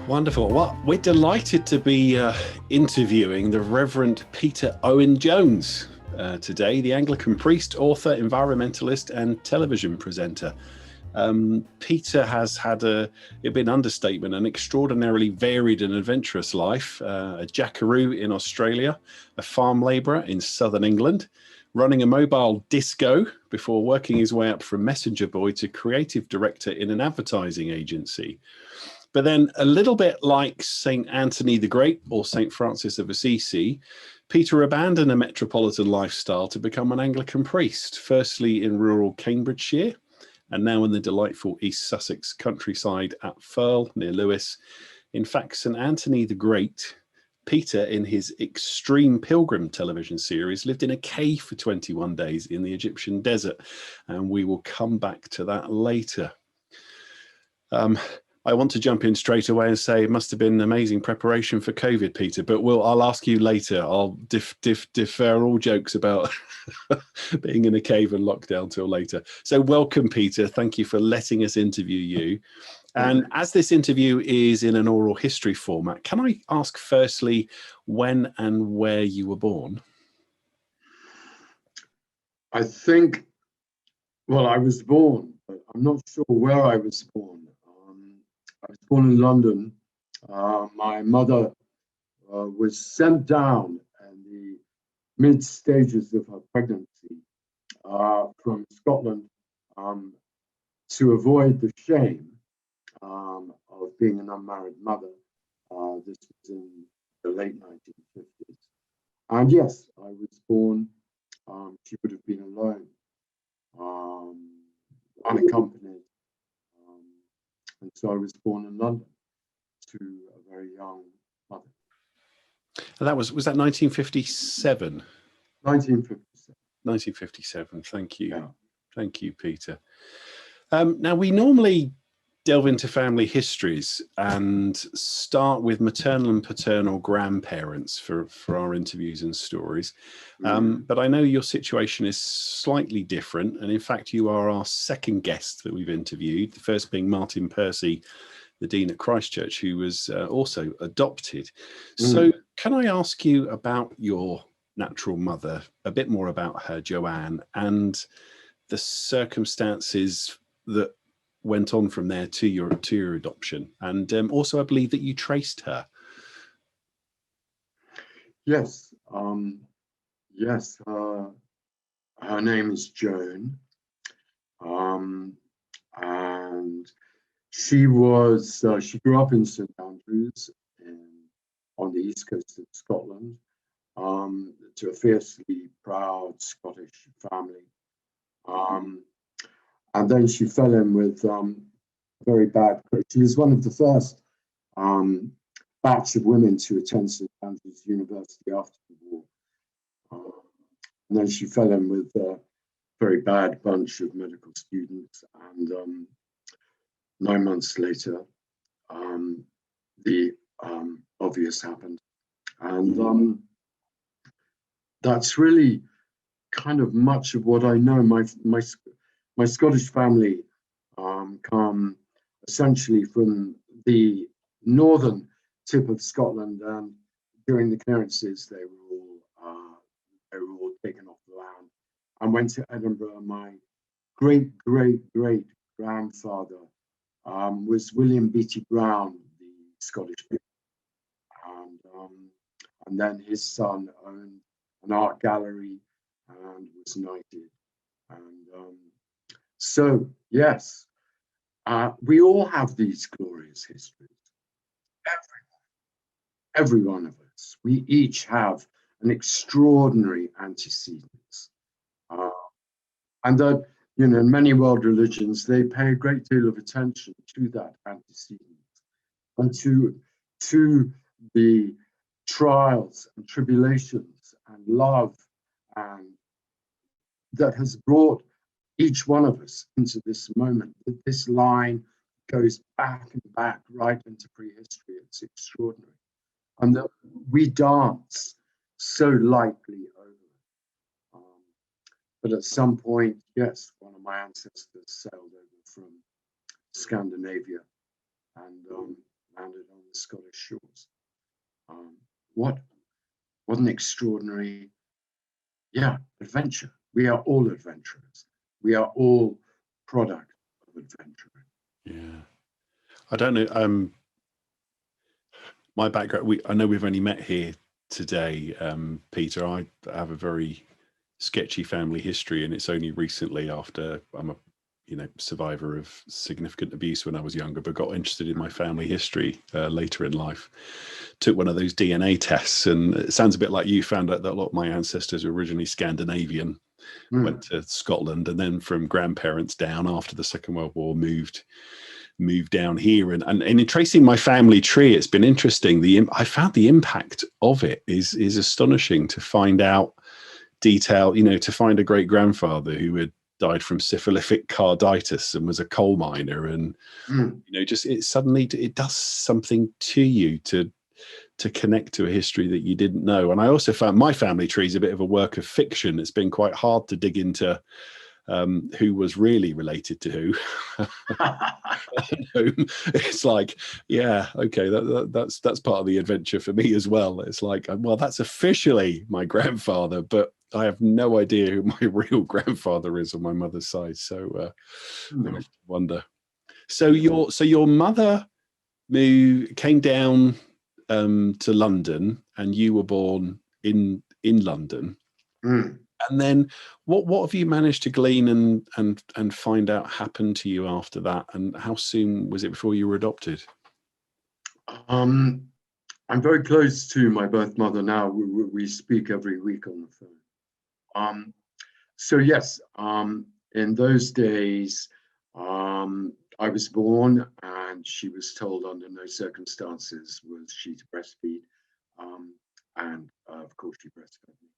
Wonderful. Well, we're delighted to be interviewing the Reverend Peter Owen Jones today, the Anglican priest, author, environmentalist, and television presenter. Peter has had it'd be an understatement, an extraordinarily varied and adventurous life. A jackaroo in Australia, a farm labourer in southern England, running a mobile disco before working his way up from messenger boy to creative director in an advertising agency. But then, a little bit like Saint Anthony the Great or Saint Francis of Assisi, Peter abandoned a metropolitan lifestyle to become an Anglican priest, firstly in rural Cambridgeshire, and now in the delightful East Sussex countryside at Firle, near Lewes. In fact, St. Anthony the Great, Peter, in his Extreme Pilgrim television series, lived in a cave for 21 days in the Egyptian desert, and we will come back to that later. I want to jump in straight away and say it must have been amazing preparation for COVID, Peter, but I'll ask you later. I'll defer all jokes about being in a cave and lockdown till later. So welcome, Peter. Thank you for letting us interview you. And as this interview is in an oral history format, can I ask firstly when and where you were born? I think, well, I was born, but I'm not sure where I was born. I was born in London. My mother was sent down in the mid stages of her pregnancy from Scotland to avoid the shame of being an unmarried mother. This was in the late 1950s. And yes, I was born, she would have been alone, unaccompanied. And so I was born in London to a very young mother. And that was that 1957? 1957. 1957. Thank you. Yeah. Thank you, Peter. Now, we normally delve into family histories and start with maternal and paternal grandparents for our interviews and stories. But I know your situation is slightly different. And in fact, you are our second guest that we've interviewed, the first being Martin Percy, the Dean at Christchurch, who was also adopted. So can I ask you about your natural mother, a bit more about her, Joanne, and the circumstances that went on from there to your adoption, and also I believe that you traced her. Yes, yes. Her name is Joan, and she grew up in St Andrews on the east coast of Scotland, to a fiercely proud Scottish family. And then she fell in with very bad. She was one of the first batch of women to attend St Andrews University after the war. And then she fell in with a very bad bunch of medical students. And 9 months later, the obvious happened. And that's really kind of much of what I know. My Scottish family come essentially from the northern tip of Scotland, and during the clearances, they were all taken off the land and went to Edinburgh. My great grandfather was William Beattie Brown, the Scottish bishop, and then his son owned an art gallery and was knighted. And so, yes, we all have these glorious histories. Every one of us. We each have an extraordinary antecedents. And that, in many world religions, they pay a great deal of attention to that antecedent and to the trials and tribulations and love and that has brought each one of us into this moment. This line goes back and back right into prehistory. It's extraordinary. And that we dance so lightly over it. But at some point, yes, one of my ancestors sailed over from Scandinavia and landed on the Scottish shores. What an extraordinary, adventure. We are all adventurers. We are all product of adventuring. Yeah. I don't know. My background, I know we've only met here today, Peter. I have a very sketchy family history, and it's only recently, after I'm a survivor of significant abuse when I was younger, but got interested in my family history later in life. Took one of those DNA tests, and it sounds a bit like you, found out that a lot of my ancestors were originally Scandinavian, went to Scotland, and then from grandparents down after the Second World War moved down here. And in tracing my family tree, it's been interesting. I found the impact of it is astonishing, to find out detail, to find a great grandfather who had died from syphilitic carditis and was a coal miner, and just it does something to you to connect to a history that you didn't know. And I also found my family tree is a bit of a work of fiction. It's been quite hard to dig into who was really related to who. It's like, okay, that's part of the adventure for me as well. It's like, well, that's officially my grandfather, but I have no idea who my real grandfather is on my mother's side. So I wonder. So your mother came down to London, and you were born in London. And then what have you managed to glean and find out happened to you after that? And how soon was it before you were adopted? I'm very close to my birth mother now. We speak every week on the phone. So yes, in those days, I was born, and she was told under no circumstances was she to breastfeed, and of course she breastfed me,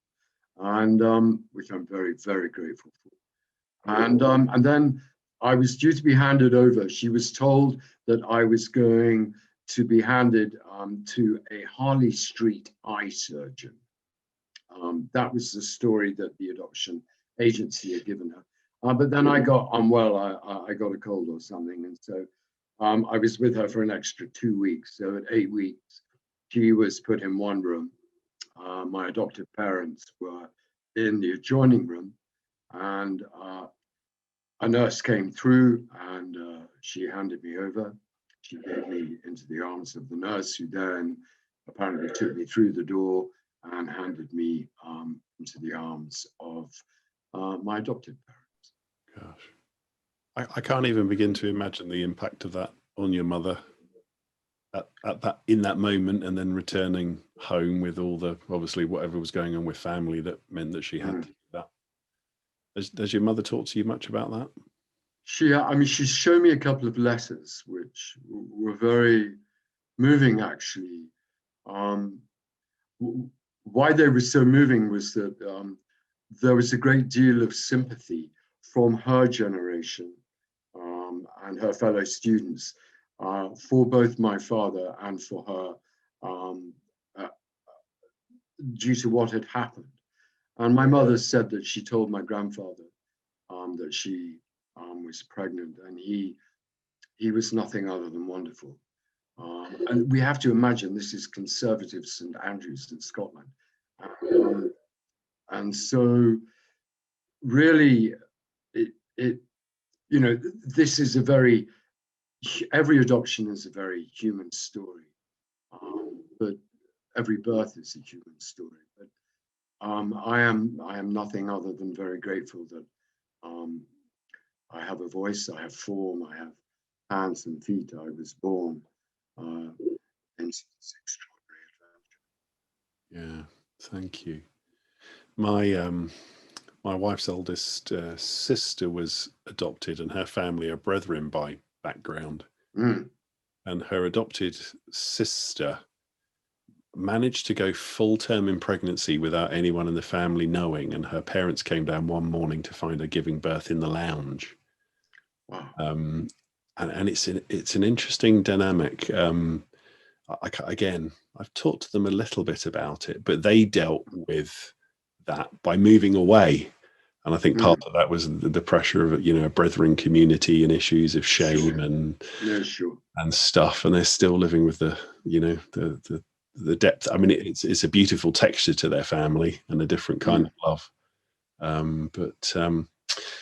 and which I'm very, very grateful for. And then I was due to be handed over. She was told that I was going to be handed to a Harley Street eye surgeon. That was the story that the adoption agency had given her. But then I got unwell. I got a cold or something, and so I was with her for an extra 2 weeks. So at 8 weeks, she was put in one room. My adoptive parents were in the adjoining room, and a nurse came through, and she handed me over. She gave me into the arms of the nurse, who then apparently took me through the door and handed me into the arms of my adoptive parents. Gosh, I can't even begin to imagine the impact of that on your mother in that moment, and then returning home with all the, obviously, whatever was going on with family that meant that she had to do that. Does your mother talk to you much about that? She's shown me a couple of letters which were very moving, actually. Why they were so moving was that there was a great deal of sympathy from her generation and her fellow students for both my father and for her, due to what had happened. And my mother said that she told my grandfather that she was pregnant, and he was nothing other than wonderful. And we have to imagine this is conservative St Andrews in Scotland. And so really, this is every adoption is a very human story, but every birth is a human story. But I am nothing other than very grateful that I have a voice, I have form, I have hands and feet. I was born into this extraordinary Yeah, adventure. thank you. My wife's oldest sister was adopted, and her family are brethren by background. And her adopted sister managed to go full term in pregnancy without anyone in the family knowing, and her parents came down one morning to find her giving birth in the lounge. Wow. And it's an interesting dynamic. Again, I've talked to them a little bit about it, but they dealt with that by moving away And I think part of that was the pressure of, a brethren community and issues of shame and stuff. And they're still living with the depth. I mean, it's a beautiful texture to their family and a different kind of love.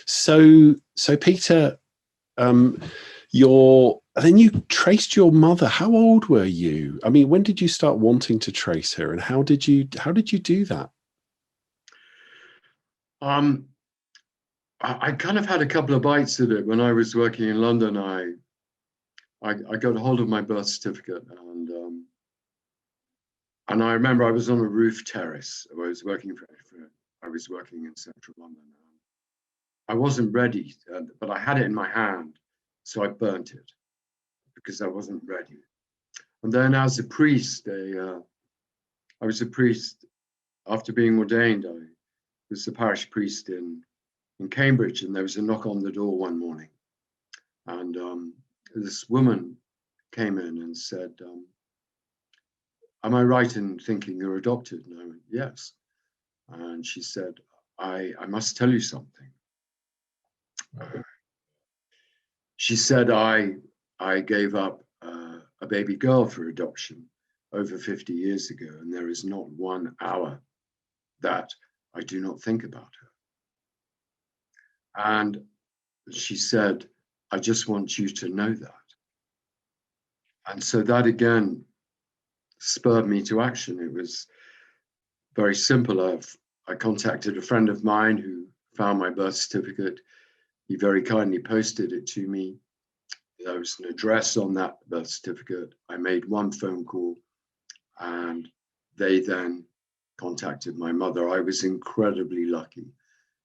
So Peter, then you traced your mother. How old were you? I mean, when did you start wanting to trace her, and how did you do that? I kind of had a couple of bites at it when I was working in London. I got a hold of my birth certificate, and I remember I was on a roof terrace. I was working in central London. I wasn't ready, but I had it in my hand, so I burnt it because I wasn't ready. And then, as a priest, I was a priest after being ordained. I was a parish priest in Cambridge, and there was a knock on the door one morning, and this woman came in and said, "Am I right in thinking you're adopted?" And I went, "Yes." And she said, I must tell you something. She said, I gave up a baby girl for adoption over 50 years ago, and there is not 1 hour that I do not think about her. And she said, "I just want you to know that." And so that again spurred me to action. It was very simple. I contacted a friend of mine who found my birth certificate. He very kindly posted it to me. There was an address on that birth certificate. I made 1 phone call, and they then contacted my mother. I was incredibly lucky.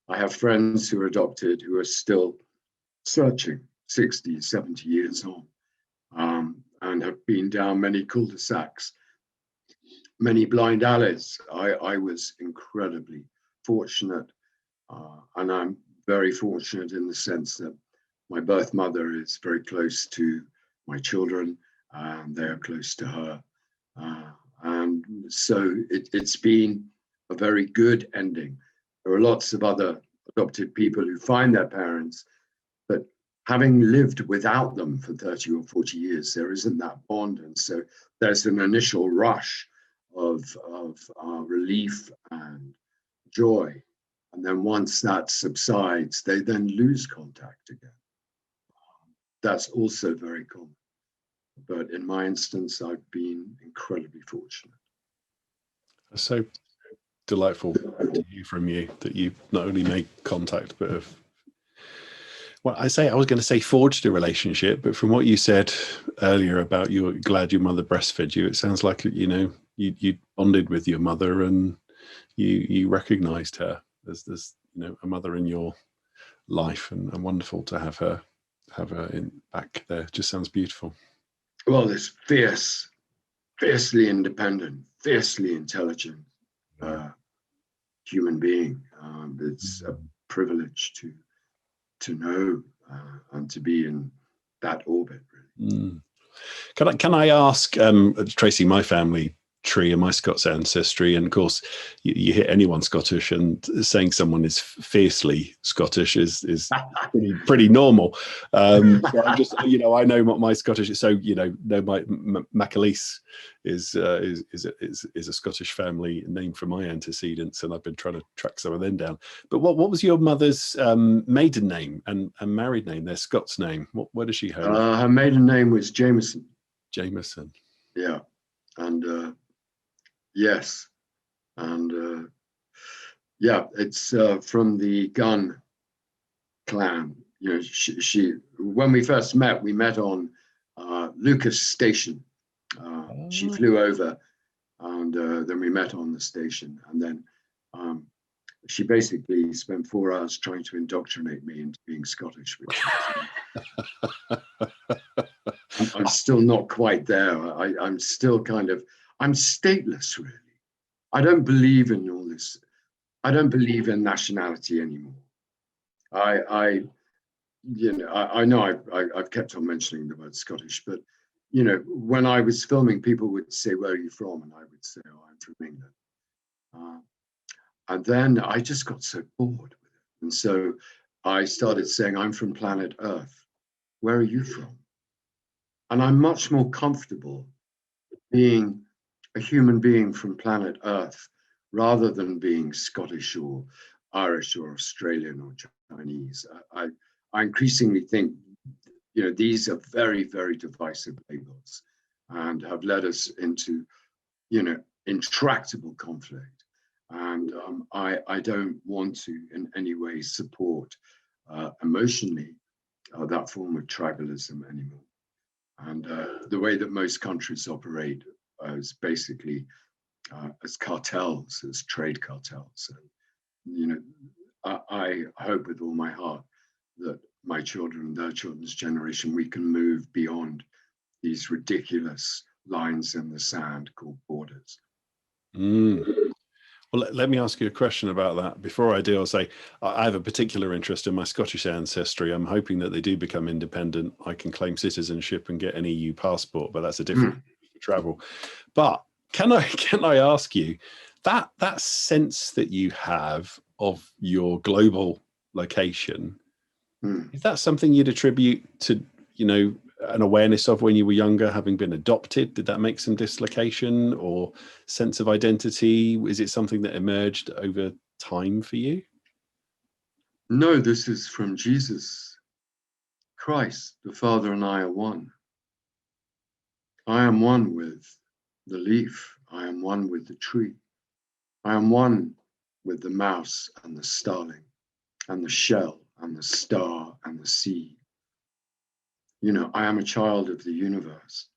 I have friends who are adopted who are still searching 60, 70 years on, and have been down many cul-de-sacs, many blind alleys. I was incredibly fortunate, and I'm very fortunate in the sense that my birth mother is very close to my children, and they are close to her. And so it's been a very good ending. There are lots of other adopted people who find their parents, but having lived without them for 30 or 40 years, there isn't that bond. And so there's an initial rush of relief and joy. And then once that subsides, they then lose contact again. That's also very common. But in my instance, I've been incredibly fortunate. So delightful to hear from you that you not only made contact, but have, well, I was going to say forged a relationship, but from what you said earlier about you're glad your mother breastfed you, it sounds like, you bonded with your mother and you recognized her as a mother in your life, and wonderful to have her back there. Just sounds beautiful. Well, this fiercely independent, fiercely intelligent human being. It's a privilege to know and to be in that orbit, really. Can I ask, tracing my family tree and my Scots ancestry, and of course you hear anyone Scottish, and saying someone is fiercely Scottish is pretty normal. So I'm just, I know what my Scottish is. So my Macaleese is a Scottish family name from my antecedents, and I've been trying to track some of them down. But what was your mother's maiden name and married name? Their Scots name. Where does she home? Her maiden name was Jameson. Jameson. Yeah, and yes, and yeah, it's from the Gunn clan. She when we first met, we met on Lucas Station. She flew over, and then we met on the station, and then she basically spent 4 hours trying to indoctrinate me into being Scottish, which I'm still not quite there. I'm still I'm stateless, really. I don't believe in all this. I don't believe in nationality anymore. I know I've kept on mentioning the word Scottish, but when I was filming, people would say, "Where are you from?" And I would say, "Oh, I'm from England." And then I just got so bored with it. And so I started saying, I'm from planet Earth. Where are you from? And I'm much more comfortable being a human being from planet Earth rather than being Scottish or Irish or Australian or Chinese. I increasingly think, these are very, very divisive labels and have led us into, intractable conflict. And I don't want to in any way support emotionally that form of tribalism anymore. And the way that most countries operate is basically as cartels, as trade cartels. And, I hope with all my heart that my children and their children's generation, we can move beyond these ridiculous lines in the sand called borders. Well, let me ask you a question about that. Before I do, I'll say I have a particular interest in my Scottish ancestry. I'm hoping that they do become independent. I can claim citizenship and get an EU passport, but that's a different travel. But can I ask you that sense that you have of your global location, is that something you'd attribute to, an awareness of when you were younger, having been adopted? Did that make some dislocation or sense of identity? Is it something that emerged over time for you? No, this is from Jesus Christ. The Father and I are one. I am one with the leaf. I am one with the tree. I am one with the mouse and the starling and the shell and the star and the sea. I am a child of the universe.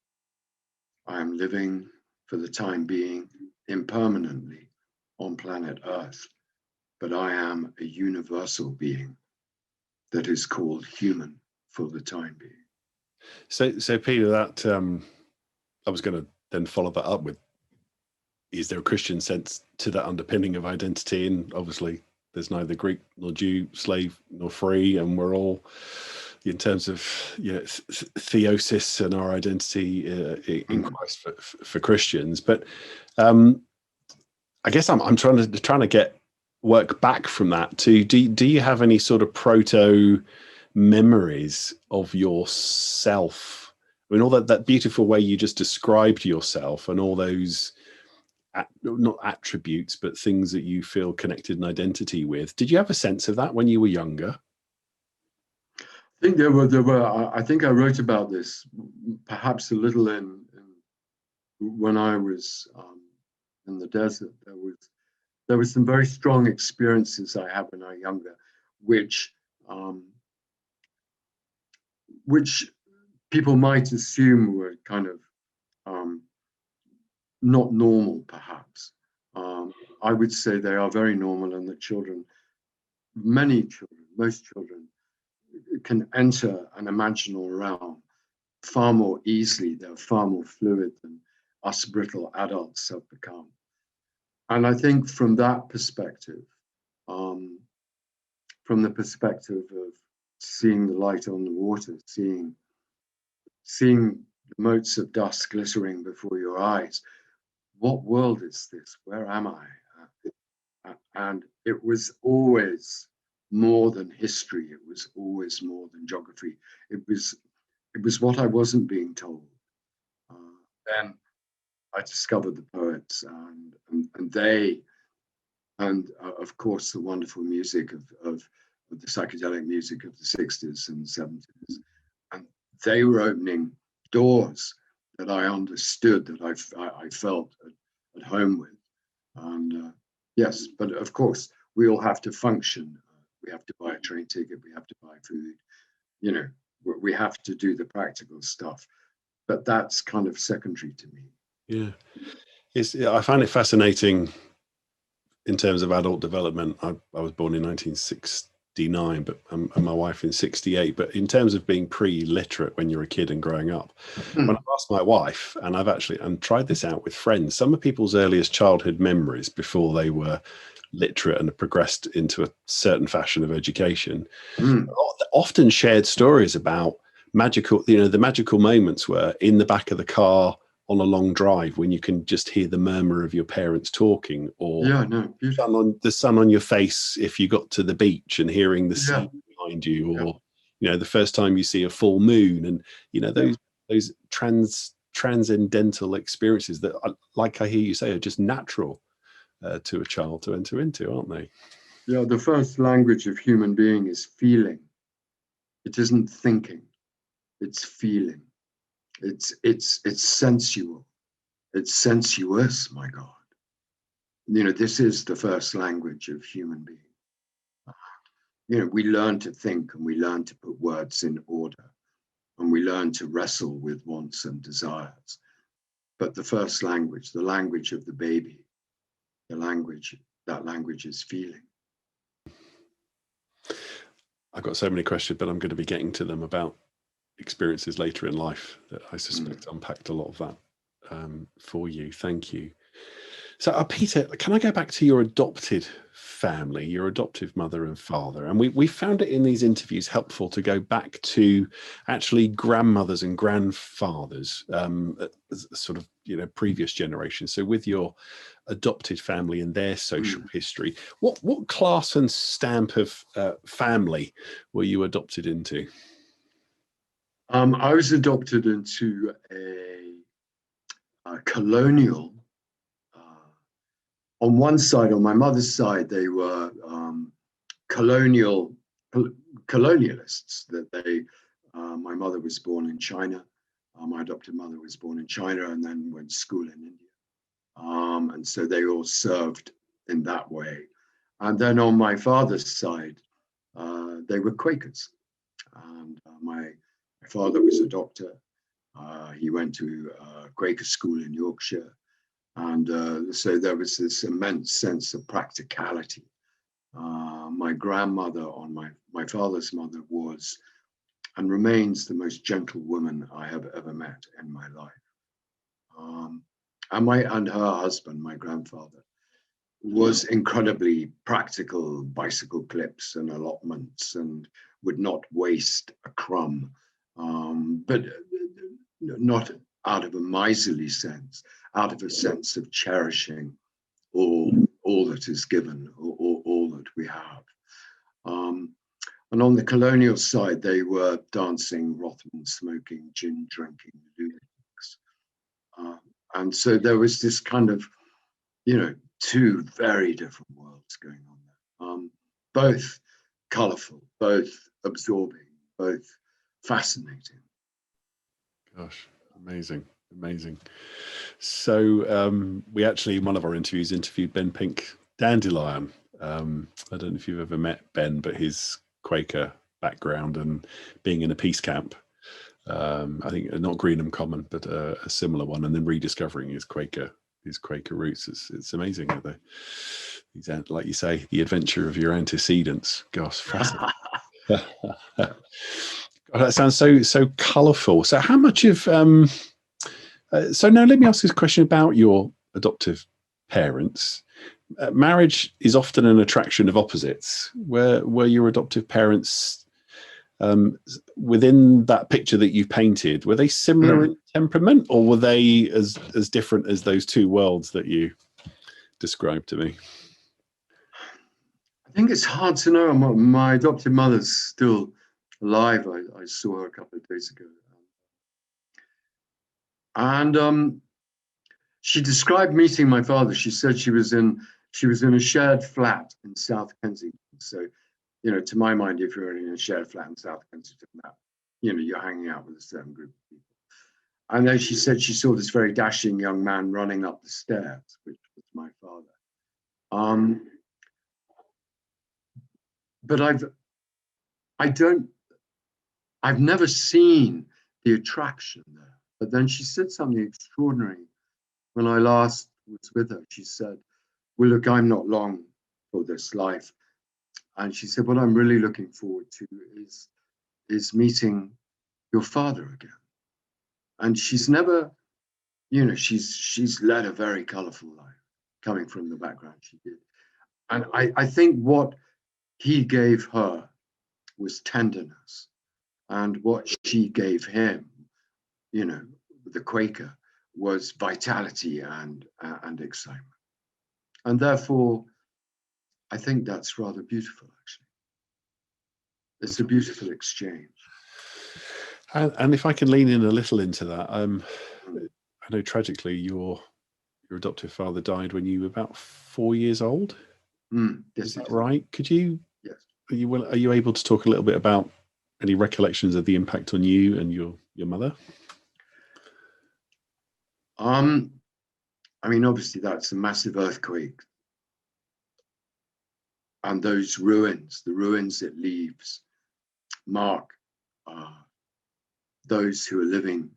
I am living for the time being impermanently on planet Earth, but I am a universal being that is called human for the time being. So Peter, that I was going to then follow that up with, is there a Christian sense to that underpinning of identity? And obviously there's neither Greek nor Jew, slave nor free, and we're all, in terms of theosis and our identity in Christ for Christians. But I guess I'm trying to get work back from that to do you have any sort of proto memories of yourself? I mean, all that beautiful way you just described yourself and all those not attributes, but things that you feel connected in identity with. Did you have a sense of that when you were younger? I think there were. I think I wrote about this perhaps a little in when I was in the desert. There was some very strong experiences I had when I was younger, which people might assume were kind of not normal, perhaps. I would say they are very normal, and that most children, can enter an imaginal realm far more easily. They're far more fluid than us brittle adults have become. And I think from that perspective, from the perspective of seeing the light on the water, seeing the motes of dust glittering before your eyes, what world is this? Where am I? And it was always more than history. It was always more than geography. It was what I wasn't being told. Then I discovered the poets and they, and of course the wonderful music of the psychedelic music of the 60s and 70s. And they were opening doors that I understood, that I felt at home with. And yes, but of course we all have to function. We have to buy a train ticket, we have to buy food, we have to do the practical stuff, but that's kind of secondary to me. Yeah, I find it fascinating in terms of adult development. I was born in 1969, but and my wife in 68. But in terms of being pre-literate when you're a kid and growing up, when I've asked my wife, and I've actually tried this out with friends, some of people's earliest childhood memories before they were literate and progressed into a certain fashion of education, often shared stories about magical, the magical moments where in the back of the car on a long drive when you can just hear the murmur of your parents talking, or Yeah, no, beautiful. the sun on your face if you got to the beach and hearing the Yeah, sea behind you, yeah, or the first time you see a full moon, and yeah. those transcendental experiences that, like I hear you say, are just natural to a child to enter into, aren't they? Yeah, the first language of human being is feeling. It isn't thinking, it's feeling. It's sensual. It's sensuous, my God. This is the first language of human being. We learn to think, and we learn to put words in order, and we learn to wrestle with wants and desires. But the first language, the language of the baby, that language is feeling. I've got so many questions, but I'm going to be getting to them about experiences later in life that I suspect unpacked a lot of that for you. Thank you. So, Peter, can I go back to your adopted family, your adoptive mother and father? And we found it in these interviews helpful to go back to actually grandmothers and grandfathers, sort of, previous generations. So with your adopted family and their social history, what class and stamp of family were you adopted into? I was adopted into a colonial. On one side, on my mother's side, they were colonialists. My mother was born in China. My adopted mother was born in China and then went to school in India. And so they all served in that way. And then on my father's side, they were Quakers. And my father was a doctor. He went to Quaker school in Yorkshire. And so there was this immense sense of practicality. My grandmother on my father's mother was and remains the most gentle woman I have ever met in my life. And her husband, my grandfather, was incredibly practical, bicycle clips and allotments, and would not waste a crumb, but not out of a miserly sense, out of a sense of cherishing all that is given, or all that we have. And on the colonial side, they were dancing, Rothman, smoking, gin drinking lunatics. And so there was this kind of, two very different worlds going on there. Both colourful, both absorbing, both fascinating. Gosh, amazing. So we actually, in one of our interviews, interviewed Ben Pink Dandelion. I don't know if you've ever met Ben, but his Quaker background and being in a peace camp, I think not Greenham Common, but a similar one, and then rediscovering his Quaker roots. It's amazing. Like you say, the adventure of your antecedents. Gosh, fascinating. That sounds so colourful. So how much of so now let me ask this question about your adoptive parents. Marriage is often an attraction of opposites. Were your adoptive parents, within that picture that you painted, were they similar in temperament, or were they as different as those two worlds that you described to me? I think it's hard to know. My adopted mother's still alive. I saw her a couple of days ago. And she described meeting my father. She said she was in a shared flat in South Kensington. So, to my mind, if you're in a shared flat in South Kensington, you're hanging out with a certain group of people. And then she said she saw this very dashing young man running up the stairs, which was my father. But I've never seen the attraction there. But then she said something extraordinary when I last was with her. She said, well, look, I'm not long for this life. And she said, what I'm really looking forward to is meeting your father again. And she's never, she's led a very colorful life, coming from the background she did. And I think what he gave her was tenderness. And what she gave him, the Quaker, was vitality and excitement. And therefore, I think that's rather beautiful, actually. It's a beautiful exchange. And if I can lean in a little into that, I know tragically your adoptive father died when you were about 4 years old. Yes, is that right? Could you? Yes. Are you able to talk a little bit about any recollections of the impact on you and your mother? I mean, obviously that's a massive earthquake, and those ruins, the ruins it leaves, mark those who are living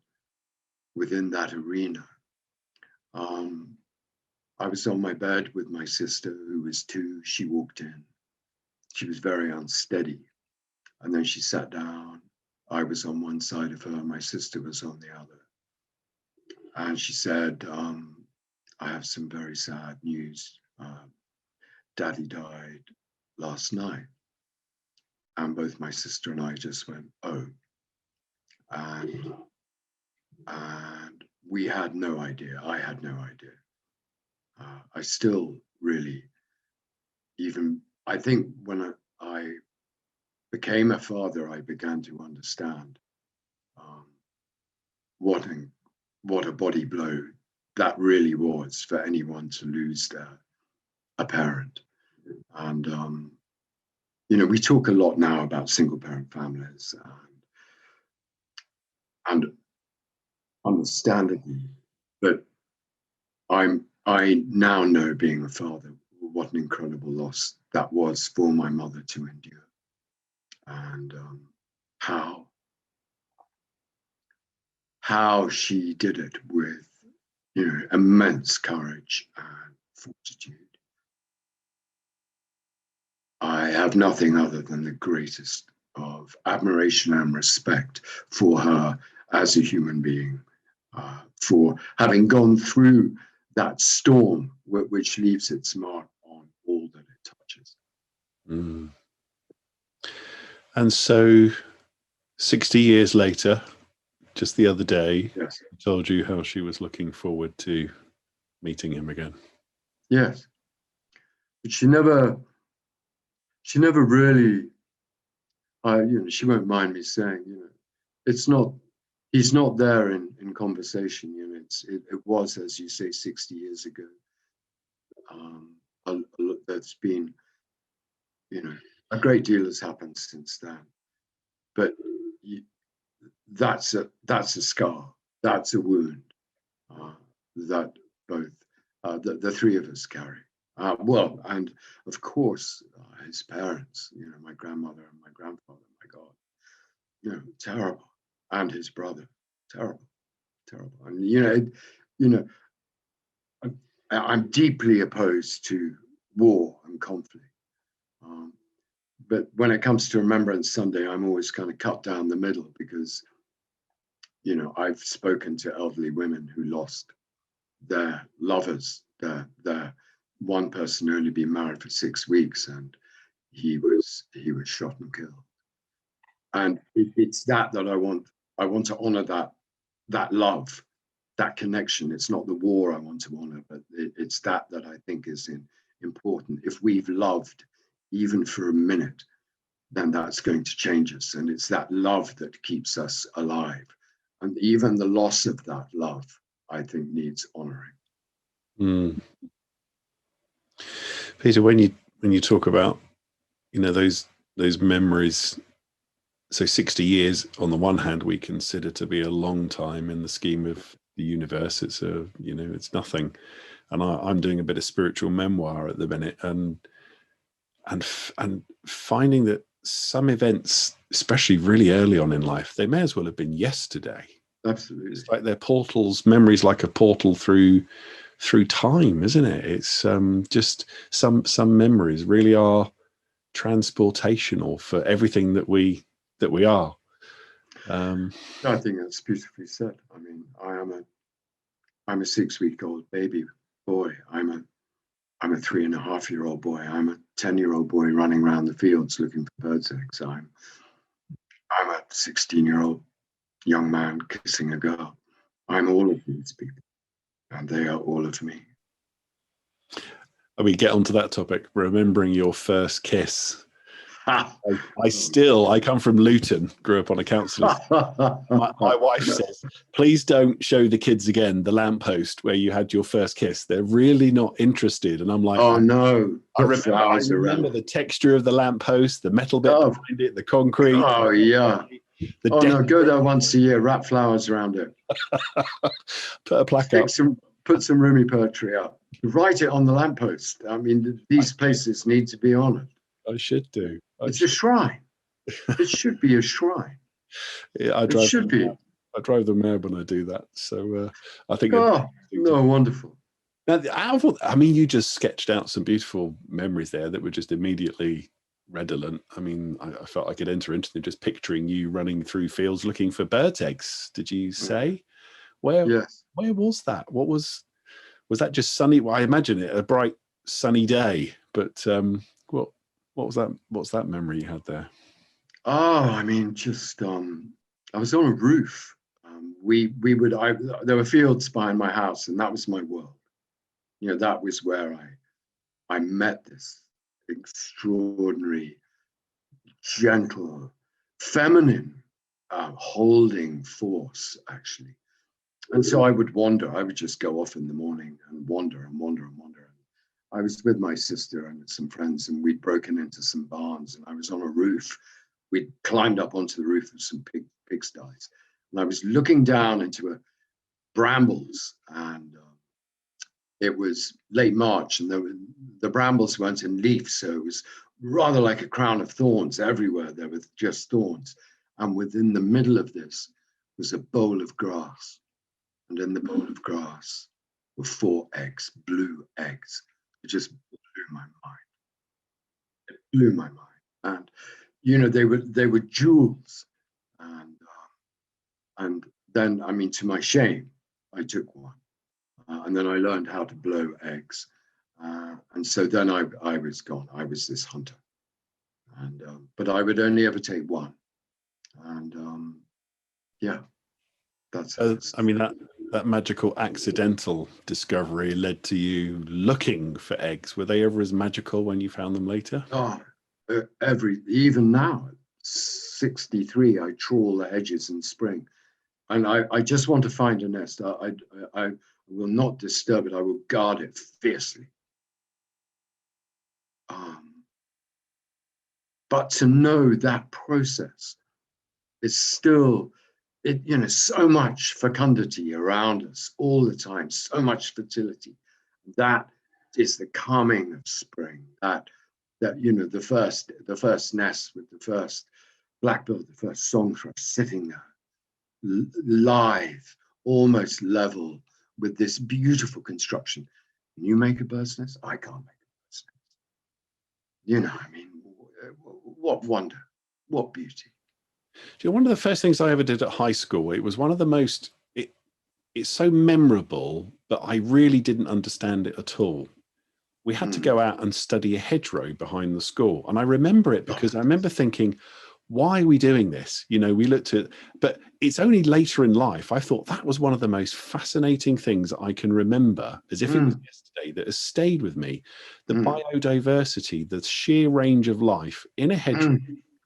within that arena. I was on my bed with my sister, who was 2. She walked in. She was very unsteady. And then she sat down. I was on one side of her, my sister was on the other. And she said, I have some very sad news. Daddy died last night. And both my sister and I just went, oh. And we had no idea. I had no idea. I still really, I think when I became a father, I began to understand what a body blow that really was for anyone to lose a parent. And, we talk a lot now about single parent families, and understandably, but I now know, being a father, what an incredible loss that was for my mother to endure, and how she did it with, immense courage and fortitude. I have nothing other than the greatest of admiration and respect for her as a human being, for having gone through that storm which leaves its mark on all that it touches. And so 60 years later, just the other day, yes, I told you how she was looking forward to meeting him again. Yes. But she never really, she won't mind me saying, he's not there in conversation. It was, as you say, 60 years ago. That's been, a great deal has happened since then. But that's a scar, that's a wound that both the three of us carry. And of course, his parents, my grandmother and my grandfather, my God, terrible. And his brother, terrible. And, I'm deeply opposed to war and conflict. But when it comes to Remembrance Sunday, I'm always kind of cut down the middle, because, I've spoken to elderly women who lost their lovers, their one person only been married for 6 weeks, and he was shot and killed. And it's that I want to honor that love, that connection. It's not the war I want to honor, but it's that I think is important. If we've loved even for a minute, then that's going to change us. And it's that love that keeps us alive. And even the loss of that love, I think, needs honoring. Peter, when you talk about, those memories, so 60 years on the one hand, we consider to be a long time in the scheme of the universe. It's it's nothing. And I'm doing a bit of spiritual memoir at the minute, and finding that some events, especially really early on in life, they may as well have been yesterday. Absolutely. It's like they're portals, memories like a portal through time, isn't it? It's just some memories really are transportational for everything that we are. I think that's beautifully said. I mean, I'm a 6-week-old baby boy. I'm a 3.5-year-old boy. I'm a 10-year-old boy running around the fields looking for birds' eggs. I'm a 16-year-old young man kissing a girl. I'm all of these people. and they are all of me. And we get onto that topic, remembering your first kiss. Ha! I come from Luton, grew up on a council estate. My wife says, please don't show the kids again the lamppost where you had your first kiss. They're really not interested. And I'm like, oh no, I remember the texture of the lamppost, the metal bit behind it, the concrete. Oh yeah. Oh no, go there once a year, wrap flowers around it. Put a plaque up. Put some Rumi poetry up. Write it on the lamppost. I mean, these places need to be honored. I should do. It's a shrine. It should be a shrine. Yeah, it should be. I drive them mad when I do that. So I think. Oh, no, wonderful. Now, I mean, you just sketched out some beautiful memories there that were just immediately redolent. I mean, I felt I could enter into them just picturing you running through fields looking for birds' eggs. Did you say? Where was that? What was that just sunny? Well, I imagine it a bright sunny day, but what was that? What's that memory you had there? Oh, I mean, just I was on a roof. There were fields behind my house, and that was my world. You know, that was where I met this extraordinary, gentle, feminine, holding force, actually. And so I would wander. I would just go off in the morning and wander and wander and wander. I was with my sister and some friends, and we'd broken into some barns, and I was on a roof. We'd climbed up onto the roof of some pigsties, and I was looking down into a brambles, and it was late March, and the brambles weren't in leaf, so it was rather like a crown of thorns everywhere. There were just thorns, and within the middle of this was a bowl of grass, and in the bowl of grass were 4 eggs, blue eggs. It just blew my mind. It blew my mind, and you know, they were jewels, and then, I mean, to my shame, I took one, and then I learned how to blow eggs, and so then I was gone. I was this hunter, and but I would only ever take one, and yeah, that's. I mean, that magical accidental discovery led to you looking for eggs. Were they ever as magical when you found them later? Oh, even now, at 63, I trawl the hedges in spring, and I just want to find a nest. I will not disturb it. I will guard it fiercely. But to know that process is still, you know, so much fecundity around us all the time, so much fertility. That is the calming of spring. That you know, the first nest with the first blackbird, the first song thrush sitting there, live, almost level with this beautiful construction. Can you make a bird's nest? I can't make a bird's nest. You know, I mean, what wonder, what beauty. You know, one of the first things I ever did at high school, it was one of the most, it's so memorable, but I really didn't understand it at all. We had to go out and study a hedgerow behind the school. And I remember it because I remember thinking, why are we doing this? You know, we looked at, but it's only later in life. I thought that was one of the most fascinating things I can remember, as if it was yesterday, that has stayed with me. The biodiversity, the sheer range of life in a hedgerow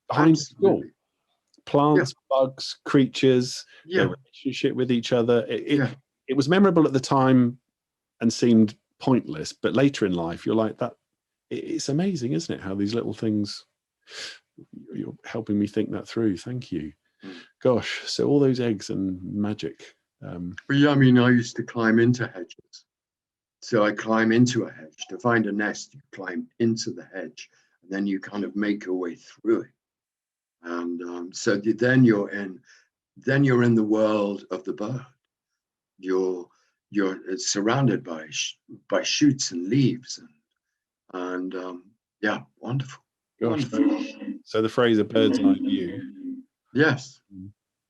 behind the school. Plants, bugs, creatures, their relationship with each other. It was memorable at the time and seemed pointless, but later in life you're like, that it's amazing, isn't it, how these little things, you're helping me think that through. Thank you. Gosh, so all those eggs and magic. Yeah, I mean, I used to climb into hedges. So I climb into a hedge to find a nest. You climb into the hedge, and then you kind of make your way through it, and so then you're in the world of the bird. You're surrounded by shoots and leaves, and yeah, wonderful. Gosh, so the phrase "a bird's eye view." Yes.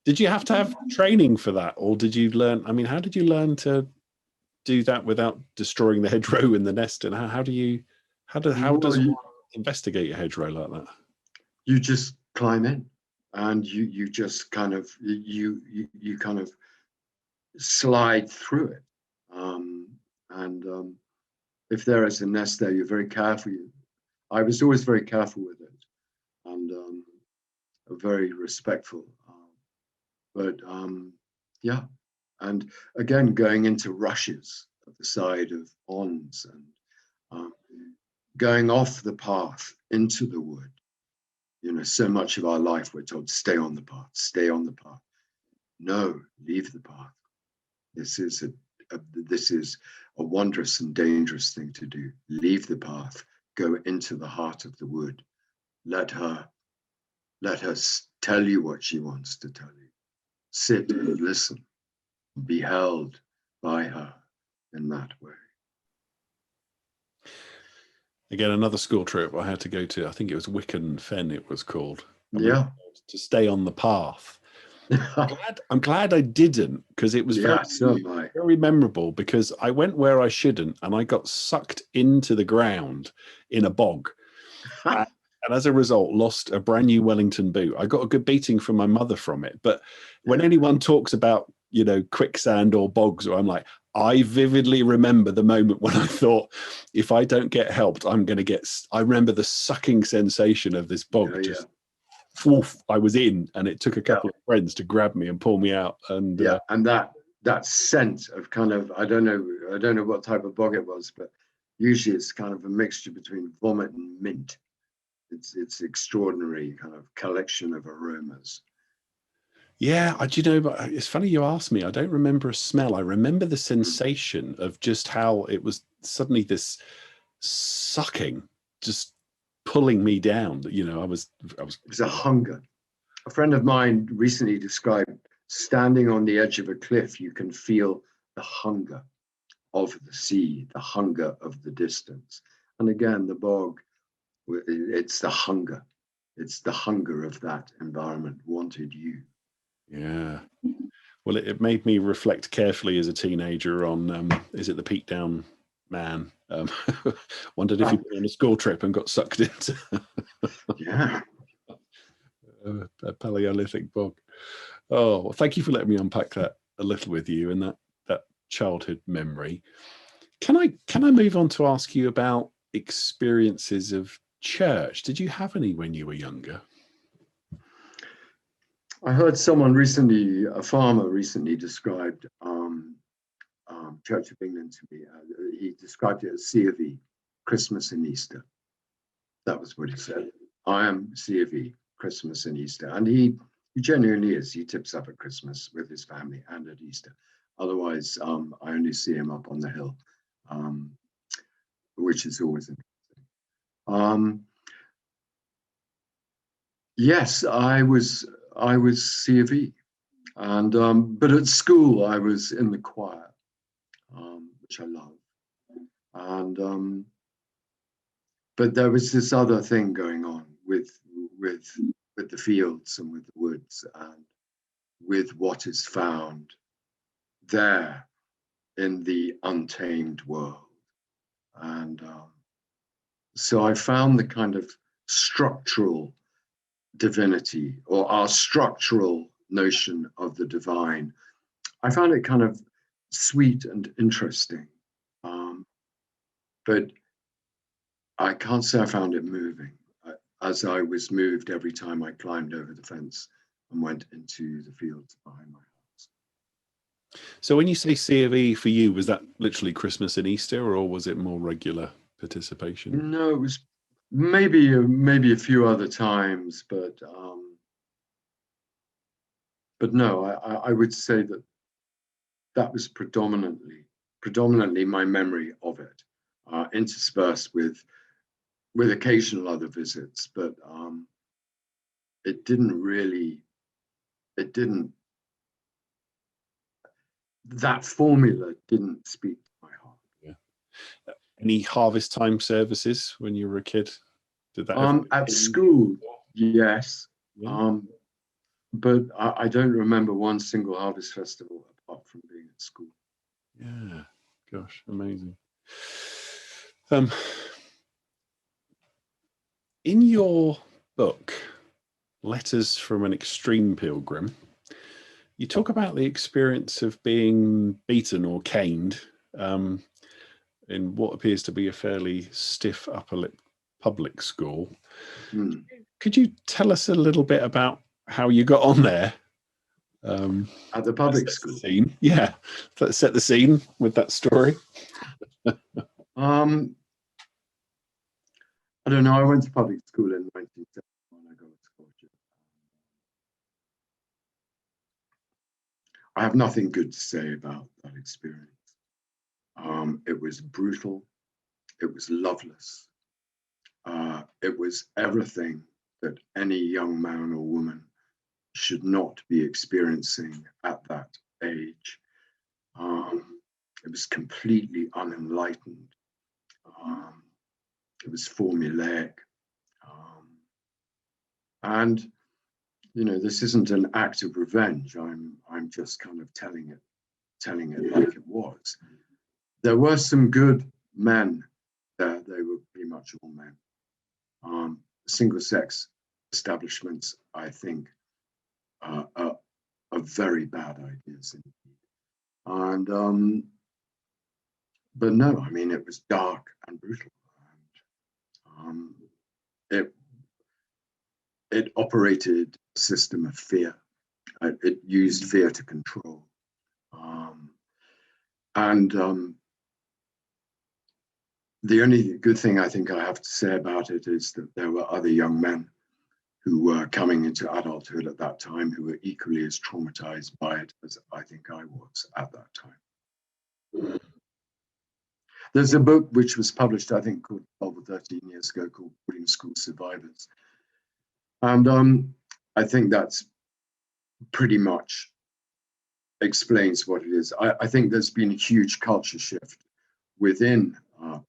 Did you have to have training for that, or did you learn? I mean, how did you learn to do that without destroying the hedgerow in the nest? And how does one investigate a hedgerow like that? You just climb in, and you just kind of you kind of slide through it. And if there is a nest there, you're very careful. I was always very careful with it, and very respectful. But yeah, and again, going into rushes at the side of ponds, and going off the path into the wood. You know, so much of our life we're told, stay on the path, stay on the path. No, leave the path. This is a wondrous and dangerous thing to do. Leave the path, go into the heart of the wood. Let her tell you what she wants to tell you. Sit and listen, be held by her in that way. Again, another school trip I had to go to. I think it was Wicken Fen, it was called. Yeah. To stay on the path. I'm glad I didn't, because it was very memorable, because I went where I shouldn't and I got sucked into the ground in a bog. And as a result, lost a brand new Wellington boot. I got a good beating from my mother from it. But when anyone talks about, you know, quicksand or bogs, or I'm like, I vividly remember the moment when I thought, if I don't get helped, I'm going to get, I remember the sucking sensation of this bog. Oof, I was in, and it took a couple of friends to grab me and pull me out. And and that scent of kind of, I don't know what type of bog it was, but usually it's kind of a mixture between vomit and mint. It's extraordinary kind of collection of aromas. Yeah, you know, but it's funny you asked me. I don't remember a smell. I remember the sensation of just how it was suddenly this sucking, just pulling me down. You know, I was. It was a hunger. A friend of mine recently described standing on the edge of a cliff. You can feel the hunger of the sea, the hunger of the distance. And again, the bog, it's the hunger. It's the hunger of that environment wanted you. Yeah. Well, it made me reflect carefully as a teenager on, is it the Peak Down Man? Wondered if you'd been on a school trip and got sucked into a Paleolithic bog. Oh, well, thank you for letting me unpack that a little with you and that childhood memory. Can I move on to ask you about experiences of church? Did you have any when you were younger? I heard someone recently, a farmer recently described Church of England to me. He described it as C of E, Christmas and Easter. That was what he said. I am C of E, Christmas and Easter. And he genuinely is. He tips up at Christmas with his family and at Easter. Otherwise, I only see him up on the hill, which is always interesting. Yes, I was C of E, and but at school I was in the choir, which I love, and but there was this other thing going on with the fields and with the woods and with what is found there in the untamed world, and so I found the kind of structural divinity, or our structural notion of the divine, I found it kind of sweet and interesting, but I can't say I found it moving, as I was moved every time I climbed over the fence and went into the fields behind my house. So when you say C of E for you, was that literally Christmas and Easter, or was it more regular participation? No, it was maybe a few other times, but no, I would say that was predominantly my memory of it, interspersed with occasional other visits, but that formula didn't speak to my heart. Yeah. Any harvest time services when you were a kid? Did that at school? Yes. Yeah. But I don't remember one single harvest festival apart from being at school. Yeah, gosh, amazing. In your book, Letters from an Extreme Pilgrim, you talk about the experience of being beaten or caned in what appears to be a fairly stiff upper lip public school. Mm. Could you tell us a little bit about how you got on there? At the public school? Scene. Yeah, let's set the scene with that story. I don't know. I went to public school in 1971. I got to scholarship. I have nothing good to say about that experience. It was brutal. It was loveless. It was everything that any young man or woman should not be experiencing at that age. It was completely unenlightened. It was formulaic. And, you know, this isn't an act of revenge. I'm just kind of telling it like it was. There were some good men there. They were pretty much all men. Single-sex establishments, I think, are very bad ideas indeed. And but no, I mean, it was dark and brutal. And, it operated a system of fear. It used fear to control. The only good thing I think I have to say about it is that there were other young men who were coming into adulthood at that time who were equally as traumatized by it as I think I was at that time. There's a book which was published, I think, called 12 or 13 years ago, called Boarding School Survivors. And I think that's pretty much explains what it is. I think there's been a huge culture shift within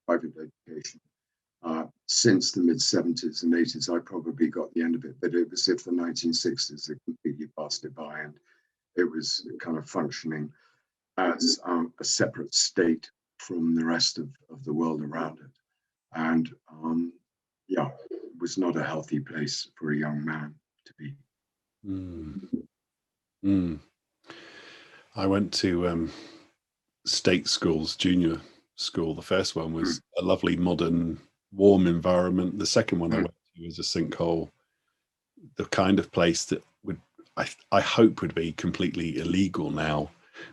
private education since the mid-70s and 80s. I probably got the end of it, but it was as if the 1960s had completely passed it by, and it was kind of functioning as a separate state from the rest of the world around it. And yeah, it was not a healthy place for a young man to be. I went to state schools, junior school. The first one was a lovely, modern, warm environment. The second one I went to was a sinkhole, the kind of place that would, I hope, would be completely illegal now,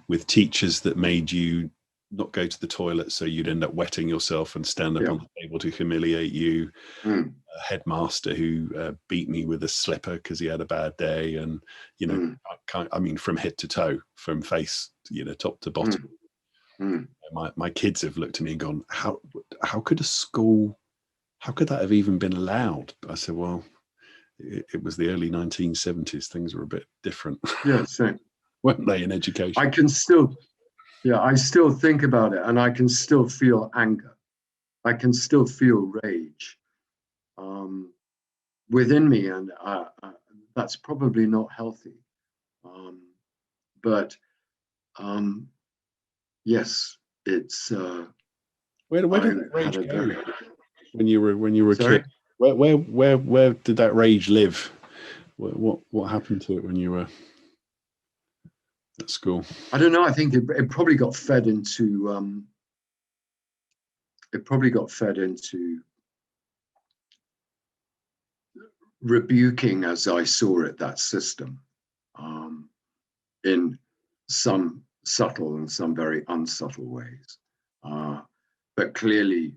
with teachers that made you not go to the toilet, so you'd end up wetting yourself and stand up on the table to humiliate you. A headmaster who beat me with a slipper because he had a bad day, and you know, I mean, from head to toe, from face, you know, top to bottom. My kids have looked at me and gone, how could a school, how could that have even been allowed? I said, well, it was the early 1970s. Things were a bit different. Yeah, same. Weren't they, in education? I still think about it, and I can still feel anger. I can still feel rage within me, and that's probably not healthy. But yes, it's. Where did that rage go when you were a kid? Where did that rage live? What happened to it when you were at school? I don't know. I think it probably got fed into. It probably got fed into rebuking, as I saw it, that system in some subtle and some very unsubtle ways. But clearly,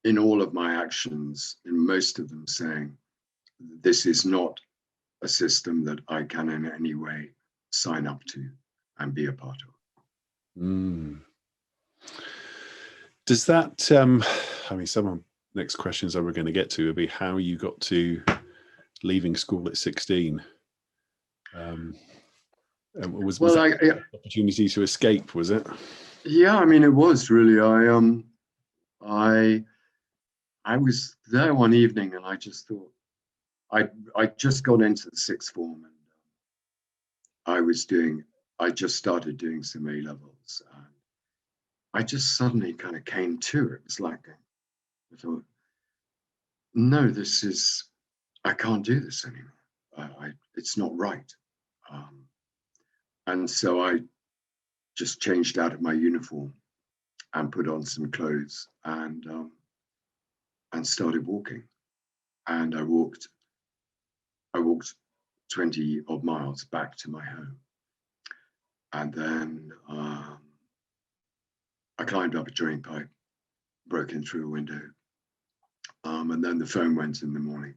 in all of my actions, in most of them, saying, this is not a system that I can in any way sign up to and be a part of. Does that, I mean, some of the next questions that we're going to get to will be how you got to leaving school at 16. Was that opportunity to escape, was it? Yeah, I mean, it was really. I was there one evening, and I just thought, I just got into the sixth form, and I just started doing some A levels, and I just suddenly kind of came to it. It was like, I thought, no, I can't do this anymore. It's not right. And so I just changed out of my uniform and put on some clothes and started walking. And I walked 20 odd miles back to my home. And then I climbed up a drain pipe, broke in through a window. And then the phone went in the morning,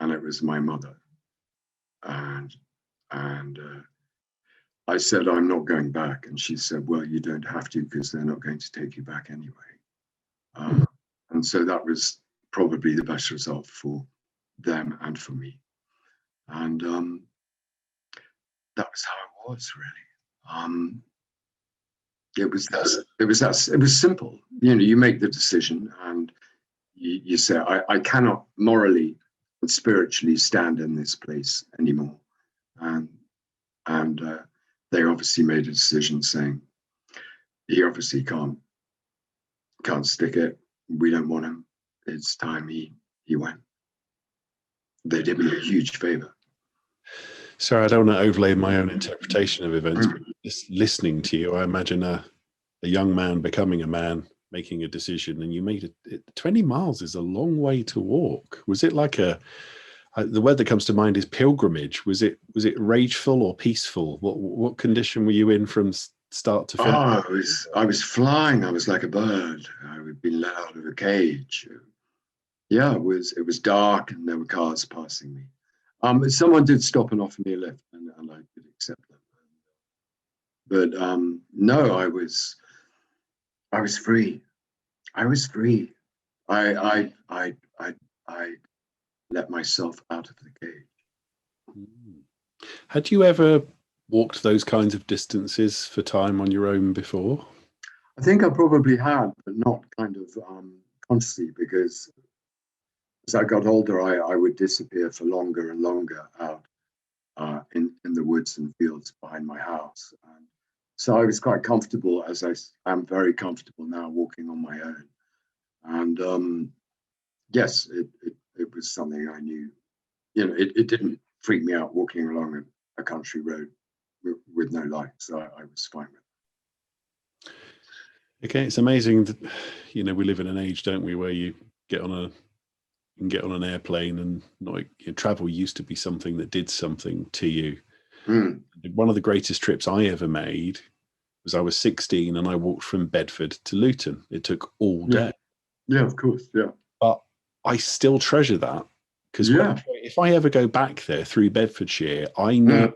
and it was my mother. And I said, I'm not going back. And she said, well, you don't have to, because they're not going to take you back anyway. And so that was probably the best result for them and for me. And that was how it was, really. It was simple. You know, you make the decision and you say, I cannot morally and spiritually stand in this place anymore. And they obviously made a decision saying, he obviously can't stick it. We don't want him. It's time he went. They did me a huge favor. Sorry, I don't want to overlay my own interpretation of events, but just listening to you, I imagine a young man becoming a man, making a decision, and you made it. 20 miles is a long way to walk. Was it like the word that comes to mind is pilgrimage? Was it rageful or peaceful? What condition were you in from start to finish? Oh, I was flying. I was like a bird. I had been let out of a cage. Yeah, it was dark and there were cars passing me. Someone did stop and offer me a lift, and I could accept that. But no, I was free. I was free. I let myself out of the cage. Had you ever walked those kinds of distances for time on your own before? I think I probably had, but not kind of consciously, because as I got older, I would disappear for longer and longer out in the woods and fields behind my house. And so I was quite comfortable, as I am very comfortable now, walking on my own. And yes, it was something I knew. You know, it didn't freak me out walking along a country road with no lights. So I was fine with it. Okay, it's amazing that, you know, we live in an age, don't we, where you can get on an airplane and travel used to be something that did something to you. One of the greatest trips I ever made was I was 16 and I walked from Bedford to Luton. It took all day. Yeah, of course. Yeah. But I still treasure that, because if I ever go back there through Bedfordshire, I know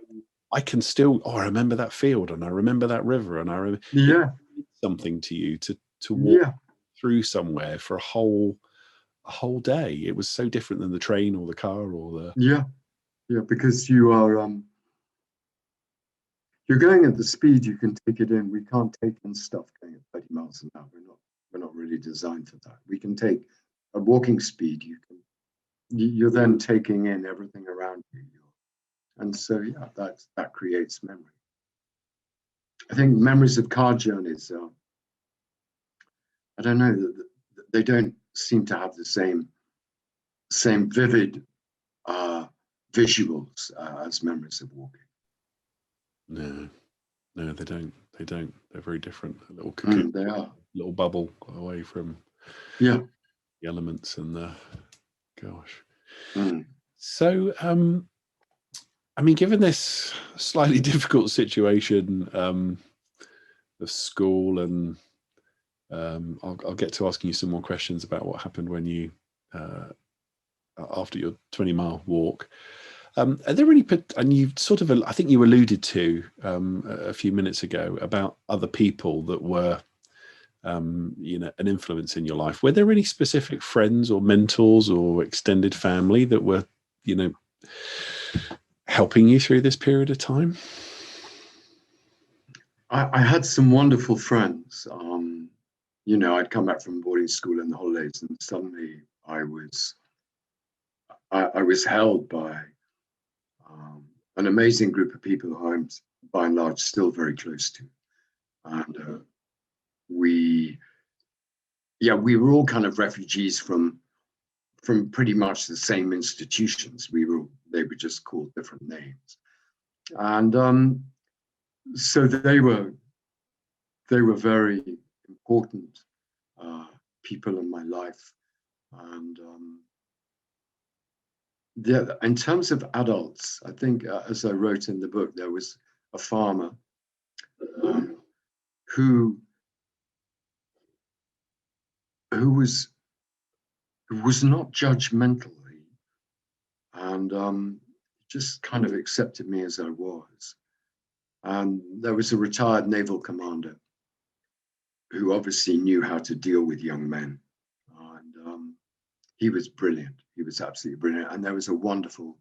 I can still, I remember that field and I remember that river and I remember something to you to walk through somewhere for a whole day. It was so different than the train or the car or the because you are you're going at the speed you can take it in. We can't take in stuff going at 30 miles an hour. We're not really designed for that. We can take a walking speed. You're then taking in everything around you, and so that creates memory. I think memories of car journeys I don't know, they don't seem to have the same vivid visuals as memories of walking. No, they don't. They're very different. A little cocoon, they are. Little bubble away from the elements and the gosh. So I mean, given this slightly difficult situation of school, and I'll get to asking you some more questions about what happened when you after your 20-mile walk. Are there any, and you sort of, I think you alluded to a few minutes ago about other people that were, an influence in your life. Were there any specific friends or mentors or extended family that were, helping you through this period of time? I had some wonderful friends. I'd come back from boarding school in the holidays, and suddenly I was held by an amazing group of people who I'm by and large still very close to, and we were all kind of refugees from pretty much the same institutions. They were just called different names, and so they were very important people in my life. And in terms of adults, I think, as I wrote in the book, there was a farmer who was not judgmental, and just kind of accepted me as I was. And there was a retired naval commander who obviously knew how to deal with young men, and he was brilliant. He was absolutely brilliant. And there was a wonderful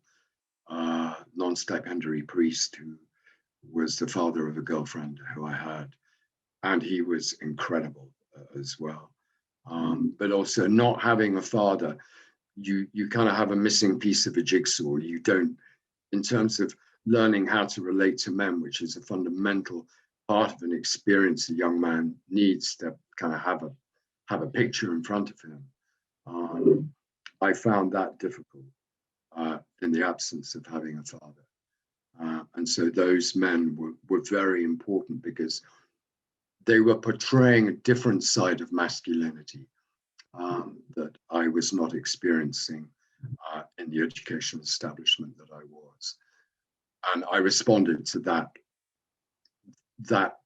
non-stipendiary priest who was the father of a girlfriend who I had, and he was incredible as well. But also, not having a father, you kind of have a missing piece of a jigsaw. You don't, in terms of learning how to relate to men, which is a fundamental part of an experience a young man needs to kind of have a picture in front of him. I found that difficult in the absence of having a father. And so those men were very important because they were portraying a different side of masculinity that I was not experiencing in the educational establishment that I was. And I responded to that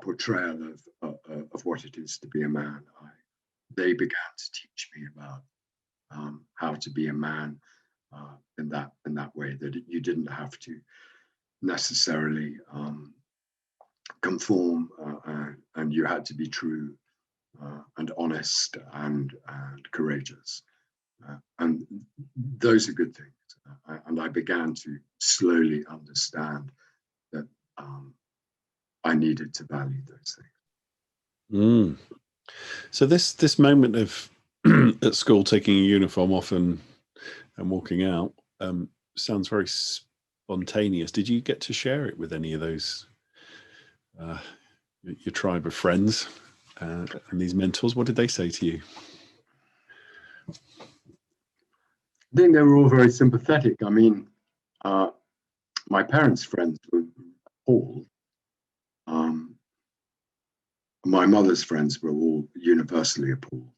portrayal of what it is to be a man. They began to teach me about how to be a man in that way, that you didn't have to necessarily conform, and you had to be true and honest and courageous. And those are good things. And I began to slowly understand that I needed to value those things. So this moment of at school taking a uniform off and walking out sounds very spontaneous. Did you get to share it with any of those your tribe of friends and these mentors? What did they say to you? I think they were all very sympathetic. I mean, my parents' friends were appalled. My mother's friends were all universally appalled,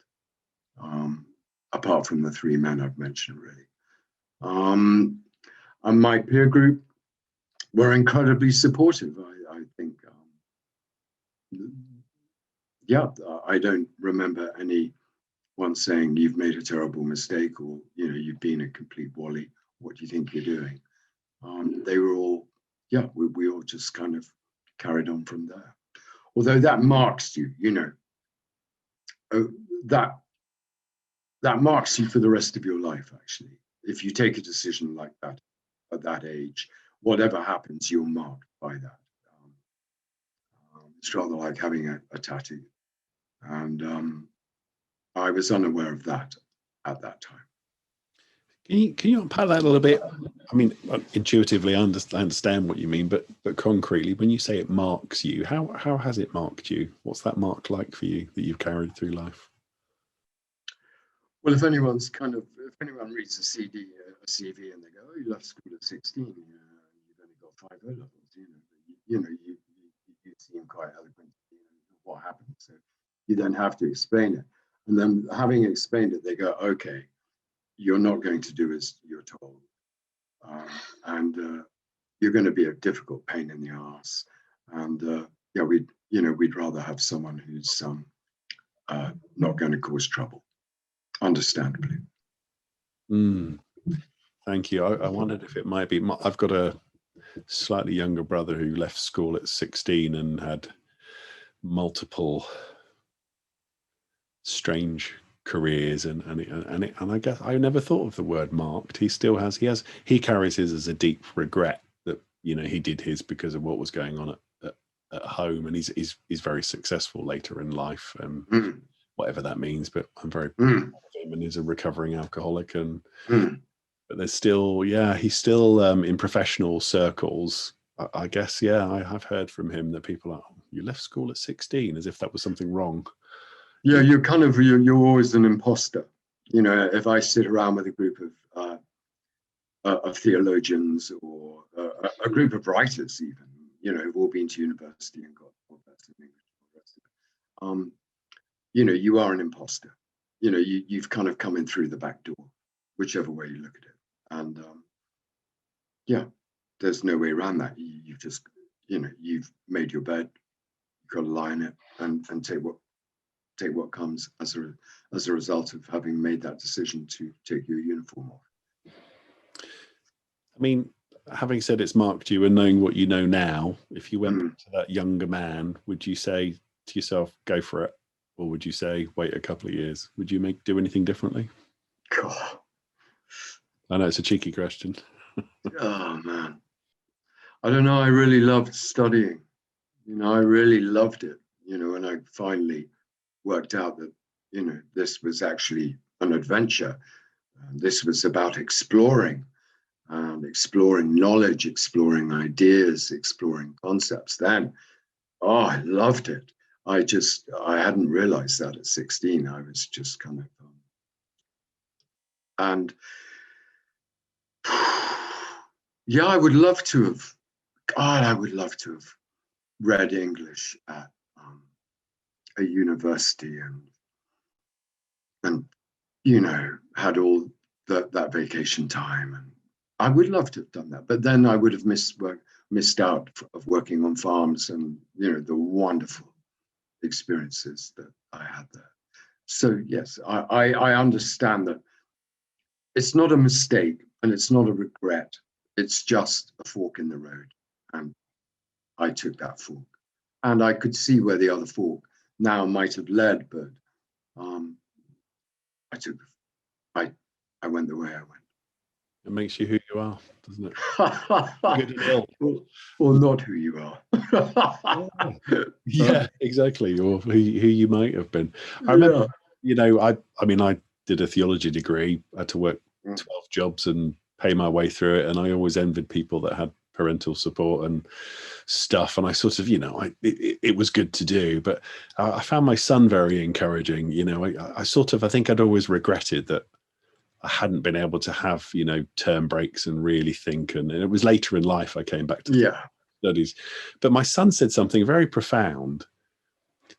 apart from the three men I've mentioned, really. And my peer group were incredibly supportive. I think, I don't remember anyone saying you've made a terrible mistake, or you've been a complete wally. What do you think you're doing? They were all, we all just kind of carried on from there. Although that marks you, that marks you for the rest of your life, actually. If you take a decision like that at that age, whatever happens, you're marked by that. It's rather like having a tattoo. And I was unaware of that at that time. Can you unpack that a little bit? I mean, intuitively, I understand what you mean, but concretely, when you say it marks you, how has it marked you? What's that mark like for you that you've carried through life? Well, if anyone reads a CV and they go, "Oh, you left school at 16, you've only got 5 O-levels," you seem quite eloquent. What happened? So you then have to explain it, and then having explained it, they go, "Okay, you're not going to do as you're told, and you're going to be a difficult pain in the ass." And we'd rather have someone who's not going to cause trouble, understandably. Thank you. I wondered if it might be. I've got a slightly younger brother who left school at 16 and had multiple strange careers, and I guess I never thought of the word marked. He carries his as a deep regret that he did his because of what was going on at home, and he's very successful later in life, whatever that means. But I'm very proud of him, and he's a recovering alcoholic, and but there's still he's still in professional circles. I guess I have heard from him that people are like, "Oh, you left school at 16," as if that was something wrong. Yeah, you're always an imposter. If I sit around with a group of theologians or a group of writers, even, who've all been to university and got all that. you know, you are an imposter. You know, you've kind of come in through the back door, whichever way you look at it. And yeah, there's no way around that. You've just, you know, you've made your bed, you've got to lie in it and take what comes as a result of having made that decision to take your uniform off. I mean, having said it's marked you and knowing what you know now, if you went back to that younger man, would you say to yourself, go for it? Or would you say, wait a couple of years? Would you do anything differently? God. I know it's a cheeky question. Oh, man. I don't know. I really loved studying. You know, I really loved it. You know, and I finally worked out that, you know, this was actually an adventure. This was about exploring and exploring knowledge, exploring ideas, exploring concepts. Then, oh, I loved it. I hadn't realized that at 16. I was just kind of, and yeah, I would love to have, God, I would love to have read English at a university and you know, had all that vacation time. And I would love to have done that, but then I would have missed out of working on farms and, you know, the wonderful experiences that I had there. So yes, I understand that it's not a mistake and it's not a regret. It's just a fork in the road. And I took that fork. And I could see where the other fork now might have led, but I went the way I went. It makes you who you are, doesn't it? Good and ill. Or not who you are. Yeah, exactly. Or who you might have been. I remember, you know, I mean, I did a theology degree. I had to work 12 jobs and pay my way through it. And I always envied people that had parental support and stuff. And I sort of, you know, it was good to do. But I found my son very encouraging. You know, I think I'd always regretted that I hadn't been able to have, you know, term breaks and really think. And it was later in life I came back to studies. But my son said something very profound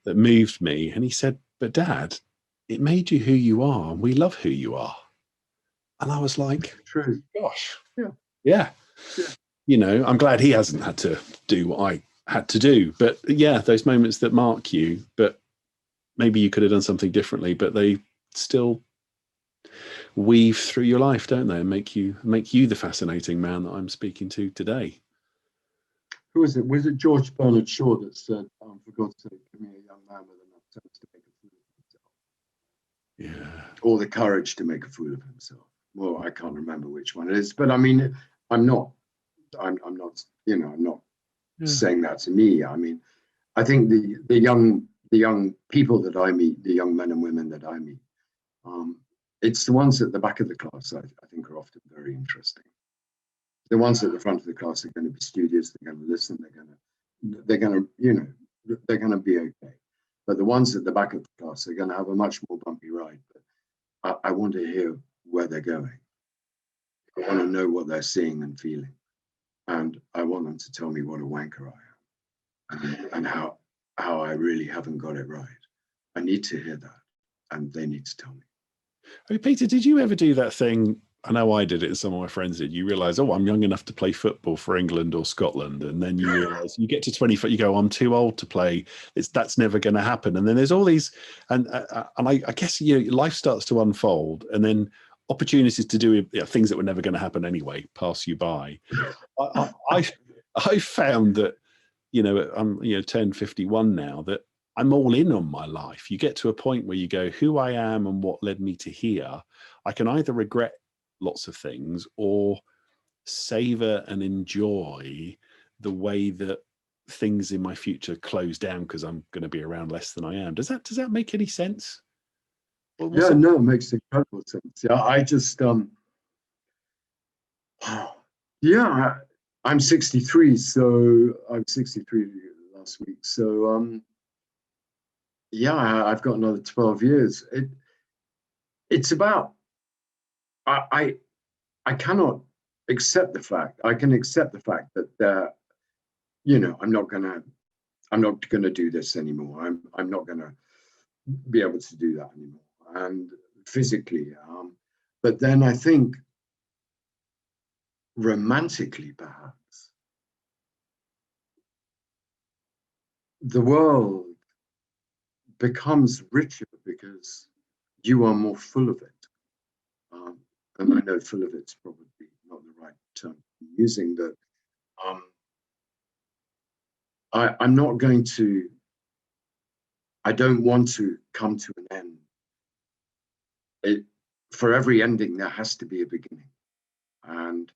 that moved me. And he said, but Dad, it made you who you are. And we love who you are. And I was like, true. Gosh. Yeah. You know, I'm glad he hasn't had to do what I had to do. But yeah, those moments that mark you, but maybe you could have done something differently, but they still weave through your life, don't they? And make you the fascinating man that I'm speaking to today. Who was it? Was it George Bernard Shaw that said, for God's sake, give me a young man with enough sense to make a fool of himself? Yeah. Or the courage to make a fool of himself. Well, I can't remember which one it is, but I mean, I'm not, you know, I'm not saying that to me. I mean, I think the young people that I meet, the young men and women that I meet, it's the ones at the back of the class I think are often very interesting. The ones at the front of the class are going to be studious, they're going to listen, they're going to, you know, they're going to be okay. But the ones at the back of the class are going to have a much more bumpy ride. But I want to hear where they're going. I want to know what they're seeing and feeling. And I want them to tell me what a wanker I am and how I really haven't got it right. I need to hear that, and they need to tell me. I mean, Peter, did you ever do that thing? I know I did it and some of my friends did. You realise, oh, I'm young enough to play football for England or Scotland. And then you realise, you get to 24, you go, I'm too old to play. That's never going to happen. And then there's all these, and I guess, you know, life starts to unfold, and then opportunities to do things that were never going to happen anyway pass you by. I found that, you know, I'm, you know, turned 51 now, that I'm all in on my life. You get to a point where you go, who I am and what led me to here. I can either regret lots of things or savor and enjoy the way that things in my future close down because I'm going to be around less than I am. Does that make any sense? Yeah, no, it makes incredible sense. Yeah, I just yeah, I'm 63, so I'm 63 last week. So yeah, I've got another 12 years. It's about I cannot accept the fact. I can accept the fact that you know, I'm not gonna I'm not going to do this anymore. I'm not going to be able to do that anymore. And physically, but then I think romantically, perhaps, the world becomes richer because you are more full of it. And I know full of it's probably not the right term I'm using, but I'm not going to, I don't want to come to an end. For every ending, there has to be a beginning. And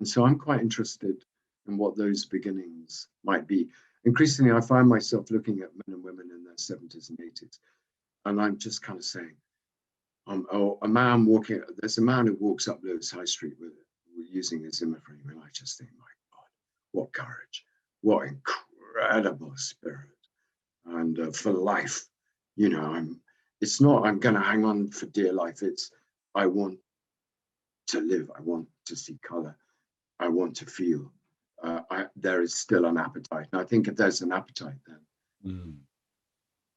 so I'm quite interested in what those beginnings might be. Increasingly, I find myself looking at men and women in their 70s and 80s, and I'm just kind of saying, a man walking, there's a man who walks up Lewes High Street with using his imagery, and I just think, my God, what courage, what incredible spirit, and for life, you know, it's not, I'm going to hang on for dear life. It's, I want to live. I want to see color. I want to feel. There is still an appetite. And I think if there's an appetite, then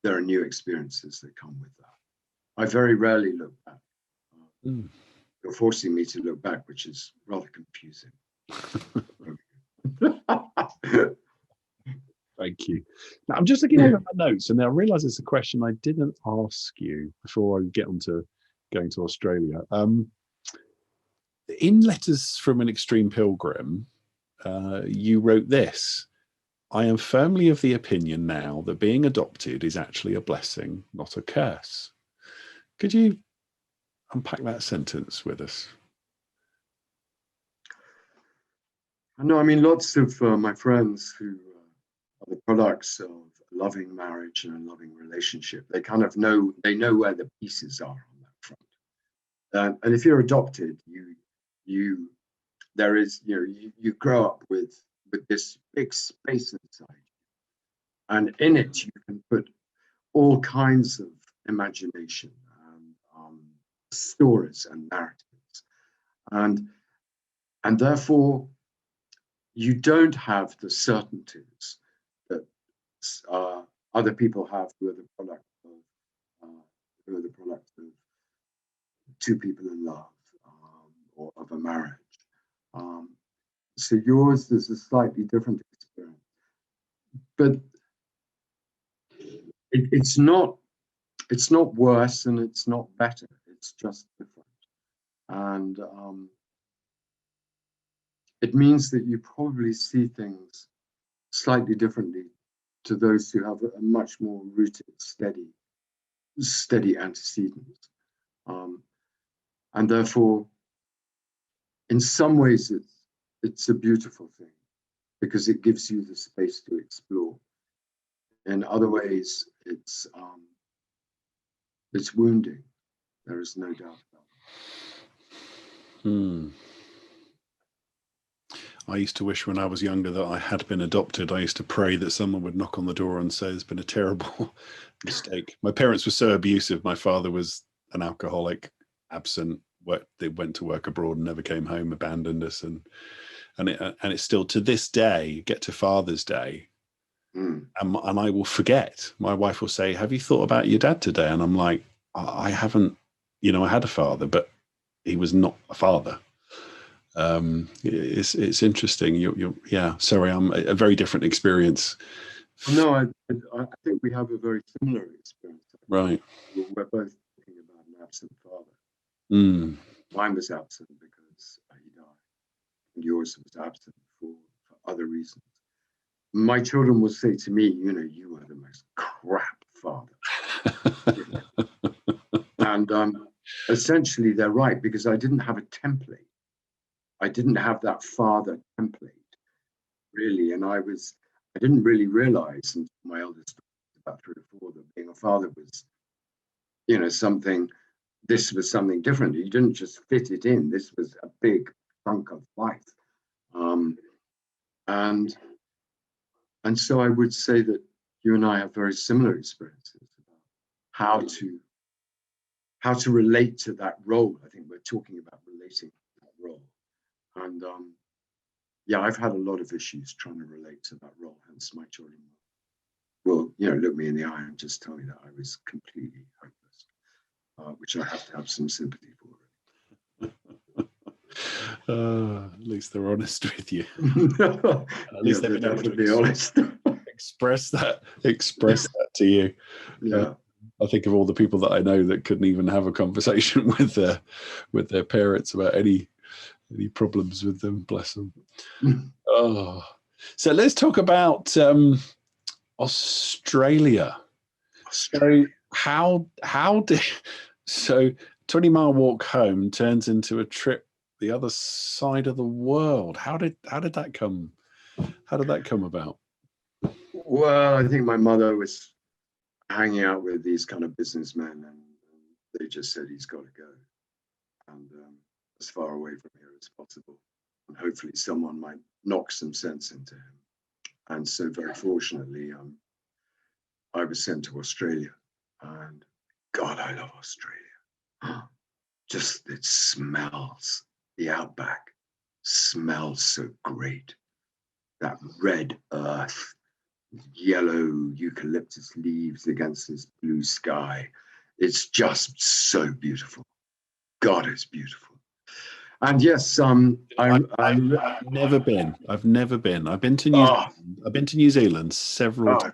there are new experiences that come with that. I very rarely look back. You're forcing me to look back, which is rather confusing. Thank you. Now, I'm just looking over my notes, and I realise it's a question I didn't ask you before I get on to going to Australia. In Letters from an Extreme Pilgrim, you wrote this: I am firmly of the opinion now that being adopted is actually a blessing, not a curse. Could you unpack that sentence with us? No, I mean, lots of my friends who are the products of a loving marriage and a loving relationship, they kind of know, they know where the pieces are on that front. And if you're adopted, there is, you grow up with this big space inside you, and in it you can put all kinds of imagination and stories and narratives, and therefore you don't have the certainties that other people have who are the product of two people in love, or of a marriage. So yours is a slightly different experience, but it's not worse and it's not better. It's just different, and it means that you probably see things slightly differently to those who have a much more rooted, steady antecedent, and therefore, in some ways, it's a beautiful thing because it gives you the space to explore. In other ways, it's wounding. There is no doubt about it. I used to wish when I was younger that I had been adopted. I used to pray that someone would knock on the door and say, "There's been a terrible mistake." My parents were so abusive. My father was an alcoholic, absent. They went to work abroad and never came home, abandoned us, and it's still to this day. Get to Father's Day, and I will forget. My wife will say, "Have you thought about your dad today?" And I'm like, "I haven't. You know, I had a father, but he was not a father." It's interesting. Yeah. Sorry, I'm a very different experience. No, I think we have a very similar experience. Right. We're both talking about an absent father. Mine was absent because he died, and yours was absent for other reasons. My children will say to me, "You were the most crap father." And essentially, they're right, because I didn't have a template. I didn't have that father template, really, and I didn't really realize until my eldest was about 3 or 4 that being a father was, something. This was something different. You didn't just fit it in. This was a big chunk of life, and so I would say that you and I have very similar experiences about how to relate to that role. I think we're talking about relating to that role. And yeah, I've had a lot of issues trying to relate to that role, hence my children. will, look me in the eye and just tell me that I was completely hopeless, which I have to have some sympathy for. At least they're honest with you. At least they've been able to be honest. express that to you. Yeah. I think of all the people that I know that couldn't even have a conversation with their parents about any problems with them. Bless them. Oh, so let's talk about Australia. So how did 20-mile walk home turns into a trip the other side of the world? How did that come? How did that come about? Well, I think my mother was hanging out with these kind of businessmen, and they just said he's got to go, and as far away from here as possible, and hopefully someone might knock some sense into him. And so, very fortunately, I was sent to Australia, and God, I love Australia. Just it smells. The outback smells so great. That red earth, yellow eucalyptus leaves against this blue sky. It's just so beautiful. God, it's beautiful. And yes, I've never been. I've been to New Zealand. I've been to New Zealand several times.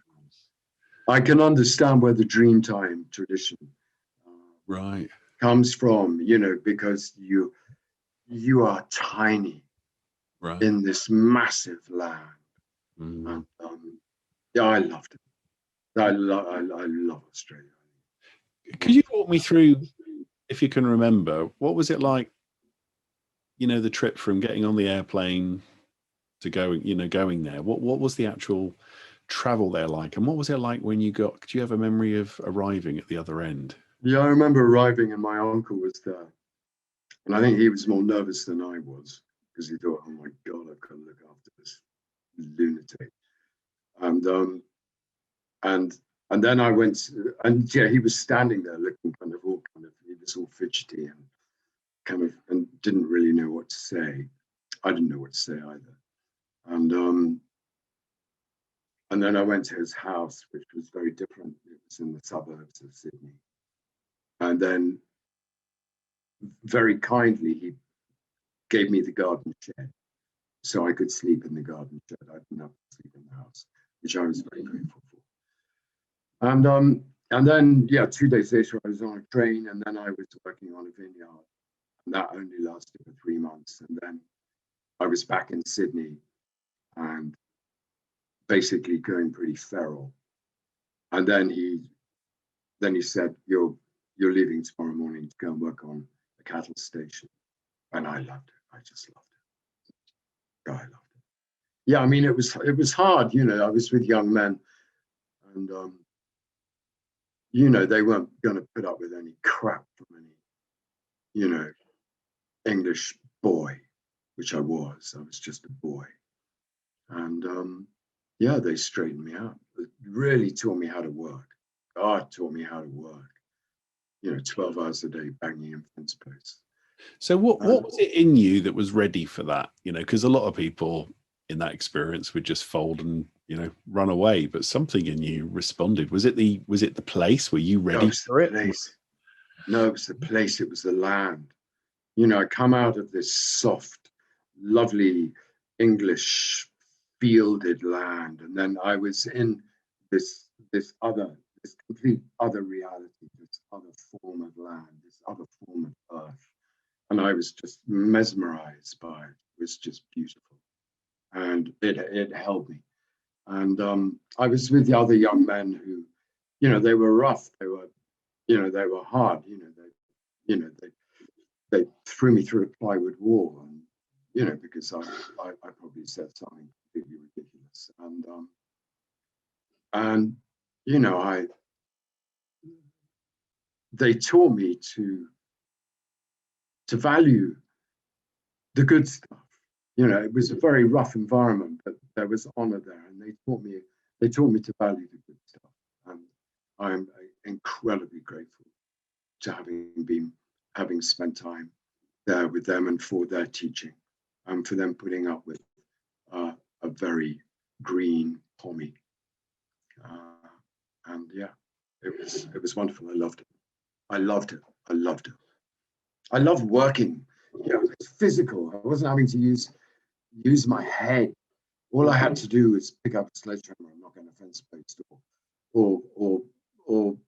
I can understand where the Dreamtime tradition comes from, because you are tiny in this massive land. And, yeah, I loved it. I love Australia. Could you walk me through, if you can remember, what was it like? The trip from getting on the airplane to going there. What was the actual travel there like, and what was it like when you got? Do you have a memory of arriving at the other end? Yeah, I remember arriving, and my uncle was there, and I think he was more nervous than I was because he thought, "Oh my God, I've got to look after this lunatic." And then I went, and yeah, he was standing there looking he was all fidgety and didn't really know what to say. I didn't know what to say either. And then I went to his house, which was very different. It was in the suburbs of Sydney. And then very kindly, he gave me the garden shed so I could sleep in the garden shed. I didn't have to sleep in the house, which I was very grateful for. And then, 2 days later, I was on a train, and then I was working on a vineyard. And that only lasted for 3 months. And then I was back in Sydney and basically going pretty feral. And then he said, you're leaving tomorrow morning to go and work on a cattle station. And I loved it. I just loved it. I loved it. Yeah, I mean, it was hard, I was with young men, and they weren't going to put up with any crap from any, English boy, which I was. I was just a boy. And they straightened me out. It really taught me how to work. God taught me how to work. 12 hours a day banging in fence posts. So what was it in you that was ready for that? Because a lot of people in that experience would just fold and run away, but something in you responded. Was it the place? Were you ready for it? No, it was the place. It was the land. I come out of this soft, lovely English fielded land, and then I was in this complete other reality, this other form of land, this other form of earth, and I was just mesmerized by it. It was just beautiful, and it held me. And I was with the other young men who, they were rough, they were hard, they threw me through a plywood wall, and because I probably said something completely ridiculous, and they taught me to value the good stuff. It was a very rough environment, but there was honor there, and they taught me to value the good stuff, and I'm incredibly grateful to having spent time there with them and for their teaching, and for them putting up with a very green pommy And yeah, it was wonderful. I loved it. I loved it. I loved it. I loved working. You know, it's physical. I wasn't having to use my head. All I had to do was pick up a sledgehammer and knock on a fence post, or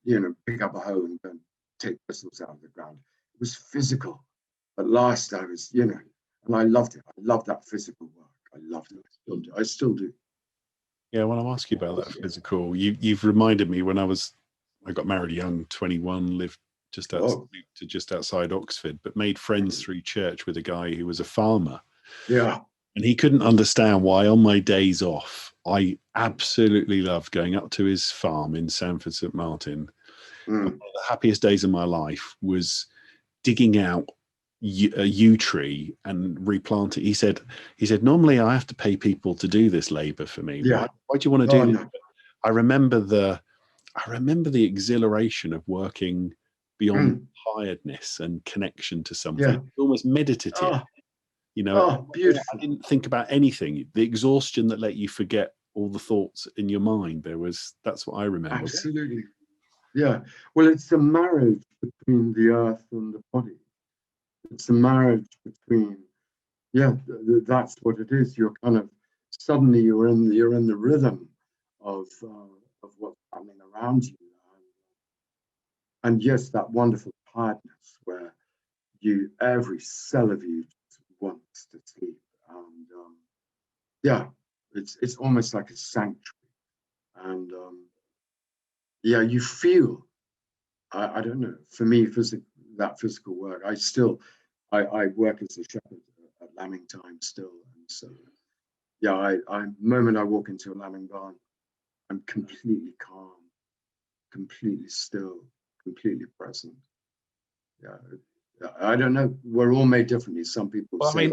you know, pick up a hoe and go and take bristles out of the ground. It was physical. At last, I was, you know, and I loved it. I loved that physical work. I loved it. I still do. Yeah, when I'm asking you about that physical, you've reminded me when I got married young, 21, lived just outside Oxford, but made friends through church with a guy who was a farmer. Yeah. And he couldn't understand why on my days off, I absolutely loved going up to his farm in Sanford St. Martin. One of the happiest days of my life was digging out a yew tree and replant it. He said, normally I have to pay people to do this labor for me. Yeah. Why do you want to do this? No. I remember the exhilaration of working beyond tiredness and connection to something. Yeah. Almost meditative. You know, beautiful. I didn't think about anything. The exhaustion that let you forget all the thoughts in your mind. That's what I remember. Absolutely. Yeah. Well, it's a marriage between the earth and the body. It's a marriage between, that's what it is. You're kind of, suddenly you're in the rhythm of what's happening around you. And yes, that wonderful tiredness where every cell of you just wants to sleep. And it's almost like a sanctuary. And you feel, I don't know, for me, that physical work, I work as a shepherd at lambing time still. And so, the moment I walk into a lambing barn, I'm completely calm, completely still, completely present. I don't know. We're all made differently. Some people say,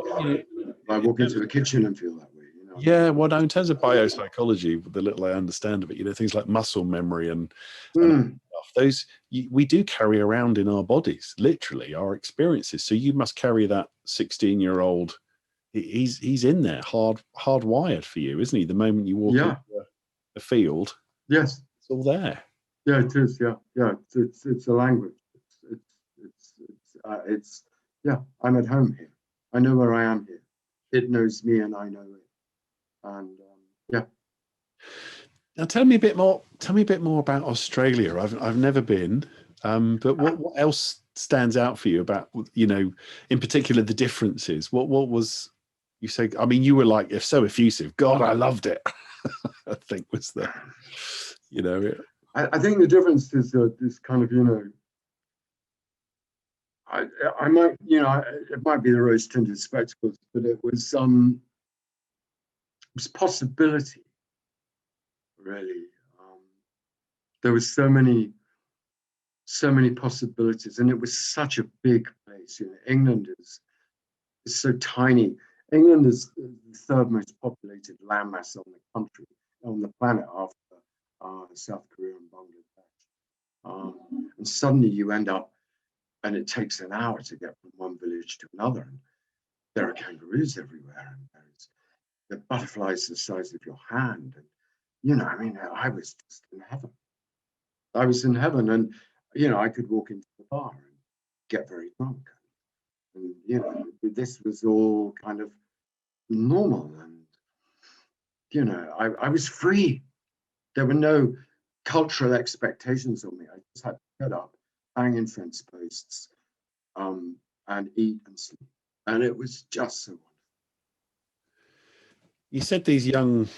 I walk into a kitchen and feel that way. You know? Yeah, well, no, in terms of biopsychology, the little I understand of it, you know, things like muscle memory and stuff, we do carry around in our bodies, literally, our experiences. So you must carry that 16-year-old. He's in there, hardwired for you, isn't he? The moment you walk into a field, yes, it's all there. Yeah, it is. Yeah. It's a language. It's I'm at home here. I know where I am here. It knows me, and I know it. And Now, tell me a bit more about Australia. I've never been, but what else stands out for you about, you know, in particular the differences? What was you say? I mean, you were like, if so effusive. God, I loved it. I think was the, you know. I think the difference is this kind of, you know, I might, you know, it might be the rose-tinted spectacles, but it was possibility, really. There was so many possibilities, and it was such a big place. You know, England is so tiny. England is the third most populated landmass on the planet after South Korea and Bangladesh. And suddenly you end up, and it takes an hour to get from one village to another. And there are kangaroos everywhere, and the butterflies the size of your hand. And, you know, I mean, I was just in heaven. I was in heaven, and, you know, I could walk into the bar and get very drunk. And, you know, this was all kind of normal. And, you know, I was free. There were no cultural expectations on me. I just had to get up, hang in fence posts, and eat and sleep. And it was just so wonderful. You said these young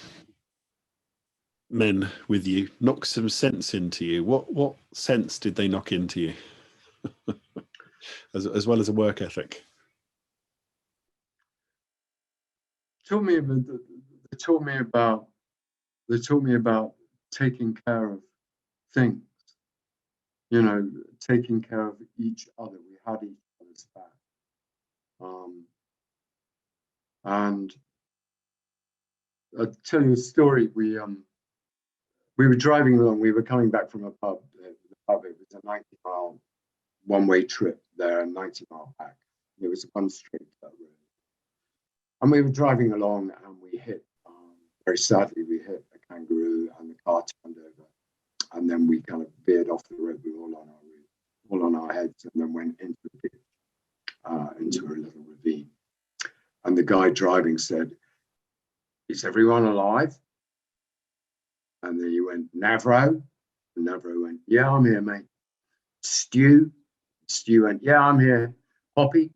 men with you knocked some sense into you. What sense did they knock into you? as well as a work ethic? They taught me about taking care of things, you know, taking care of each other. We had each other's back. And I'll tell you a story. We were driving along. We were coming back from a pub. The pub, it was a 90-mile one-way trip there, and 90-mile back. It was one straight road. And we were driving along, and we hit, very sadly, we hit a kangaroo, and the car turned over. and then we kind of veered off the road with all on our heads, and then went into a little ravine. And the guy driving said, "Is everyone alive?" And then he went, "Navro." And Navro went, "Yeah, I'm here, mate." "Stu?" Stu went, "Yeah, I'm here." "Poppy?"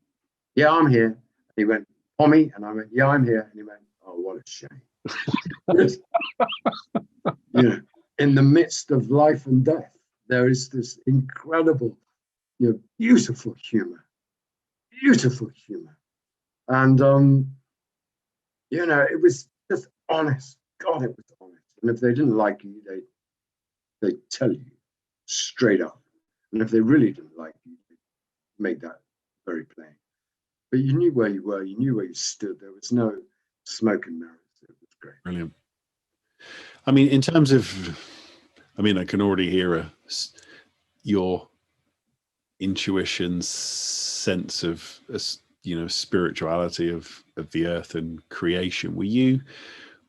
"Yeah, I'm here." And he went, "Pommy?" And I went, "Yeah, I'm here." And he went, "Oh, what a shame." You know, in the midst of life and death, there is this incredible, beautiful humor. And, it was just honest. God, it was honest. And if they didn't like you, they'd tell you straight up. And if they really didn't like you, they'd make that very plain. But you knew where you were, you knew where you stood. There was no smoke and mirrors. It was great. Brilliant. I mean, in terms of, I can already hear your intuition, sense of, spirituality of the earth and creation. Were you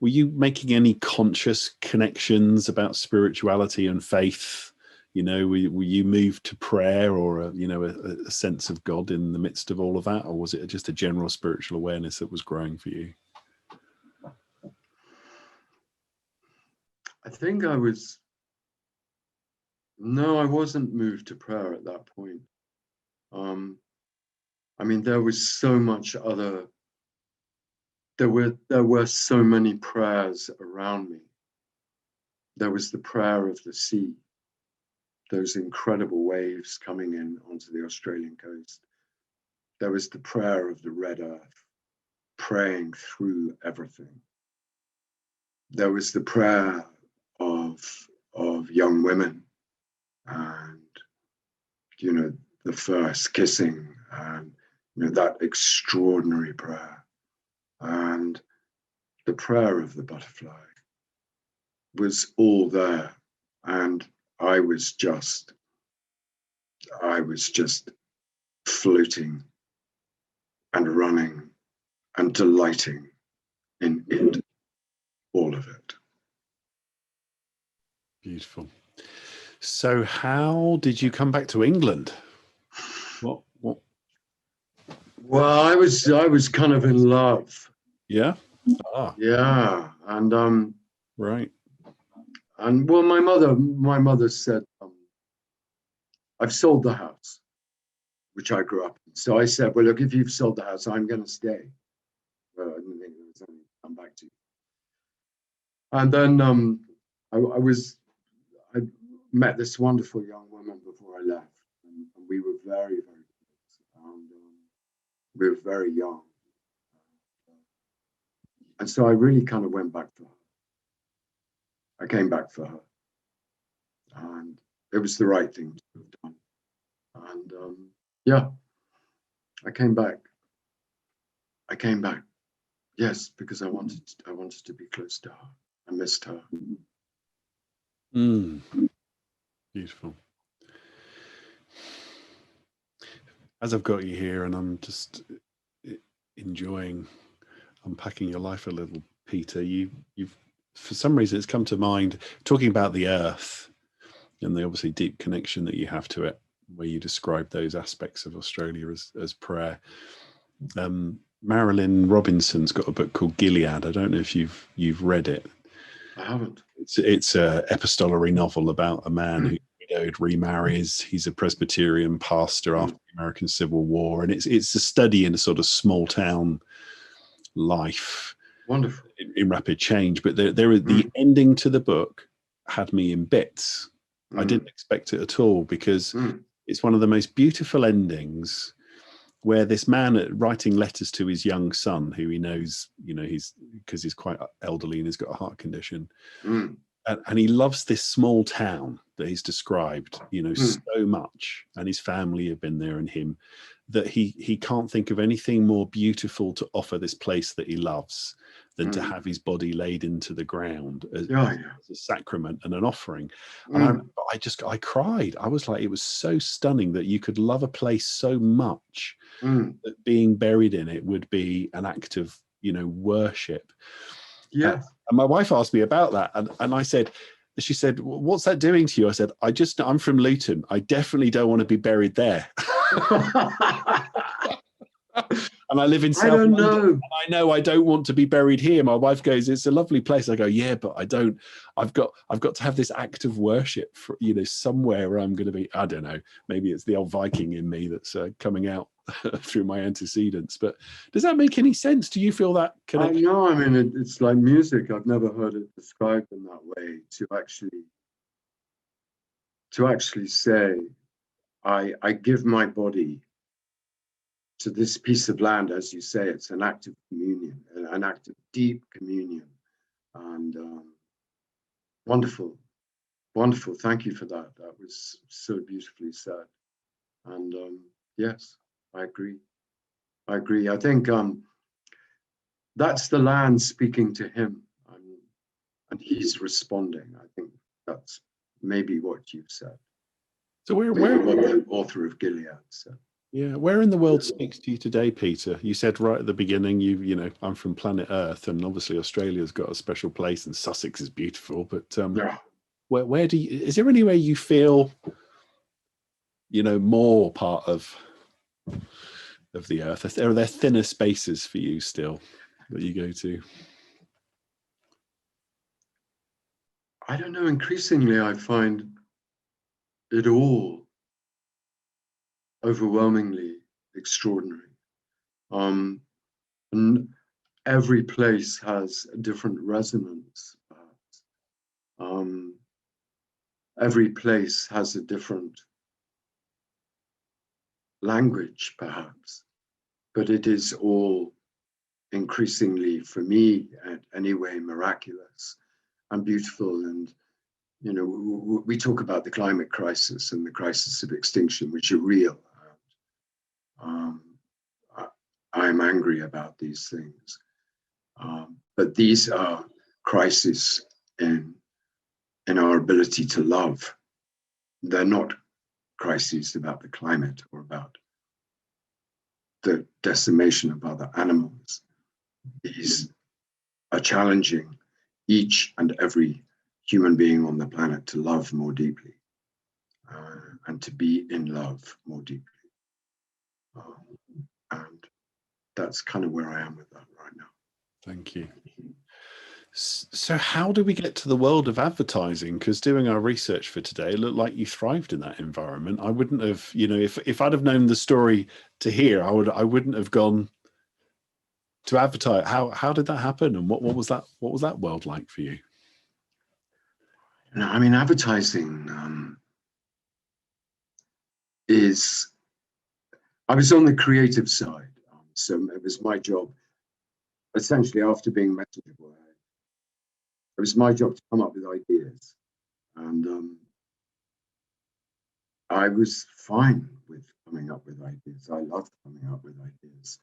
making any conscious connections about spirituality and faith? Were you moved to prayer or a sense of God in the midst of all of that, or was it just a general spiritual awareness that was growing for you? I think I wasn't moved to prayer at that point. There was so much other, there were so many prayers around me. There was the prayer of the sea, those incredible waves coming in onto the Australian coast. There was the prayer of the red earth, praying through everything. There was the prayer of young women, and the first kissing, and that extraordinary prayer, and the prayer of the butterfly was all there. And I was just floating and running and delighting in it, all of it. Beautiful. So how did you come back to England? What? Well, I was kind of in love. Yeah. Yeah. And right. And well, my mother said, "I've sold the house," which I grew up in. So I said, "Well, look, if you've sold the house, I'm going to stay." Well, I didn't think there was anything to come back to. And then I met this wonderful young woman before I left, and we were very, very close. And we were very young. And so I really kind of went back for her. I came back for her. And it was the right thing to have done. And yeah, I came back. Yes, because I wanted to be close to her. I missed her. Beautiful. As I've got you here, and I'm just enjoying unpacking your life a little, Peter, you've for some reason it's come to mind, talking about the earth and the obviously deep connection that you have to it, where you describe those aspects of Australia as prayer. Marilyn Robinson's got a book called Gilead. I don't know if you've read it. I haven't. It's a epistolary novel about a man who widowed, remarries. He's a Presbyterian pastor after the American Civil War, and it's a study in a sort of small town life. Wonderful. In rapid change. But the ending to the book had me in bits. I didn't expect it at all, because it's one of the most beautiful endings, where this man writing letters to his young son, who he knows, because he's quite elderly and he's got a heart condition, and he loves this small town that he's described, so much, and his family have been there and him, that he can't think of anything more beautiful to offer this place that he loves than to have his body laid into the ground as a sacrament and an offering. And I cried. I was like, it was so stunning that you could love a place so much that being buried in it would be an act of, worship. Yeah. And my wife asked me about that. And I said, she said, "What's that doing to you?" I said, I'm from Luton. I definitely don't want to be buried there. And I live in South London. And I know I don't want to be buried here. My wife goes, "It's a lovely place." I go, "Yeah, but I don't. I've got to have this act of worship for, somewhere where I'm going to be." I don't know. Maybe it's the old Viking in me that's coming out through my antecedents. But does that make any sense? Do you feel that connection? No, I mean, it's like music. I've never heard it described in that way. To actually say, I give my body to this piece of land, as you say, it's an act of communion, an act of deep communion. And wonderful. Thank you for that. That was so beautifully said. And yes, I agree. I think that's the land speaking to him, and he's responding. I think that's maybe what you've said. So where what the author of Gilead said. Yeah, where in the world speaks to you today, Peter? You said right at the beginning, I'm from planet Earth, and obviously Australia's got a special place, and Sussex is beautiful. But Yeah. where is there anywhere you feel, more part of the earth? Are there thinner spaces for you still that you go to? I don't know. Increasingly, I find it all overwhelmingly extraordinary. And every place has a different resonance, perhaps. Every place has a different language, perhaps, but it is all increasingly, for me anyway, miraculous and beautiful. And we talk about the climate crisis and the crisis of extinction, which are real. I'm angry about these things, but these are crises in our ability to love. They're not crises about the climate or about the decimation of other animals. These are challenging each and every human being on the planet to love more deeply and to be in love more deeply. And that's kind of where I am with that right now. Thank you. So how do we get to the world of advertising? Because doing our research for today, it looked like you thrived in that environment. I wouldn't have, if I'd have known the story to here, I wouldn't have gone to advertise. How did that happen? And what was that world like for you? No, I mean, advertising I was on the creative side. So it was my job, essentially after being messenger boy, it was my job to come up with ideas. And I was fine with coming up with ideas. I loved coming up with ideas.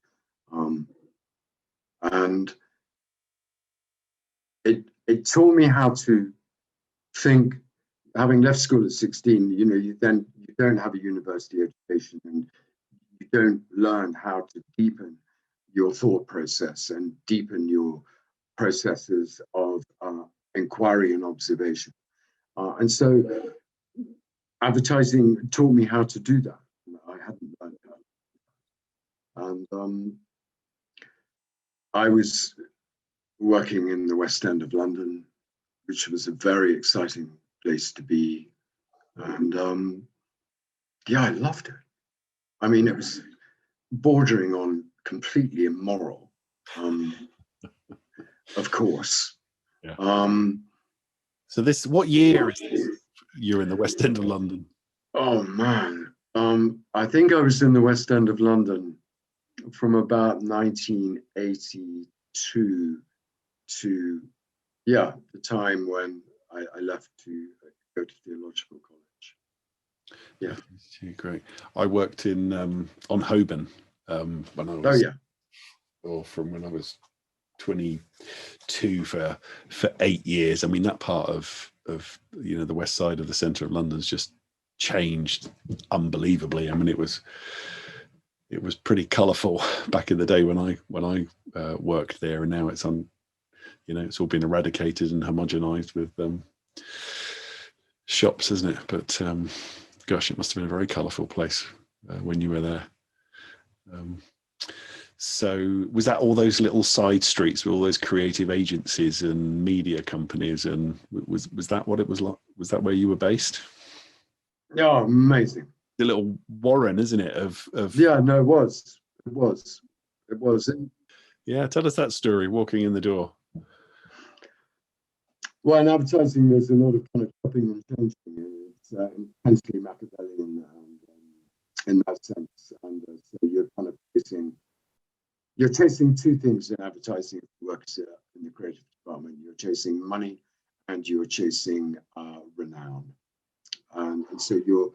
And it taught me how to think. Having left school at 16, you don't have a university education, and you don't learn how to deepen your thought process and deepen your processes of inquiry and observation. And so advertising taught me how to do that. I hadn't learned that. And I was working in the West End of London, which was a very exciting place to be. And yeah, I loved it. I mean, it was bordering on completely immoral, of course. Yeah. So what year is this? You're in the West End of London? Oh man, I think I was in the West End of London from about 1982 to the time when I left to go to Theological College. Yeah. Great. I worked in on Holborn when I was from when I was 22 for 8 years. I mean, that part of the west side of the centre of London's just changed unbelievably. I mean, it was pretty colourful back in the day when I worked there, and now it's it's all been eradicated and homogenized with shops, isn't it? But gosh, it must have been a very colourful place when you were there. So was that all those little side streets with all those creative agencies and media companies, and was that what it was like? Was that where you were based? Yeah, amazing. The little warren, isn't it? Of Yeah, no, it was. Yeah, tell us that story. Walking in the door. Well, in advertising, there's a lot of kind of chopping and changing. It's intensely Machiavellian in that sense, and so you're kind of chasing two things in advertising. If you work in the creative department, you're chasing money and you're chasing renown, and so you're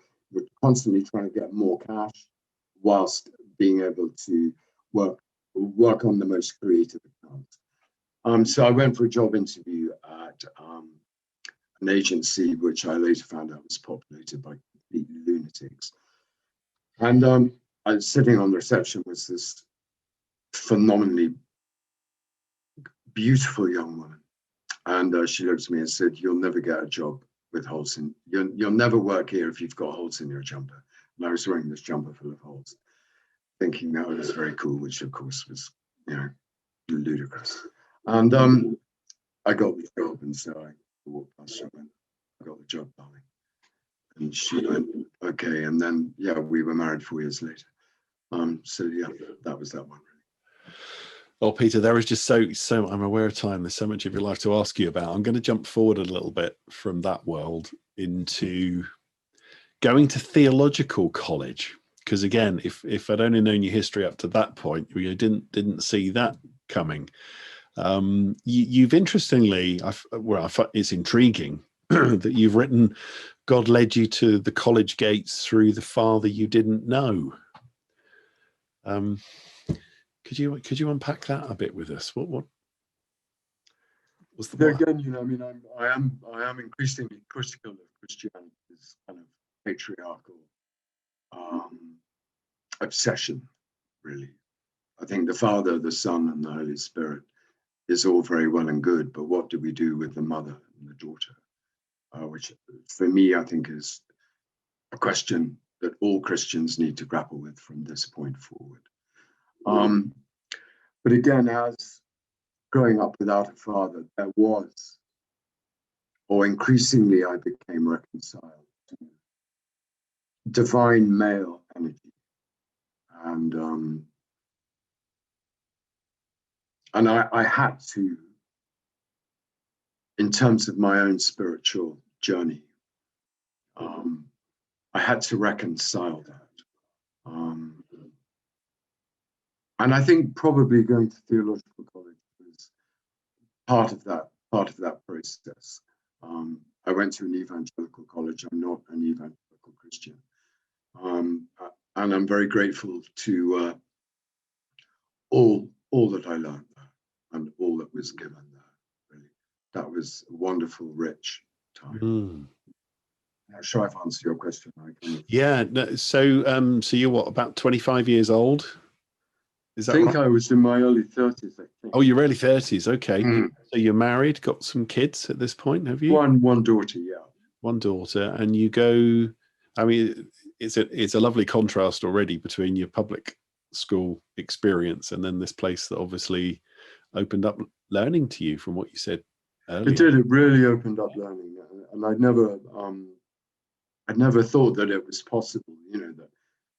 constantly trying to get more cash whilst being able to work on the most creative accounts. So I went for a job interview at an agency, which I later found out was populated by complete lunatics. And I was sitting on the reception with this phenomenally beautiful young woman. And she looked at me and said, "You'll never get a job with holes in, you'll never work here if you've got holes in your jumper." And I was wearing this jumper full of holes, thinking that was very cool, which of course was, ludicrous. And I got the job, and so I walked past her and went, "I got the job, darling." And she went, "Okay." And then, we were married 4 years later. So that was that one, really. Well, Peter, there is just so I'm aware of time. There's so much of your life to ask you about. I'm going to jump forward a little bit from that world into going to theological college. Because again, if I'd only known your history up to that point, you didn't see that coming. You've interestingly, it's intriguing that you've written, "God led you to the college gates through the father you didn't know." Could you unpack that a bit with us? What was the there again? I am increasingly critical of Christianity's kind of patriarchal obsession. Really, I think the Father, the Son, and the Holy Spirit is all very well and good, but what do we do with the mother and the daughter? Which, for me, I think is a question that all Christians need to grapple with from this point forward. But again, as growing up without a father, there was, or increasingly I became reconciled to divine male energy. And I had to, in terms of my own spiritual journey, I had to reconcile that. And I think probably going to theological college was part of that process. I went to an evangelical college. I'm not an evangelical Christian. And I'm very grateful to all that I learned there and all that was given there. Really, that was a wonderful, rich time. Not sure I've answered your question. Yeah. No, so you're what, about 25 years old? Is that I think right? I was in my early 30s. I think. Oh, your early 30s. Okay. So you're married, got some kids at this point, have you? One daughter, yeah. One daughter, and you go. I mean, it's a lovely contrast already between your public school experience and then this place that obviously opened up learning to you, from what you said earlier. It did. It really opened up learning, and I'd never thought that it was possible. That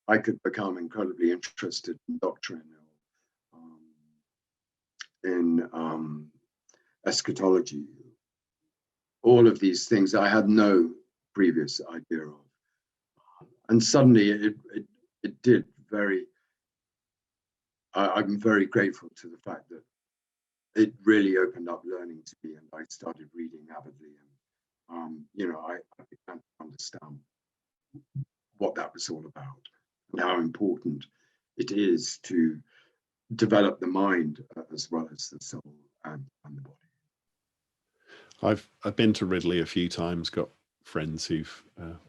I could become incredibly interested in doctrine, in eschatology, all of these things I had no previous idea of. And suddenly it did I'm very grateful to the fact that it really opened up learning to me, and I started reading avidly, and I began to understand what that was all about and how important it is to develop the mind as well as the soul and the body. I've been to Ridley a few times, got friends who've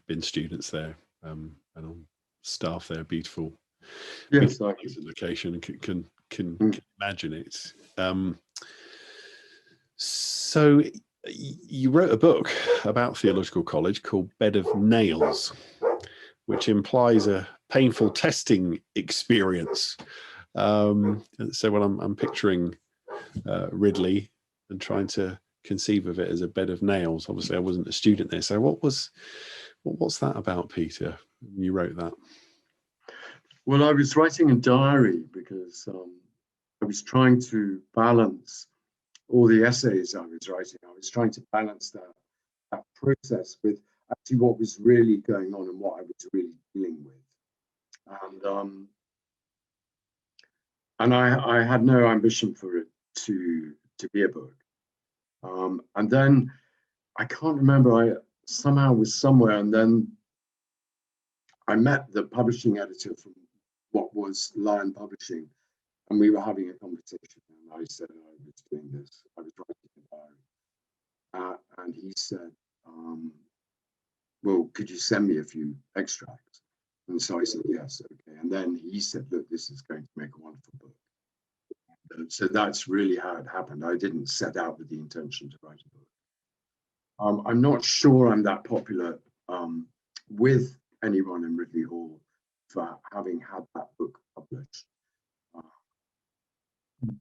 been students there, and on staff there. Beautiful. Yes, beautiful location, and can imagine it. So You wrote a book about theological college called Bed of Nails, which implies a painful testing experience. So when I'm picturing Ridley and trying to conceive of it as a bed of nails, obviously I wasn't a student there. So what's that about, Peter? You wrote that. Well, I was writing a diary because I was trying to balance all the essays I was writing. I was trying to balance that process with actually what was really going on and what I was really dealing with. And I had no ambition for it to be a book. And then I can't remember, I somehow was somewhere, and then I met the publishing editor from what was Lion Publishing, and we were having a conversation, and I said I was doing this, I was writing a diary. And he said, well, could you send me a few extracts? And so I said, yes, okay. And then he said, look, this is going to make a wonderful book. So that's really how it happened. I didn't set out with the intention to write a book. I'm not sure I'm that popular with anyone in Ridley Hall for having had that book published.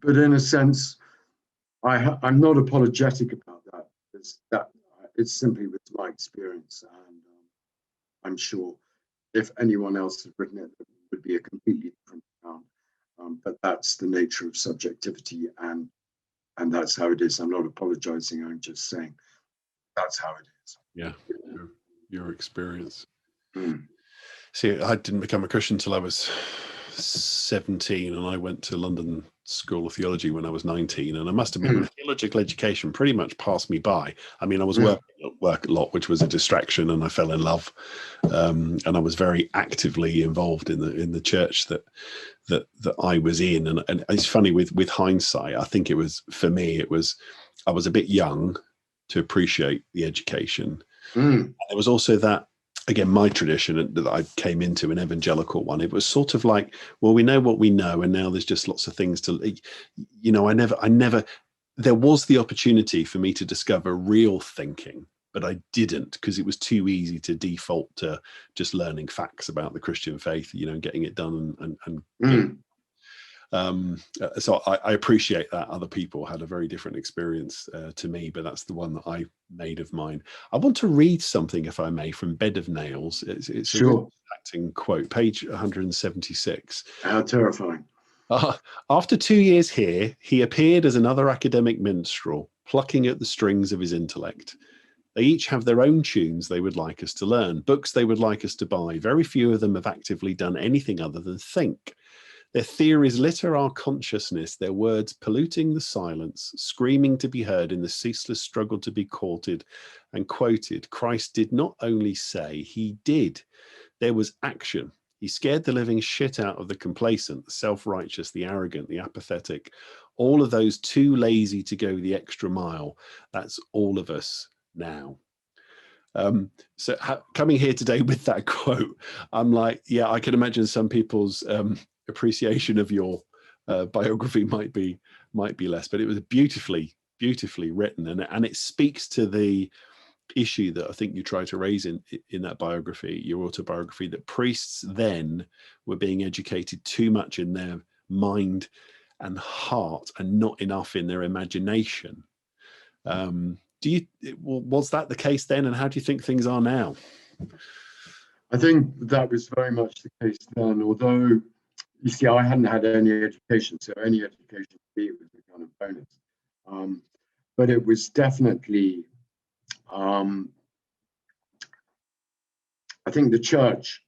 But in a sense, I'm not apologetic about that. It's simply with my experience, and I'm sure if anyone else had written it, it would be a completely different account. But that's the nature of subjectivity, and that's how it is. I'm not apologizing. I'm just saying that's how it is. Yeah, your experience. See, I didn't become a Christian until I was 17, and I went to London School of Theology when I was 19, and I must admit, my theological education pretty much passed me by. I mean, I was working at work a lot, which was a distraction, and I fell in love, and I was very actively involved in the church that I was in. And it's funny with hindsight, I think it was, for me, I was a bit young to appreciate the education. And there was also that, again, my tradition that I came into, an evangelical one, it was sort of like, well, we know what we know, and now there's just lots of things to, I never, there was the opportunity for me to discover real thinking, but I didn't, because it was too easy to default to just learning facts about the Christian faith, getting it done so I appreciate that other people had a very different experience to me, but that's the one that I made of mine. I want to read something, if I may, from Bed of Nails. It's sure. A acting quote, page 176. How terrifying. After 2 years here, he appeared as another academic minstrel, plucking at the strings of his intellect. They each have their own tunes they would like us to learn, books they would like us to buy. Very few of them have actively done anything other than think. Their theories litter our consciousness, their words polluting the silence, screaming to be heard in the ceaseless struggle to be courted and quoted. Christ did not only say, he did. There was action. He scared the living shit out of the complacent, the self-righteous, the arrogant, the apathetic, all of those too lazy to go the extra mile. That's all of us now. So coming here today with that quote, I'm like, yeah, I can imagine some people's appreciation of your biography might be less, but it was beautifully written, and it speaks to the issue that I think you try to raise in that biography, your autobiography, that priests then were being educated too much in their mind and heart and not enough in their imagination. Was that the case then, and how do you think things are now? I think that was very much the case then, although, you see, I hadn't had any education, so any education to me was a kind of bonus. But it was definitely, I think the Church,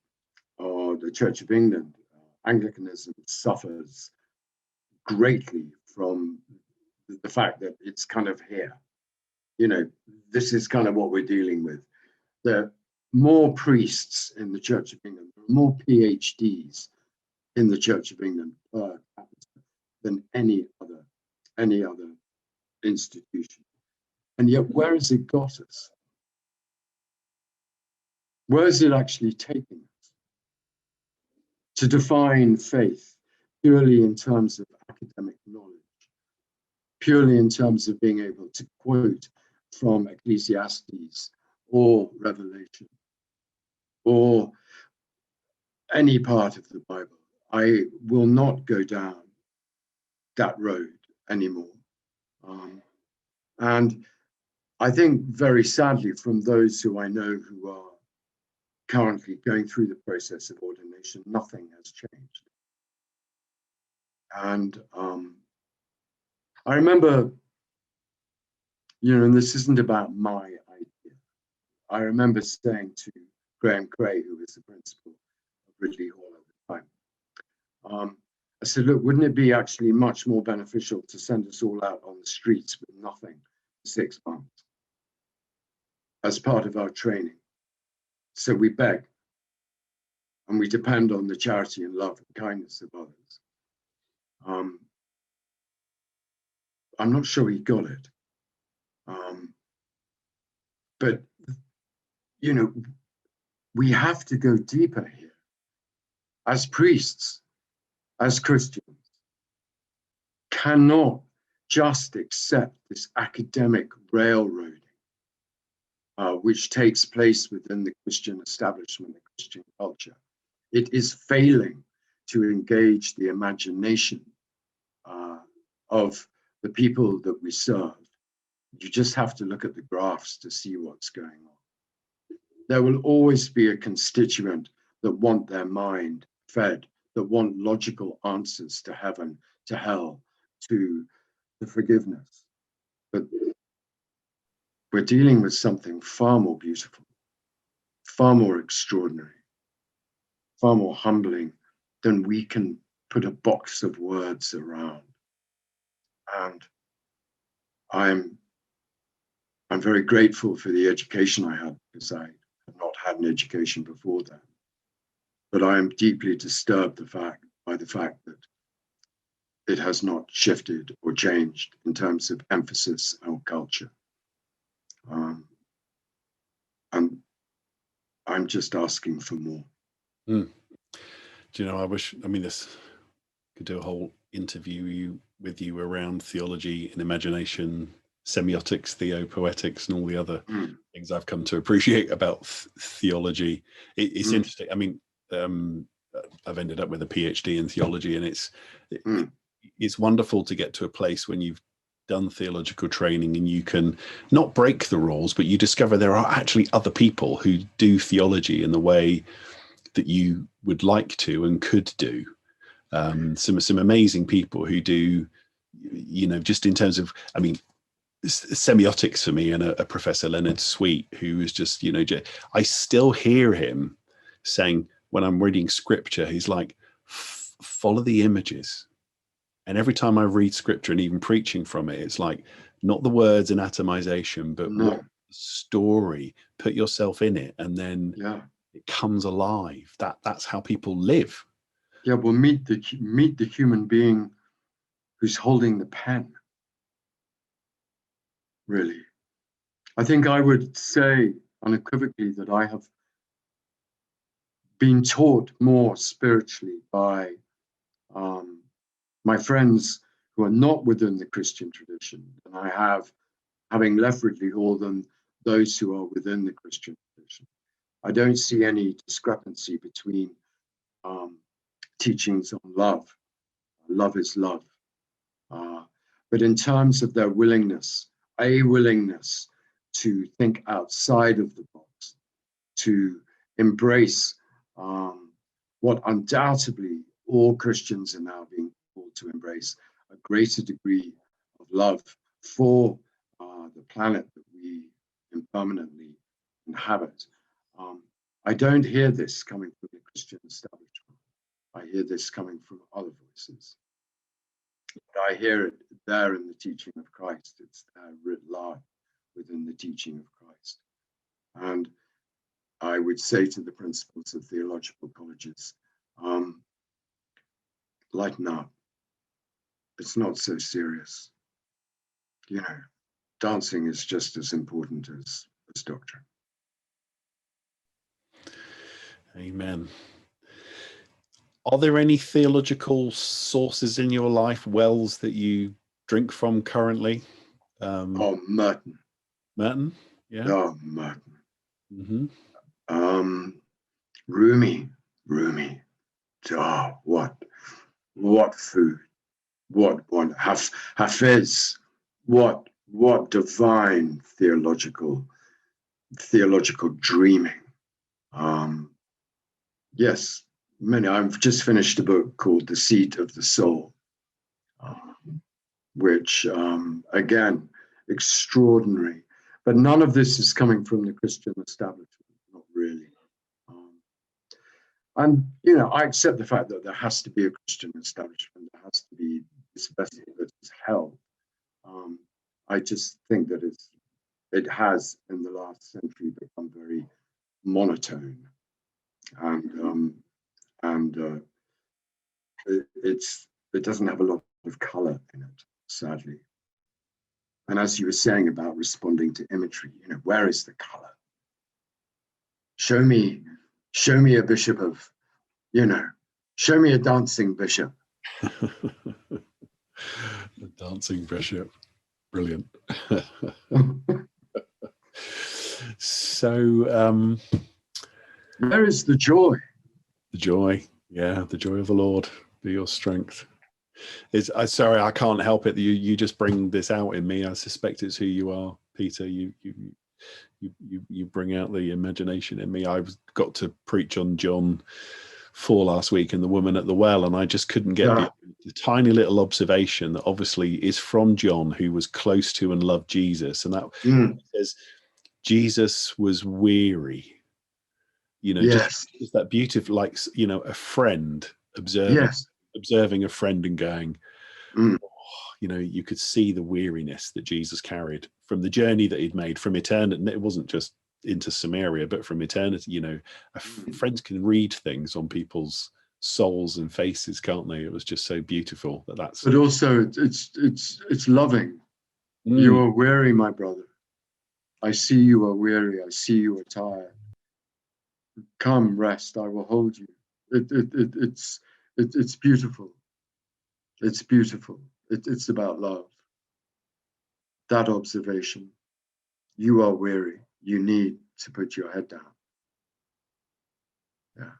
or the Church of England, Anglicanism, suffers greatly from the fact that it's kind of here. This is kind of what we're dealing with. There are more priests in the Church of England, there are more PhDs in the Church of England per capita than any other institution. And yet, where has it got us? Where is it actually taking us? To define faith purely in terms of academic knowledge, purely in terms of being able to quote from Ecclesiastes or Revelation or any part of the Bible. I will not go down that road anymore. And I think very sadly, from those who I know who are currently going through the process of ordination, nothing has changed. And I remember, and this isn't about my idea. I remember saying to Graham Gray, who was the principal of Ridley Hall at the time, I said, look, wouldn't it be actually much more beneficial to send us all out on the streets with nothing for 6 months as part of our training? So we beg and we depend on the charity and love and kindness of others. I'm not sure he got it. But, we have to go deeper here. As priests, as Christians, cannot just accept this academic railroading, which takes place within the Christian establishment, the Christian culture. It is failing to engage the imagination of the people that we serve. You just have to look at the graphs to see what's going on. There will always be a constituent that want their mind fed, that want logical answers to heaven, to hell, to the forgiveness. But we're dealing with something far more beautiful, far more extraordinary, far more humbling than we can put a box of words around. And I'm very grateful for the education I had, because I had not had an education before that. But I am deeply disturbed by the fact that it has not shifted or changed in terms of emphasis or culture. And I'm just asking for more. Do you know, this could do a whole interview with you around theology and imagination, semiotics, theopoetics, and all the other things I've come to appreciate about theology. It's interesting. I've ended up with a PhD in theology, and it's wonderful to get to a place when you've done theological training and you can not break the rules, but you discover there are actually other people who do theology in the way that you would like to and could do. Some amazing people who do, just in terms of, semiotics for me, and a Professor Leonard Sweet, who is just, I still hear him saying when I'm reading scripture, he's like, follow the images. And every time I read scripture and even preaching from it, it's like not the words and atomization, but what story, put yourself in it, and then it comes alive. That's how people live. Yeah, well, meet the human being who's holding the pen. Really, I think I would say unequivocally that I have been taught more spiritually by my friends who are not within the Christian tradition than I have, having left Ridley Hall, than those who are within the Christian tradition. I don't see any discrepancy between teachings on love. Love is love. But in terms of their willingness to think outside of the box, to embrace what undoubtedly all Christians are now being called to embrace, a greater degree of love for the planet that we impermanently inhabit. I don't hear this coming from the Christian establishment. I hear this coming from other voices. But I hear it there in the teaching of Christ. It's there writ large within the teaching of Christ. And I would say to the principals of theological colleges, lighten up. It's not so serious. Dancing is just as important as doctrine. Amen. Are there any theological sources in your life, wells that you drink from currently? Merton. Merton, yeah. Oh, Merton. Mm-hmm. Rumi. Oh, what food? What Hafiz? What divine theological dreaming? Yes, many. I've just finished a book called The Seat of the Soul, which again, extraordinary. But none of this is coming from the Christian establishment, not really. And I accept the fact that there has to be a Christian establishment. There has to be this vessel that is held. I just think that it has in the last century become very monotone, and it doesn't have a lot of color in it, sadly. And as you were saying about responding to imagery, where is the color? Show me a bishop of, show me a dancing bishop. The dancing bishop, brilliant. So, where is the joy? The joy, yeah, the joy of the Lord be your strength. Sorry, I can't help it. You just bring this out in me. I suspect it's who you are, Peter. You bring out the imagination in me. I got to preach on John 4 last week and the woman at the well, and I just couldn't get the tiny little observation that obviously is from John, who was close to and loved Jesus, and that says Jesus was weary. Yes. Just that beautiful, like, a friend observing a friend and going, you could see the weariness that Jesus carried from the journey that he'd made from eternity. It wasn't just into Samaria, but from eternity. Friends can read things on people's souls and faces, can't they? It was just so beautiful that's. But also, it's loving. You are weary, my brother. I see you are weary. I see you are tired. Come, rest. I will hold you. It's beautiful. It's beautiful. It's about love. That observation. You are weary. You need to put your head down. Yeah.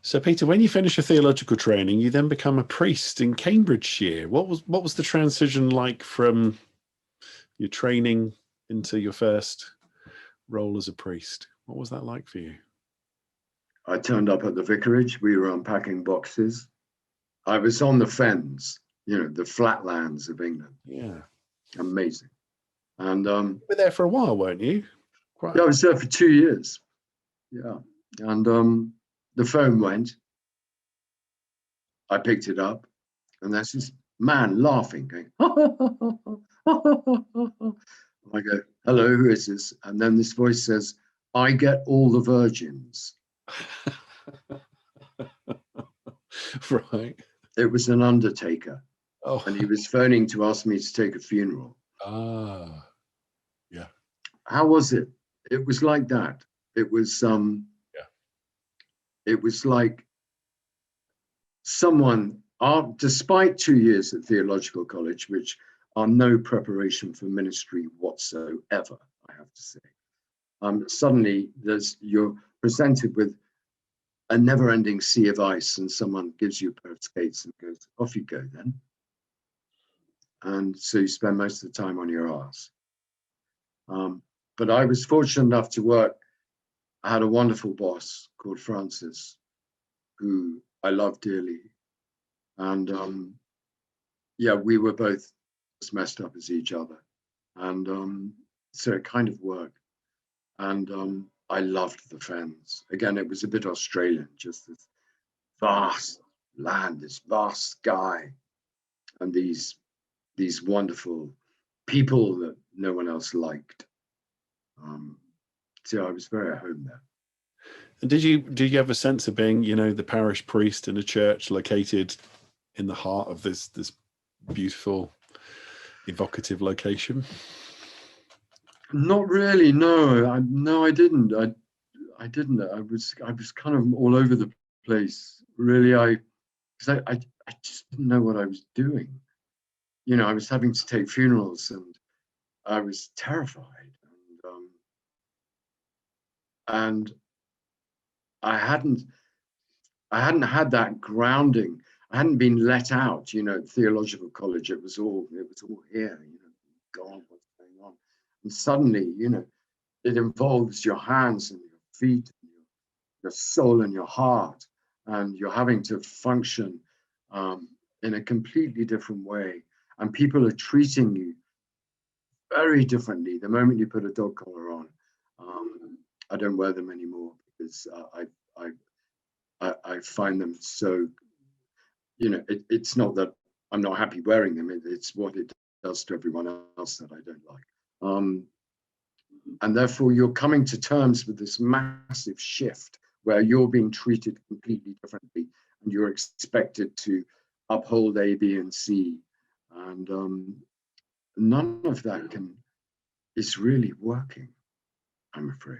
So, Peter, when you finish your theological training, you then become a priest in Cambridgeshire. What was the transition like from your training into your first role as a priest? What was that like for you? I turned up at the vicarage. We were unpacking boxes. I was on the fens, the flatlands of England. Yeah. Amazing. And you were there for a while, weren't you? Yeah, I was there for 2 years. Yeah. And the phone went. I picked it up, and there's this man laughing, going, I go, hello, who is this? And then this voice says, I get all the virgins. Right. It was an undertaker. Oh. And he was phoning to ask me to take a funeral. Yeah. How was it? It was like that. It was It was like someone, despite 2 years at Theological College, which are no preparation for ministry whatsoever, I have to say. Suddenly you're presented with a never-ending sea of ice, and someone gives you a pair of skates and goes, off you go then. And so you spend most of the time on your arse. But I was fortunate enough to work. I had a wonderful boss called Francis, who I love dearly. And we were both as messed up as each other. And so it kind of worked. And I loved the fens. Again, it was a bit Australian, just this vast land, this vast sky, and these wonderful people that no one else liked. So I was very at home there. And did you have a sense of being, the parish priest in a church located in the heart of this beautiful, evocative location? Not really. No, I didn't. I didn't. I was kind of all over the place. Really, because I just didn't know what I was doing. I was having to take funerals, and I was terrified, and I hadn't had that grounding. I hadn't been let out, you know, at theological college. It was all here, you know, God, what's going on? And suddenly, you know, it involves your hands and your feet, and your soul and your heart, and you're having to function in a completely different way. And people are treating you very differently the moment you put a dog collar on. I don't wear them anymore because I find them so, you know, it's not that I'm not happy wearing them, it's what it does to everyone else that I don't like. And therefore you're coming to terms with this massive shift where you're being treated completely differently and you're expected to uphold A, B, and C. And none of that is really working, I'm afraid.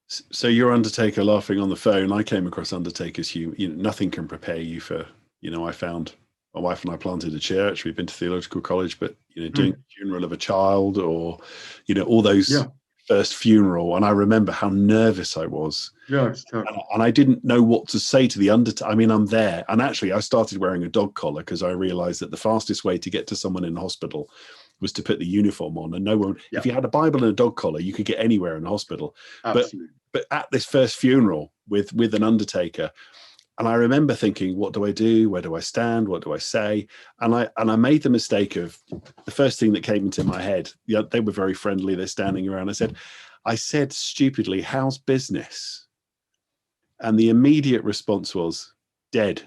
So your undertaker laughing on the phone, I came across undertakers who, you know, nothing can prepare you for, you know, I found my wife and I planted a church, we've been to theological college, but, you know, doing the funeral of a child, or, you know, all those first funeral. And I remember how nervous I was. Yeah, it's tough. And I didn't know what to say to the undertaker. I mean, I'm there. And actually I started wearing a dog collar because I realized that the fastest way to get to someone in the hospital was to put the uniform on, and no one, if you had a Bible and a dog collar, you could get anywhere in the hospital. Absolutely. But at this first funeral with an undertaker, and I remember thinking, what do I do? Where do I stand? What do I say? And I made the mistake of the first thing that came into my head. Yeah, they were very friendly. They're standing around. I said stupidly, "How's business?" And the immediate response was, "Dead."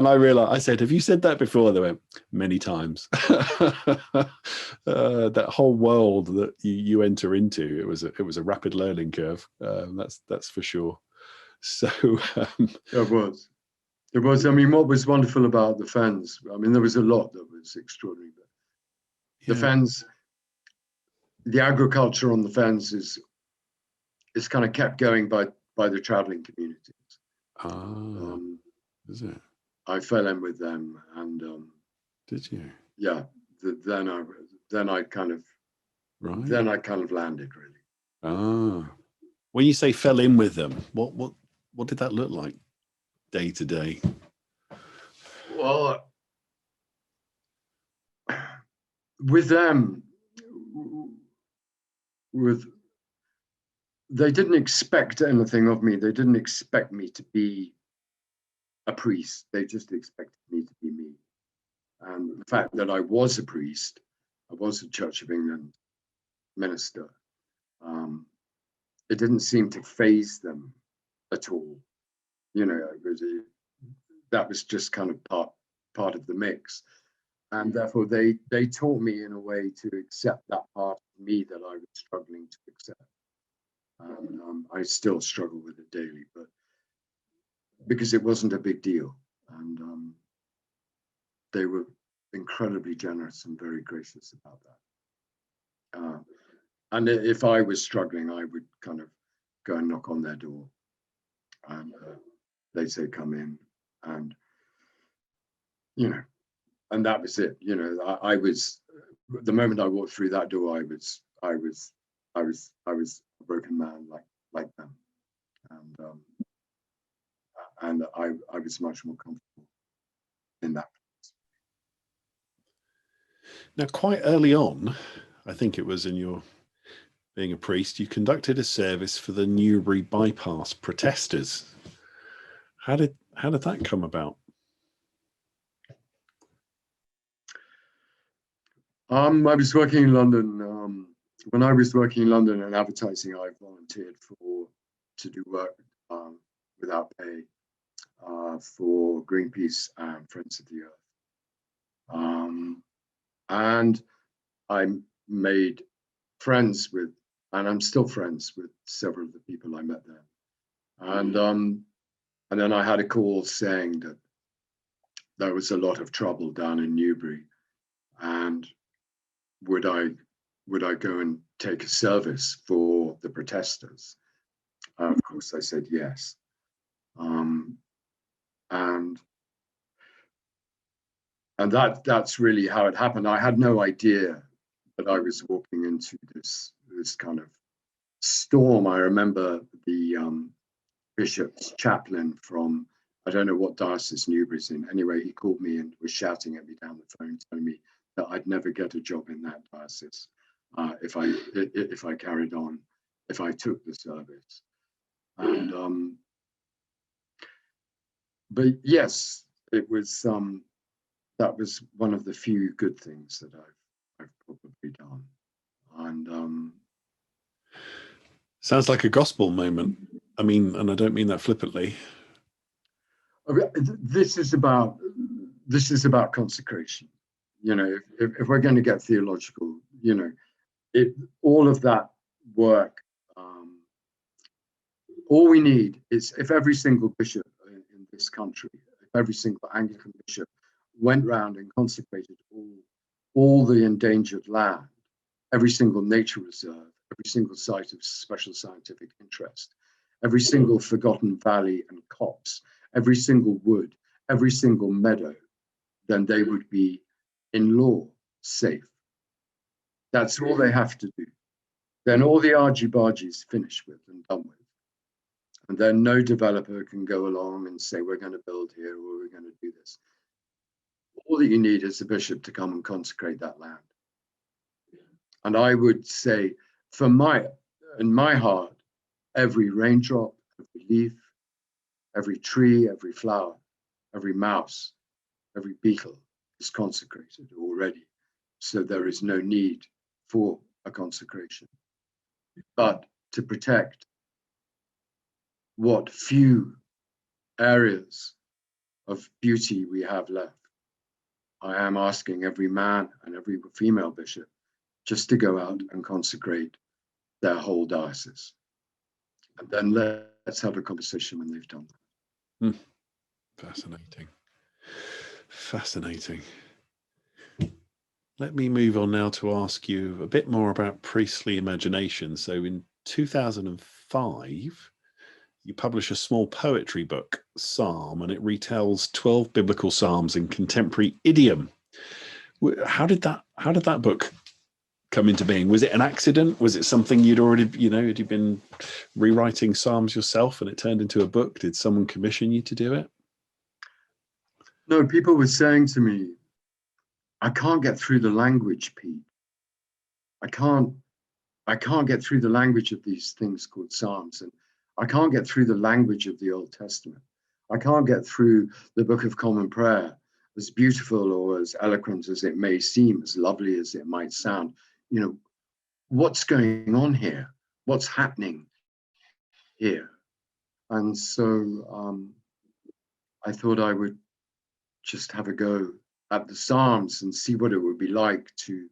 I realized, I said, "Have you said that before?" They went, "Many times." That whole world that you enter into, it was a rapid learning curve. That's for sure. So it was. I mean, what was wonderful about the Fens? I mean, there was a lot that was extraordinary. But the Fens, the agriculture on the Fens is kind of kept going by the travelling communities. Is it? I fell in with them, and did you? Yeah. Then I kind of landed, really. When you say fell in with them, what did that look like day to day? Well, with them, they didn't expect anything of me. They didn't expect me to be a priest. They just expected me to be me. And the fact that I was a priest, I was a Church of England minister, it didn't seem to faze them at all. You know, that was just kind of part of the mix. And therefore they taught me in a way to accept that part of me that I was struggling to accept. And I still struggle with it daily, but because it wasn't a big deal. And they were incredibly generous and very gracious about that. And if I was struggling, I would kind of go and knock on their door, and they'd say, "Come in," and you know, and that was it. You know, I was, the moment I walked through that door, I was a broken man like them, and I was much more comfortable in that. Now, quite early on, I think it was in your being a priest, you conducted a service for the Newbery Bypass protestors. How did that come about? I was working in London. When I was working in London in advertising, I volunteered to do work without pay for Greenpeace and Friends of the Earth. And I made friends with, and I'm still friends with, several of the people I met there. And then I had a call saying that there was a lot of trouble down in Newbury, and would I go and take a service for the protesters? Of course, I said yes. And And that's really how it happened. I had no idea that I was walking into this kind of storm. I remember the bishop's chaplain from, I don't know what diocese Newbery's in. Anyway, he called me and was shouting at me down the phone, telling me that I'd never get a job in that diocese if I carried on, if I took the service. And but yes, it was that was one of the few good things that I've probably done. And sounds like a gospel moment. I mean, and I don't mean that flippantly. This is about consecration. You know, if we're going to get theological, you know, all of that work. All we need is if every single bishop in this country, if every single Anglican bishop went round and consecrated all the endangered land, every single nature reserve, every single site of special scientific interest, every single forgotten valley and copse, every single wood, every single meadow, then they would be, in law, safe. That's all they have to do. Then all the argy-bargy is finished with and done with. And then no developer can go along and say, we're going to build here or we're going to do this. All that you need is the bishop to come and consecrate that land. And I would say, in my heart, every raindrop, every leaf, every tree, every flower, every mouse, every beetle is consecrated already. So there is no need for a consecration. But to protect what few areas of beauty we have left, I am asking every man and every female bishop just to go out and consecrate their whole diocese. And then let's have a conversation when they've done that. Fascinating. Fascinating. Let me move on now to ask you a bit more about priestly imagination. So in 2005, you publish a small poetry book, Psalm, and it retells 12 biblical psalms in contemporary idiom. How did that book come into being? Was it an accident? Was it something you'd already, had you been rewriting psalms yourself and it turned into a book? Did someone commission you to do it? No, people were saying to me, I can't get through the language, Pete. I can't get through the language of these things called psalms, and I can't get through the language of the Old Testament. I can't get through the Book of Common Prayer, as beautiful or as eloquent as it may seem, as lovely as it might sound. You know, what's going on here? What's happening here? And so I thought I would just have a go at the Psalms and see what it would be like to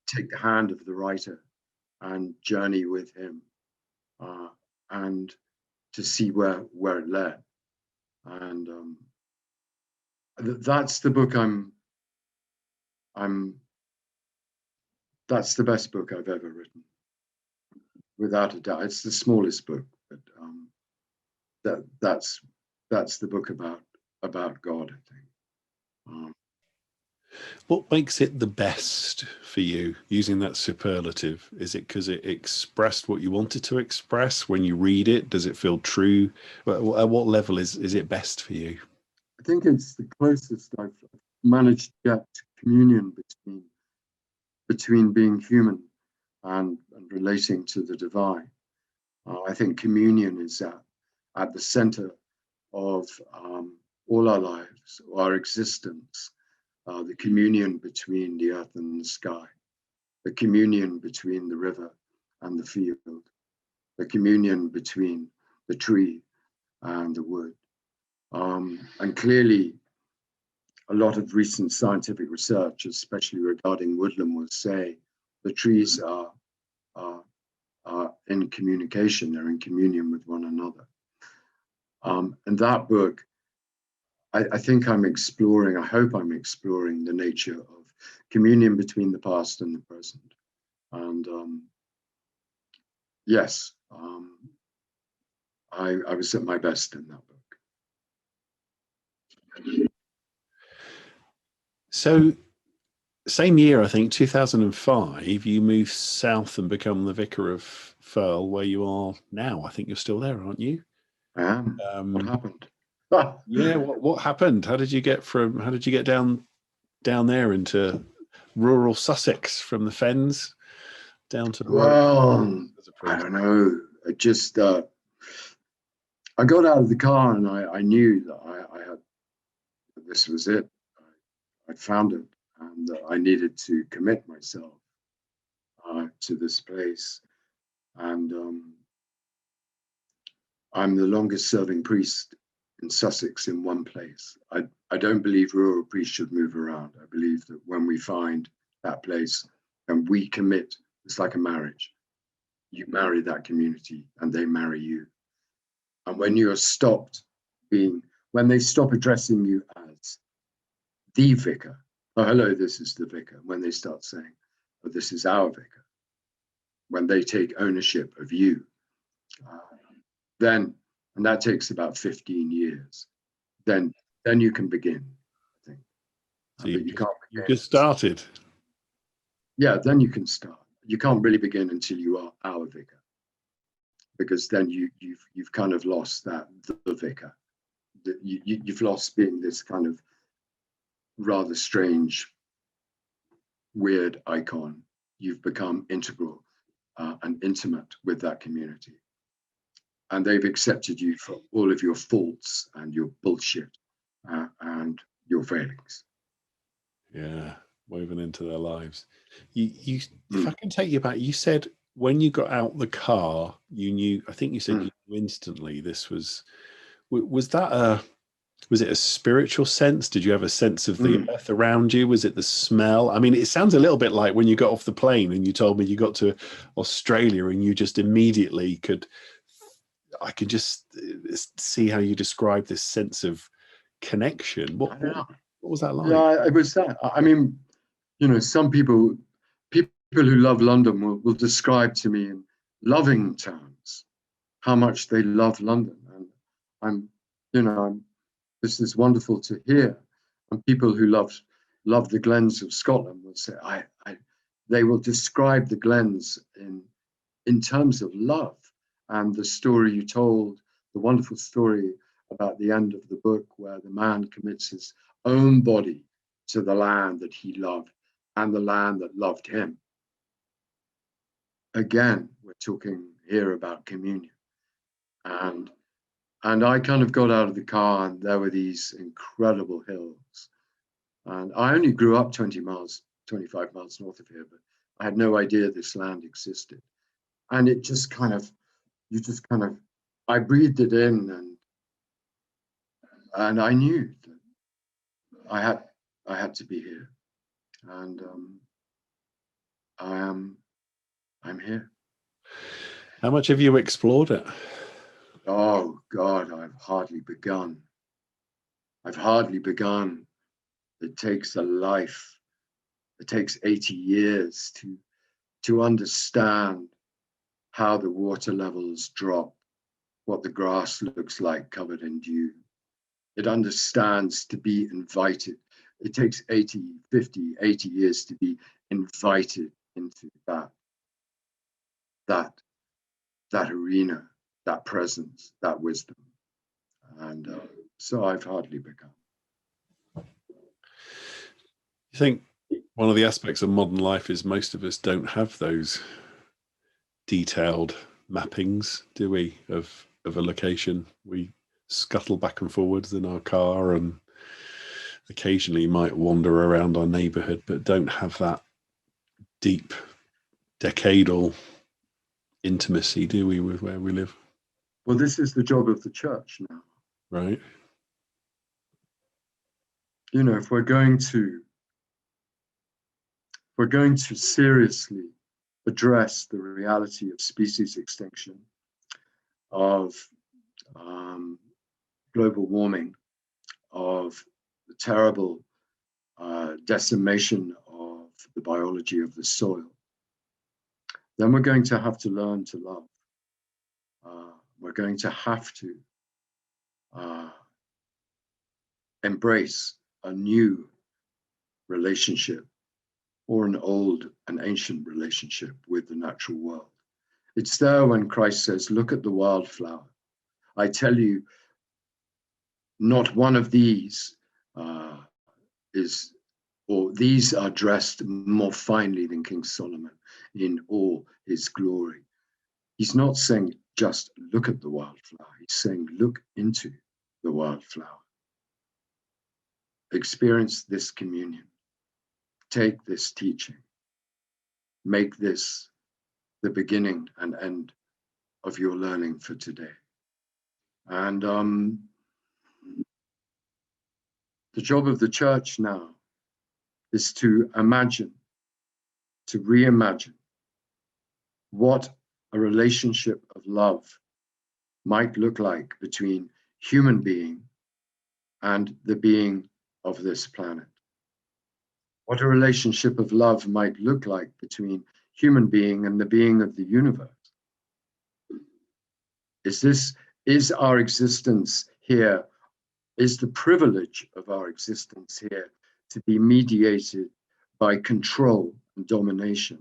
take the hand of the writer and journey with him, and to see where it led. And that's the book that's the best book I've ever written, without a doubt. It's the smallest book, but that's the book about God, I think. What makes it the best for you, using that superlative? Is it because it expressed what you wanted to express when you read it? Does it feel true? At what level is it best for you? I think it's the closest I've managed to get to communion between being human and relating to the divine. I think communion is at the center of all our lives, our existence. The communion between the earth and the sky, the communion between the river and the field, the communion between the tree and the wood. And clearly, a lot of recent scientific research, especially regarding woodland, will say the trees are in communication, they're in communion with one another. And that book, I think I hope I'm exploring the nature of communion between the past and the present. And yes, I was at my best in that book. So same year, I think, 2005, you moved south and become the Vicar of Firle, where you are now. I think you're still there, aren't you? I am. What happened? Yeah, what happened? How did you get down there into rural Sussex from the Fens down to Well, I don't know. It just I got out of the car and I knew that I had, this was it. I'd found it, and that I needed to commit myself to this place. And I'm the longest serving priest in Sussex in one place. I don't believe rural priests should move around. I believe that when we find that place and we commit, it's like a marriage. You marry that community and they marry you. And when you're stopped being, when they stop addressing you as the vicar, oh, hello, this is the vicar, when they start saying, oh, this is our vicar, when they take ownership of you, then, and that takes about 15 years, then you can begin, I think. So But you can't you begin. just started. Yeah, then you can start. You can't really begin until you are our vicar, because then you've kind of lost that the vicar. You've lost being this kind of rather strange, weird icon. You've become integral and intimate with that community, and they've accepted you for all of your faults and your bullshit and your failings. Yeah, woven into their lives. If I can take you back, you said when you got out the car, you knew. I think you said you knew instantly this was. Was that was it a spiritual sense? Did you have a sense of the earth around you? Was it the smell? I mean, it sounds a little bit like when you got off the plane and you told me you got to Australia and you just immediately could. I could just see how you describe this sense of connection. What was that like? Yeah, it was that. I mean, you know, some people who love London will describe to me in loving terms how much they love London, and I'm, you know, this is wonderful to hear. And people who love the glens of Scotland will say, they will describe the glens in terms of love. And the story you told, the wonderful story about the end of the book where the man commits his own body to the land that he loved and the land that loved him. Again, we're talking here about communion. And I kind of got out of the car and there were these incredible hills. And I only grew up 20 miles, 25 miles north of here, but I had no idea this land existed. And it just kind of, I breathed it in, and I knew that I had to be here. And I'm here. How much have you explored it? Oh God, I've hardly begun. It takes a life. It takes 80 years to understand how the water levels drop, what the grass looks like covered in dew. It understands to be invited. It takes 80 years to be invited into that arena, that presence, that wisdom. And so I've hardly begun. You think one of the aspects of modern life is most of us don't have those detailed mappings, do we, of a location? We scuttle back and forwards in our car and occasionally might wander around our neighborhood, but don't have that deep, decadal intimacy, do we, with where we live? Well, this is the job of the church now. Right. You know, if we're going to seriously address the reality of species extinction, of global warming, of the terrible decimation of the biology of the soil, then we're going to have to learn to love. We're going to have to embrace a new relationship or an ancient relationship with the natural world. It's there when Christ says, look at the wildflower. I tell you, not one of these these are dressed more finely than King Solomon in all his glory. He's not saying just look at the wildflower. He's saying look into the wildflower. Experience this communion. Take this teaching. Make this the beginning and end of your learning for today. And the job of the church now is to imagine, to reimagine what a relationship of love might look like between human being and the being of this planet. What a relationship of love might look like between human being and the being of the universe. Is our existence here, is the privilege of our existence here to be mediated by control and domination,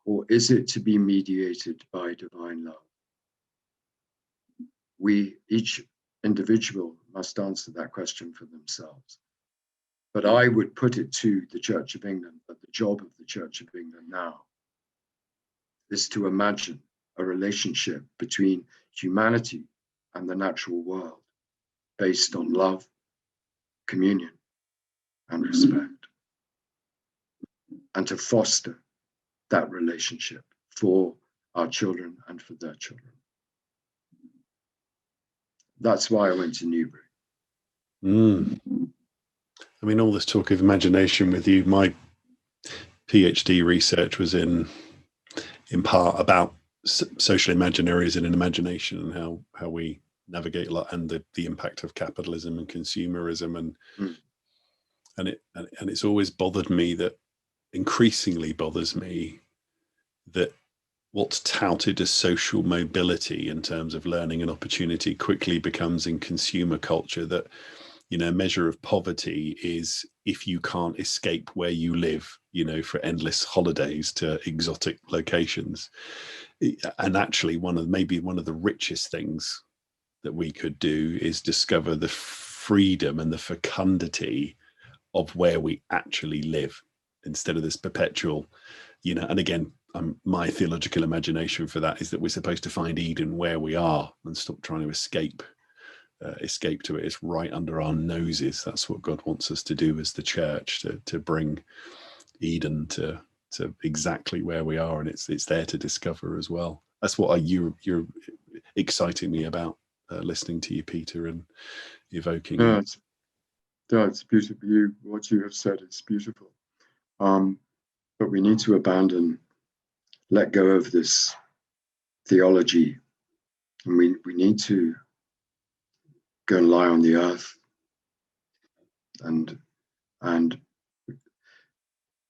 or is it to be mediated by divine love? Each individual must answer that question for themselves. But I would put it to the Church of England that the job of the Church of England now is to imagine a relationship between humanity and the natural world based on love, communion, and respect, and to foster that relationship for our children and for their children. That's why I went to Newbery. I mean, all this talk of imagination with you, my PhD research was in part about social imaginaries and imagination and how we navigate a lot, and the impact of capitalism and consumerism, and it's always bothered me, that increasingly bothers me, that what's touted as social mobility in terms of learning and opportunity quickly becomes, in consumer culture, that, you know, a measure of poverty is if you can't escape where you live, you know, for endless holidays to exotic locations. And actually maybe one of the richest things that we could do is discover the freedom and the fecundity of where we actually live, instead of this perpetual, you know, and again, my theological imagination for that is that we're supposed to find Eden where we are and stop trying to escape to it. It's right under our noses. That's what God wants us to do as the church, to bring Eden to exactly where we are, and it's there to discover as well. That's what you're exciting me about, listening to you, Peter, and evoking. It's beautiful. What you have said is beautiful. But we need to let go of this theology, and we need to go and lie on the earth, and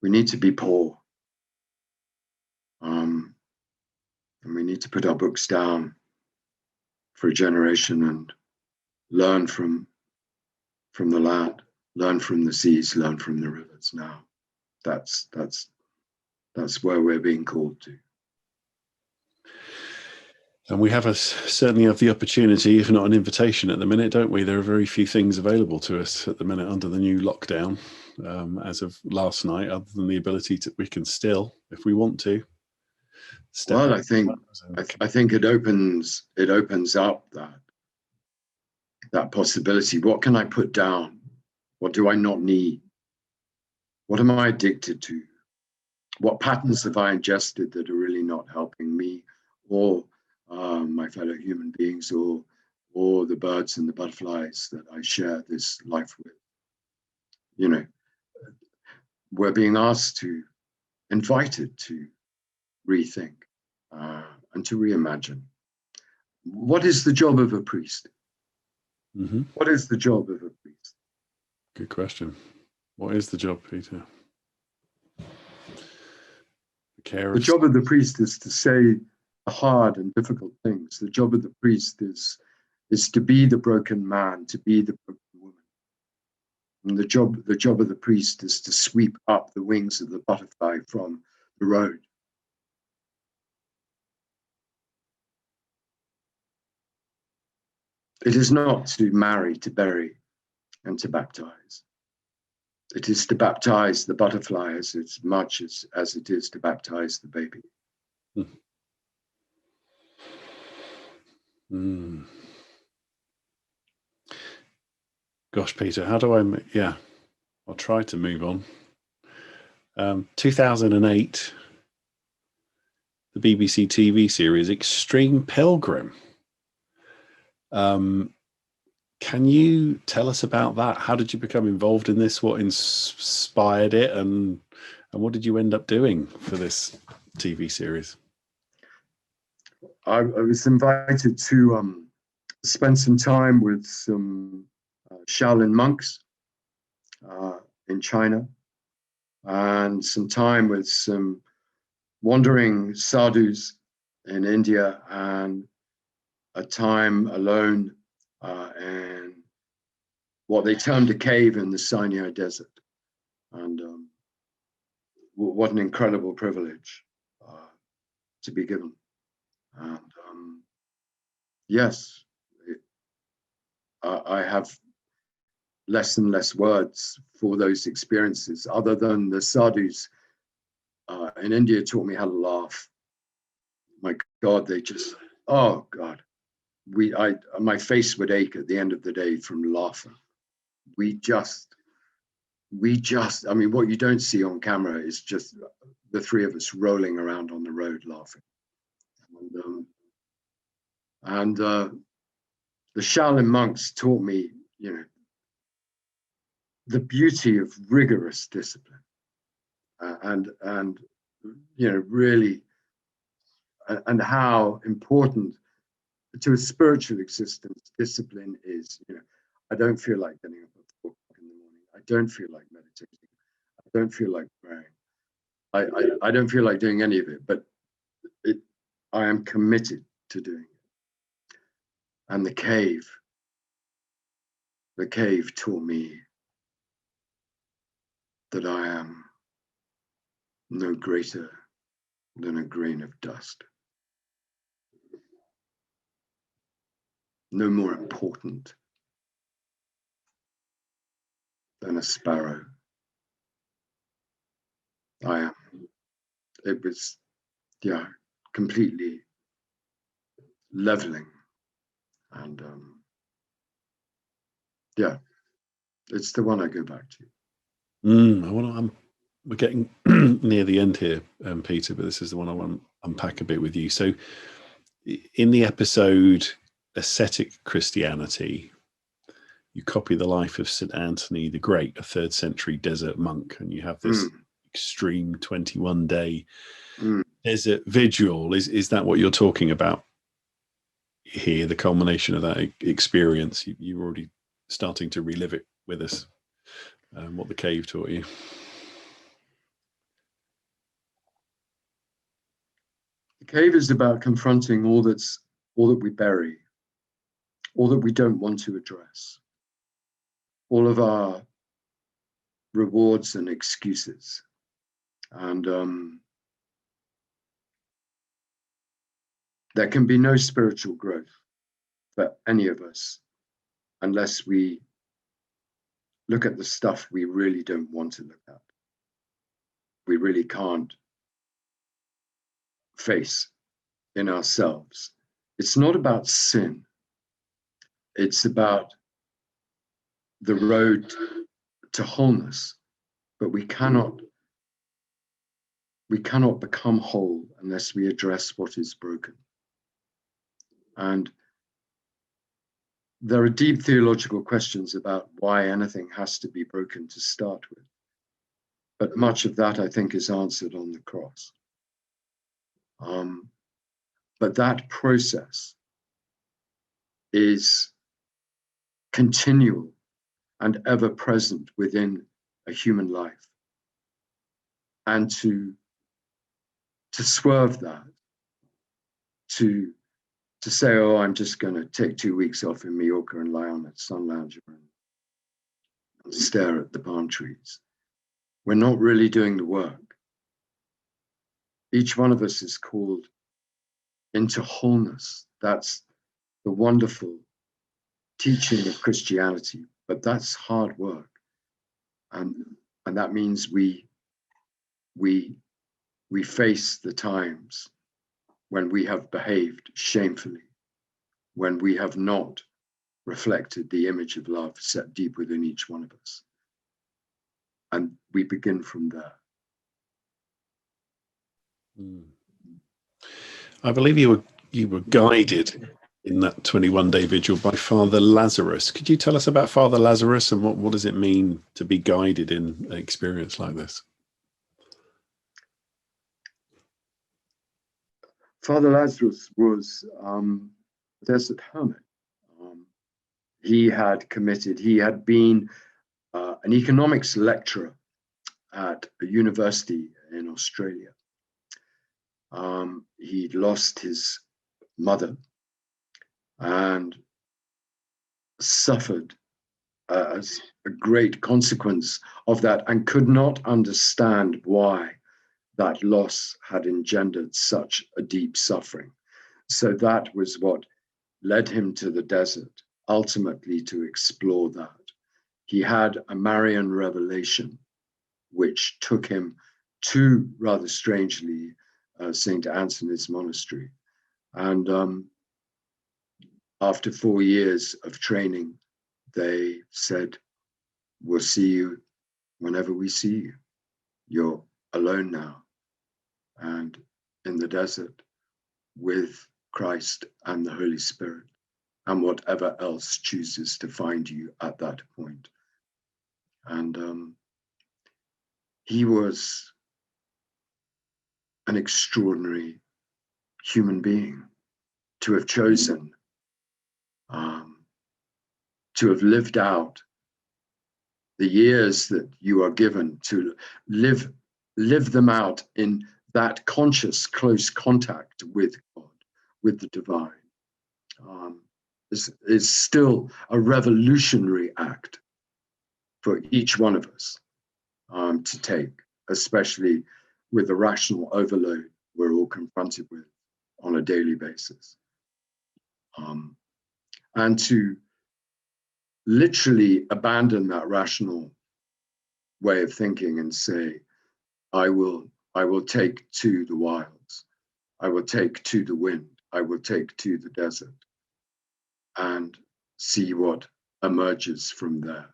we need to be poor, and we need to put our books down for a generation and learn from the land, learn from the seas, learn from the rivers. Now that's where we're being called to. And we certainly have the opportunity, if not an invitation at the minute, don't we? There are very few things available to us at the minute under the new lockdown, as of last night, other than the ability we can still, if we want to. Well, I think it opens up that possibility. What can I put down? What do I not need? What am I addicted to? What patterns have I ingested that are really not helping me or my fellow human beings, or the birds and the butterflies that I share this life with? You know, we're being invited to rethink and to reimagine. What is the job of a priest? Mm-hmm. What is the job of a priest? Good question. What is the job, Peter? The job of the priest is to say the hard and difficult things. The job of the priest is to be the broken man, to be the broken woman, And the job of the priest is to sweep up the wings of the butterfly from the road. It is not to marry, to bury, and to baptize. It is to baptize the butterfly as much as it is to baptize the baby. Mm. Gosh, Peter, how do I? Yeah, I'll try to move on. 2008, the BBC TV series Extreme Pilgrim. Can you tell us about that? How did you become involved in this? What inspired it, and what did you end up doing for this TV series? I was invited to spend some time with some Shaolin monks in China, and some time with some wandering sadhus in India, and a time alone in what they termed a cave in the Sinai desert. And what an incredible privilege to be given. And yes, I have less and less words for those experiences, other than the sadhus in India taught me how to laugh. My God, they just, oh God, my face would ache at the end of the day from laughing. We just, I mean, what you don't see on camera is just the three of us rolling around on the road laughing. And the Shaolin monks taught me, the beauty of rigorous discipline, and really, and how important to a spiritual existence discipline is. I don't feel like getting up at 4 o'clock in the morning. I don't feel like meditating. I don't feel like praying. I don't feel like doing any of it, but I am committed to doing it. And the cave taught me that I am no greater than a grain of dust, no more important than a sparrow. It was, completely leveling. And it's the one I go back to. We're getting near the end here, Peter, but this is the one I want to unpack a bit with you. So in the episode Ascetic Christianity, you copy the life of St. Anthony the Great, a 3rd century desert monk, and you have this extreme 21-day desert vigil. Is that what you're talking about here, the culmination of that experience? You're already starting to relive it with us, what the cave taught you. The cave is about confronting all that we bury, all that we don't want to address, all of our rewards and excuses. And there can be no spiritual growth for any of us unless we look at the stuff we really don't want to look at. We really can't face in ourselves. It's not about sin. It's about the road to wholeness, but we cannot become whole unless we address what is broken. And there are deep theological questions about why anything has to be broken to start with. But much of that, I think, is answered on the cross. But that process is continual and ever present within a human life. And to swerve that, to say, oh, I'm just going to take 2 weeks off in Mallorca and lie on a sun lounger and stare at the palm trees. We're not really doing the work. Each one of us is called into wholeness. That's the wonderful teaching of Christianity, but that's hard work. And that means we face the times when we have behaved shamefully, when we have not reflected the image of love set deep within each one of us. And we begin from there. I believe you were guided in that 21-day vigil by Father Lazarus. Could you tell us about Father Lazarus and what does it mean to be guided in an experience like this? Father Lazarus was a desert hermit. He had been an economics lecturer at a university in Australia. He'd lost his mother and suffered as a great consequence of that, and could not understand why that loss had engendered such a deep suffering. So that was what led him to the desert, ultimately to explore that. He had a Marian revelation, which took him to, rather strangely, St. Anthony's monastery. And after 4 years of training, they said, "We'll see you whenever we see you. You're alone now and in the desert with Christ and the Holy Spirit and whatever else chooses to find you at that point." And he was an extraordinary human being to have chosen to have lived out the years that you are given to live them out in that conscious close contact with God, with the divine, is still a revolutionary act for each one of us to take, especially with the rational overload we're all confronted with on a daily basis. And to literally abandon that rational way of thinking and say, I will take to the wilds, I will take to the wind, I will take to the desert, and see what emerges from there.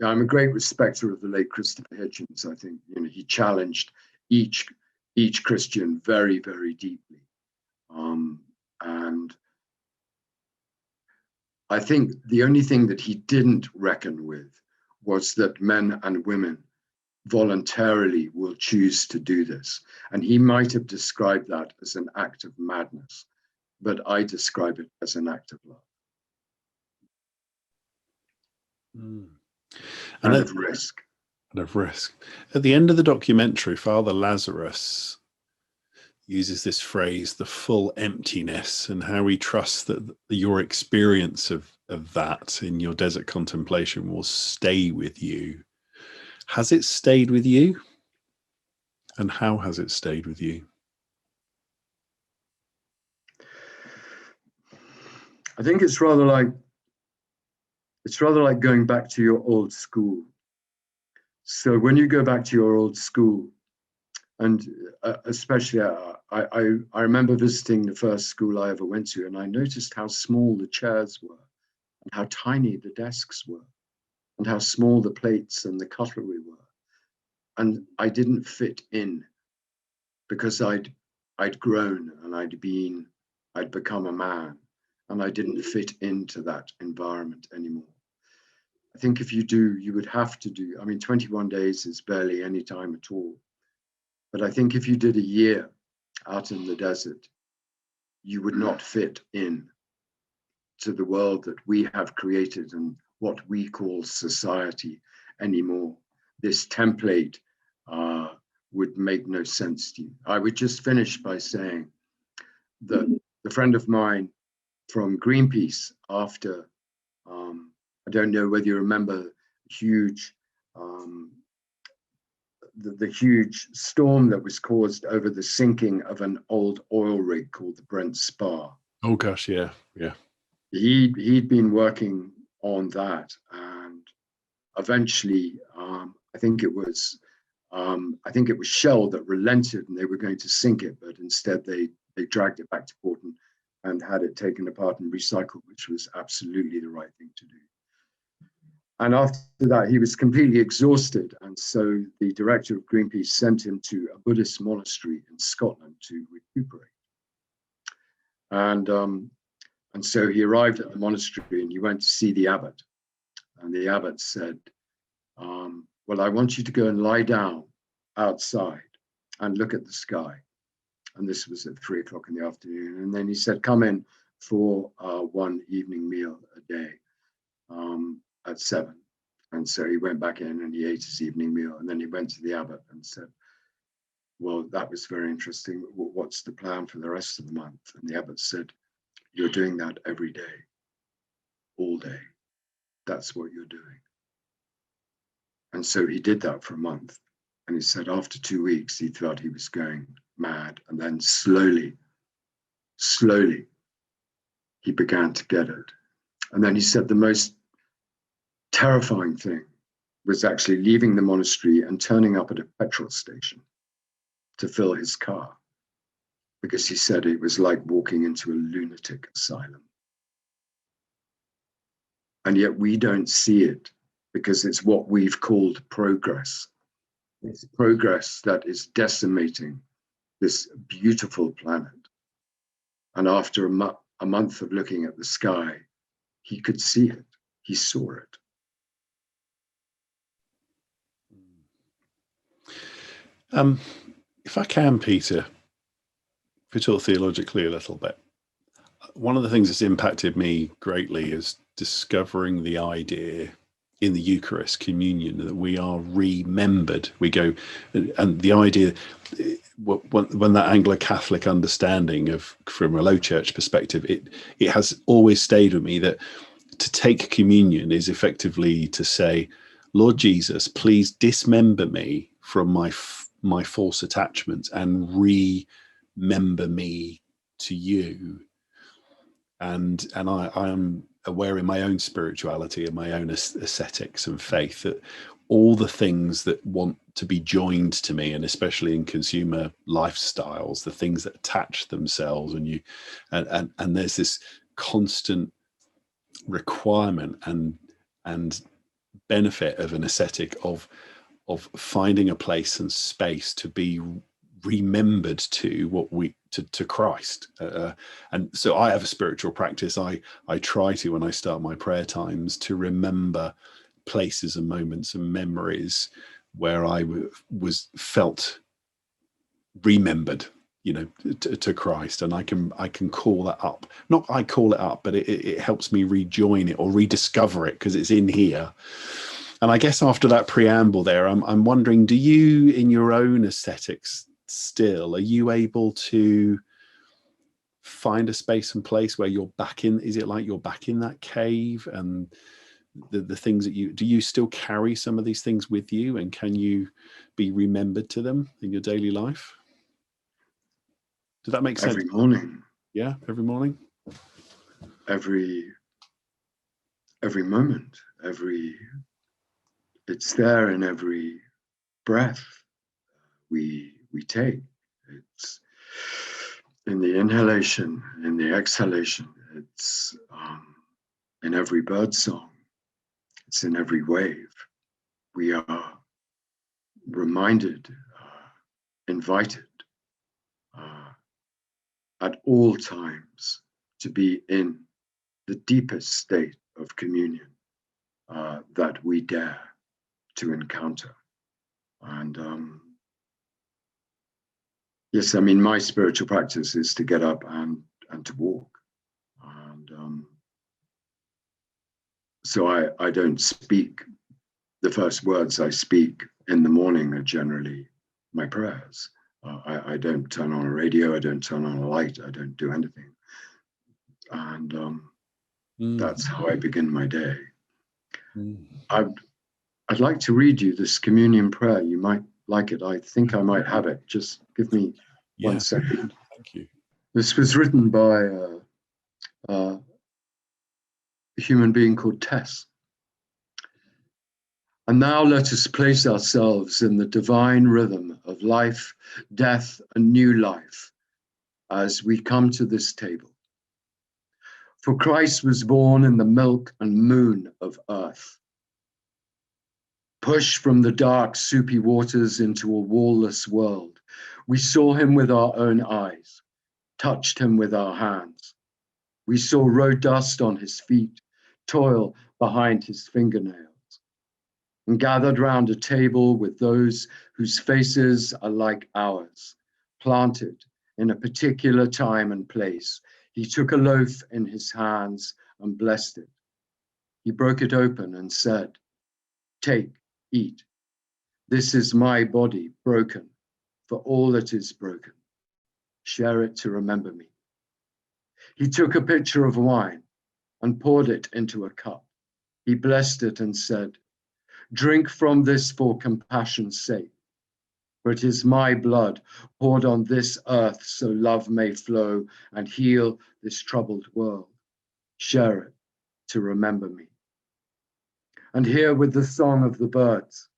I'm a great respecter of the late Christopher Hitchens. I think he challenged each Christian very, very deeply, and I think the only thing that he didn't reckon with was that men and women voluntarily will choose to do this. And he might have described that as an act of madness, but I describe it as an act of love. And of risk. And of risk. At the end of the documentary, Father Lazarus uses this phrase, the full emptiness, and how he trusts that your experience of that in your desert contemplation will stay with you. Has it stayed with you? And how has it stayed with you? I think it's rather like going back to your old school. So when you go back to your old school, and especially I remember visiting the first school I ever went to, and I noticed how small the chairs were and how tiny the desks were and how small the plates and the cutlery were. And I didn't fit in because I'd grown and I'd become a man, and I didn't fit into that environment anymore. I think if you do, you would have to do, 21 days is barely any time at all. But I think if you did a year out in the desert, you would not fit in to the world that we have created and what we call society anymore. This template would make no sense to you. I would just finish by saying that a friend of mine from Greenpeace, after, I don't know whether you remember huge the huge storm that was caused over the sinking of an old oil rig called the Brent Spar. Oh gosh, yeah. He'd been working on that, and eventually, I think it was Shell that relented, and they were going to sink it, but instead they dragged it back to port and had it taken apart and recycled, which was absolutely the right thing to do. And after that, he was completely exhausted. And so the director of Greenpeace sent him to a Buddhist monastery in Scotland to recuperate. And so he arrived at the monastery and he went to see the abbot. And the abbot said, well, I want you to go and lie down outside and look at the sky. And this was at 3 o'clock in the afternoon. And then he said, come in for one evening meal a day. At 7. And so he went back in and he ate his evening meal, and then he went to the abbot and said, well, that was very interesting. What's the plan for the rest of the month? And the abbot said, you're doing that every day, all day. That's what you're doing. And so he did that for a month. And he said after 2 weeks, he thought he was going mad. And then slowly, he began to get it. And then he said the most terrifying thing was actually leaving the monastery and turning up at a petrol station to fill his car, because he said it was like walking into a lunatic asylum. And yet we don't see it, because it's what we've called progress. It's progress that is decimating this beautiful planet. And after a month of looking at the sky, he could see it. He saw it. If I can, Peter, if we talk theologically a little bit, one of the things that's impacted me greatly is discovering the idea in the Eucharist, communion, that we are remembered. We go, and the idea, when that Anglo-Catholic understanding of, from a low church perspective, it has always stayed with me that to take communion is effectively to say, Lord Jesus, please dismember me from my false attachments and remember me to you. And I am aware in my own spirituality and my own ascetics and faith that all the things that want to be joined to me, and especially in consumer lifestyles, the things that attach themselves, and there's this constant requirement and benefit of an ascetic of finding a place and space to be remembered to Christ. And so I have a spiritual practice. I try to, when I start my prayer times, to remember places and moments and memories where I was felt remembered, to Christ, and I can call that up. Not I call it up, but it helps me rejoin it or rediscover it, because it's in here. And I guess after that preamble there, I'm wondering, do you, in your own aesthetics still, are you able to find a space and place where you're back in? Is it like you're back in that cave, and the things that do you still carry some of these things with you, and can you be remembered to them in your daily life? Does that make sense? Every morning. Yeah, every morning. Every moment. It's there in every breath we take. It's in the inhalation, in the exhalation. It's in every bird song. It's in every wave. We are reminded, invited at all times to be in the deepest state of communion that we dare to encounter. And yes, I mean, my spiritual practice is to get up and to walk. And so I don't speak. The first words I speak in the morning are generally my prayers. I don't turn on a radio. I don't turn on a light. I don't do anything. And that's how I begin my day. I'd like to read you this communion prayer. You might like it. I think I might have it. Just give me 1 second. Thank you. This was written by a human being called Tess. And now let us place ourselves in the divine rhythm of life, death, and new life as we come to this table. For Christ was born in the milk and moon of earth, pushed from the dark, soupy waters into a wall-less world. We saw him with our own eyes, touched him with our hands. We saw road dust on his feet, toil behind his fingernails, and gathered round a table with those whose faces are like ours, planted in a particular time and place. He took a loaf in his hands and blessed it. He broke it open and said, "Take, eat. This is my body broken for all that is broken. Share it to remember me." He took a pitcher of wine and poured it into a cup. He blessed it and said, "Drink from this for compassion's sake, for it is my blood poured on this earth so love may flow and heal this troubled world. Share it to remember me." And here with the song of the birds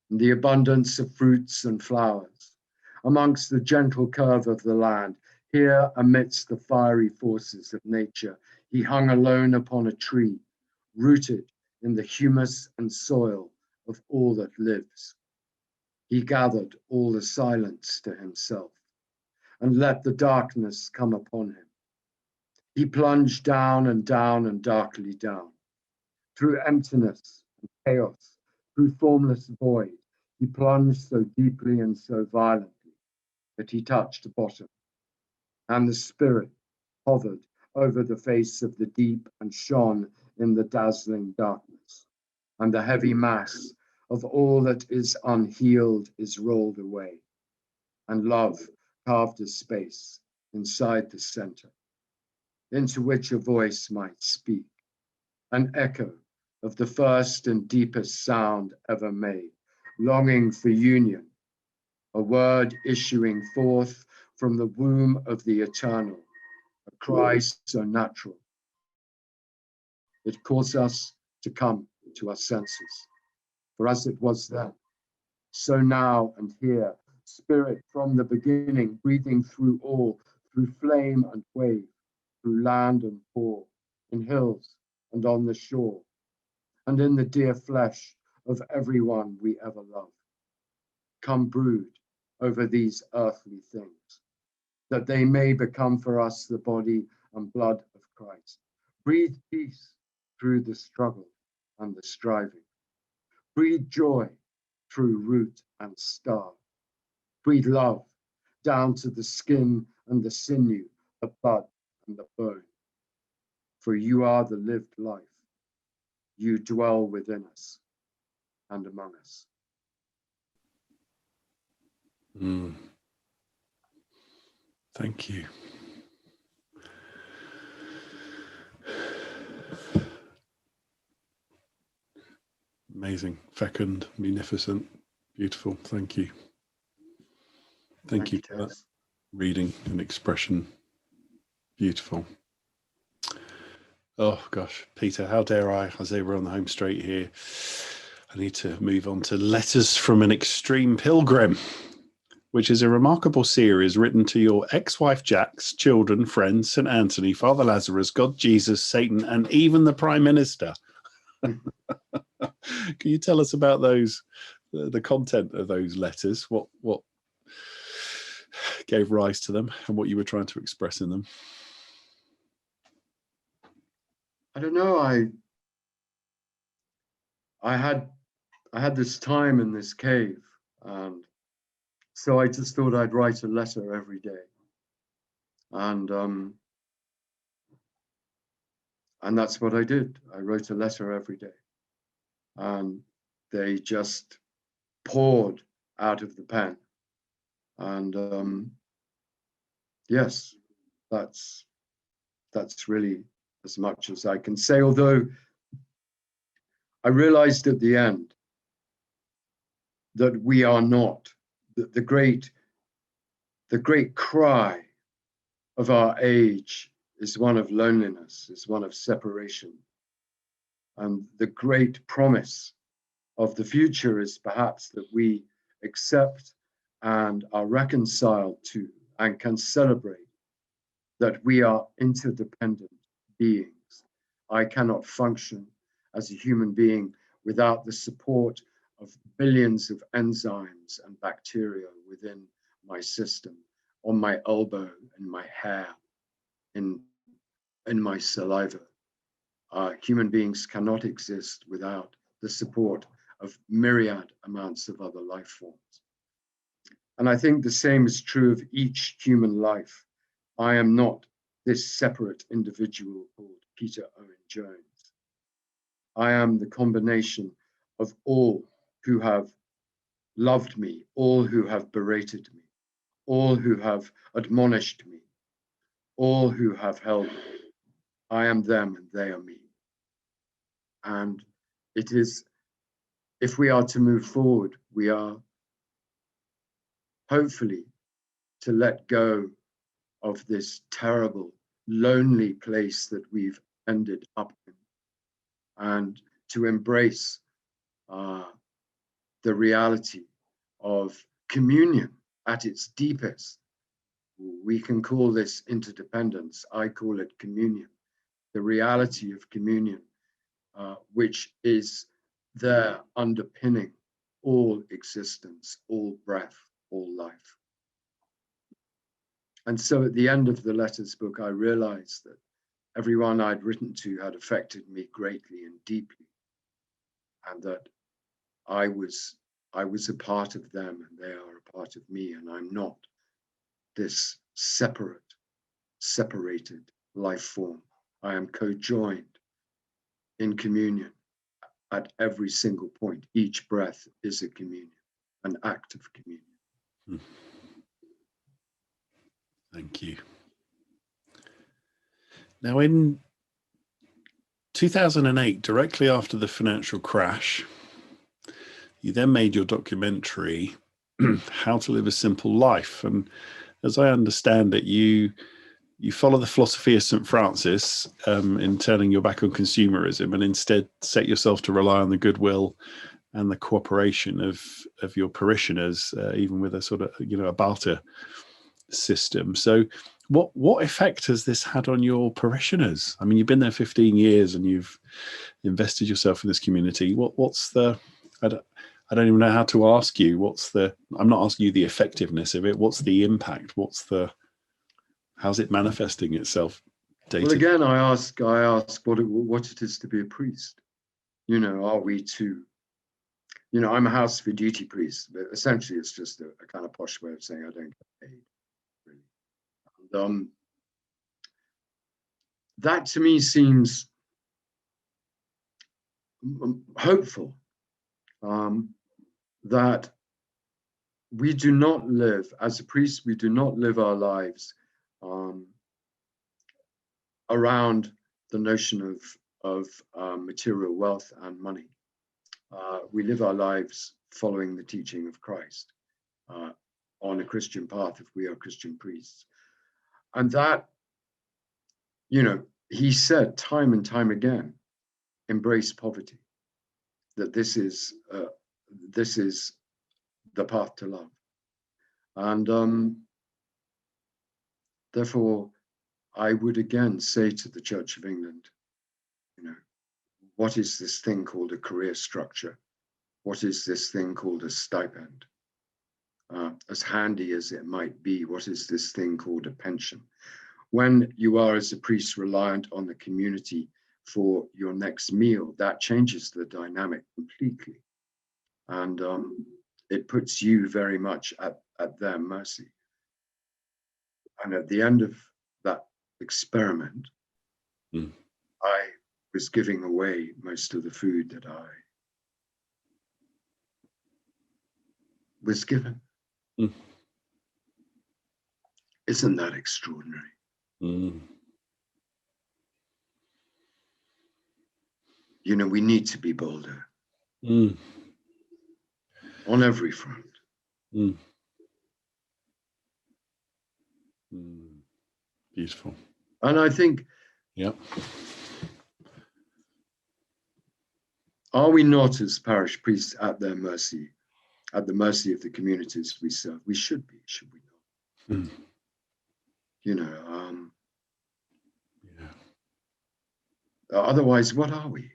and the abundance of fruits and flowers, amongst the gentle curve of the land, here amidst the fiery forces of nature, he hung alone upon a tree, rooted in the humus and soil of all that lives. He gathered all the silence to himself and let the darkness come upon him. He plunged down and down and darkly down, through emptiness and chaos, through formless void. He plunged so deeply and so violently that he touched bottom, and the spirit hovered over the face of the deep and shone in the dazzling darkness, and the heavy mass of all that is unhealed is rolled away, and love carved a space inside the center, into which a voice might speak, an echo of the first and deepest sound ever made, longing for union, a word issuing forth from the womb of the eternal, a cry so natural. It calls us to come to our senses. For as it was then, so now and here, spirit from the beginning, breathing through all, through flame and wave, through land and pool, in hills and on the shore, and in the dear flesh of everyone we ever loved. Come brood over these earthly things, that they may become for us the body and blood of Christ. Breathe peace through the struggle and the striving. Breathe joy through root and star. Breathe love down to the skin and the sinew, the blood and the bone. For you are the lived life. You dwell within us and among us. Thank you. Amazing, fecund, munificent, beautiful. Thank you. Thank you for that reading and expression. Beautiful. Oh gosh, Peter, how dare I say we're on the home straight here. I need to move on to Letters from an Extreme Pilgrim, which is a remarkable series written to your ex-wife Jack's children, friends, St. Anthony, Father Lazarus, God, Jesus, Satan, and even the Prime Minister. Can you tell us about those, the content of those letters, what gave rise to them and what you were trying to express in them? I don't know. I had this time in this cave, and so I just thought I'd write a letter every day, and that's what I did. I wrote a letter every day, and they just poured out of the pen, and yes, that's really as much as I can say. Although I realized at the end that we are not. The great cry of our age is one of loneliness, is one of separation. And the great promise of the future is perhaps that we accept and are reconciled to and can celebrate that we are interdependent beings. I cannot function as a human being without the support of billions of enzymes and bacteria within my system, on my elbow, in my hair, in my saliva. Human beings cannot exist without the support of myriad amounts of other life forms. And I think the same is true of each human life. I am not this separate individual called Peter Owen Jones. I am the combination of all who have loved me, all who have berated me, all who have admonished me, all who have held me. I am them and they are me. And it is, if we are to move forward, we are hopefully to let go of this terrible, lonely place that we've ended up in, and to embrace the reality of communion at its deepest. We can call this interdependence. I call it communion. The reality of communion, which is there underpinning all existence, all breath, all life. And so at the end of the letters book, I realized that everyone I'd written to had affected me greatly and deeply, and that I was a part of them and they are a part of me, and I'm not this separated life form. I am co-joined in communion at every single point. Each breath is a communion, an act of communion. Thank you. Now, in 2008, directly after the financial crash, you then made your documentary, How to Live a Simple Life. And as I understand it, you follow the philosophy of Saint Francis in turning your back on consumerism and instead set yourself to rely on the goodwill and the cooperation of your parishioners, even with a sort of, a barter system. So what effect has this had on your parishioners? I mean, you've been there 15 years and you've invested yourself in this community. What's the, I don't even know how to ask you, I'm not asking you the effectiveness of it. What's the impact? How's it manifesting itself? Well, again, I ask what it is to be a priest. Are we to, I'm a house for duty priest, but essentially it's just a kind of posh way of saying I don't get paid, really. And, that to me seems hopeful, that we do not live, as a priest, we do not live our lives around the notion of material wealth and money. We live our lives following the teaching of Christ on a Christian path if we are Christian priests. And that, he said time and time again, embrace poverty, that this is the path to love. And therefore, I would again say to the Church of England, what is this thing called a career structure? What is this thing called a stipend? As handy as it might be, what is this thing called a pension? When you are, as a priest, reliant on the community for your next meal, that changes the dynamic completely. And it puts you very much at their mercy. And at the end of that experiment, I was giving away most of the food that I was given. Isn't that extraordinary? We need to be bolder. on every front. Mm. Mm. Beautiful. And I think, Yeah. are we not as parish priests at their mercy, at the mercy of the communities we serve? We should be, should we not? Mm. You know, Yeah. otherwise, what are we?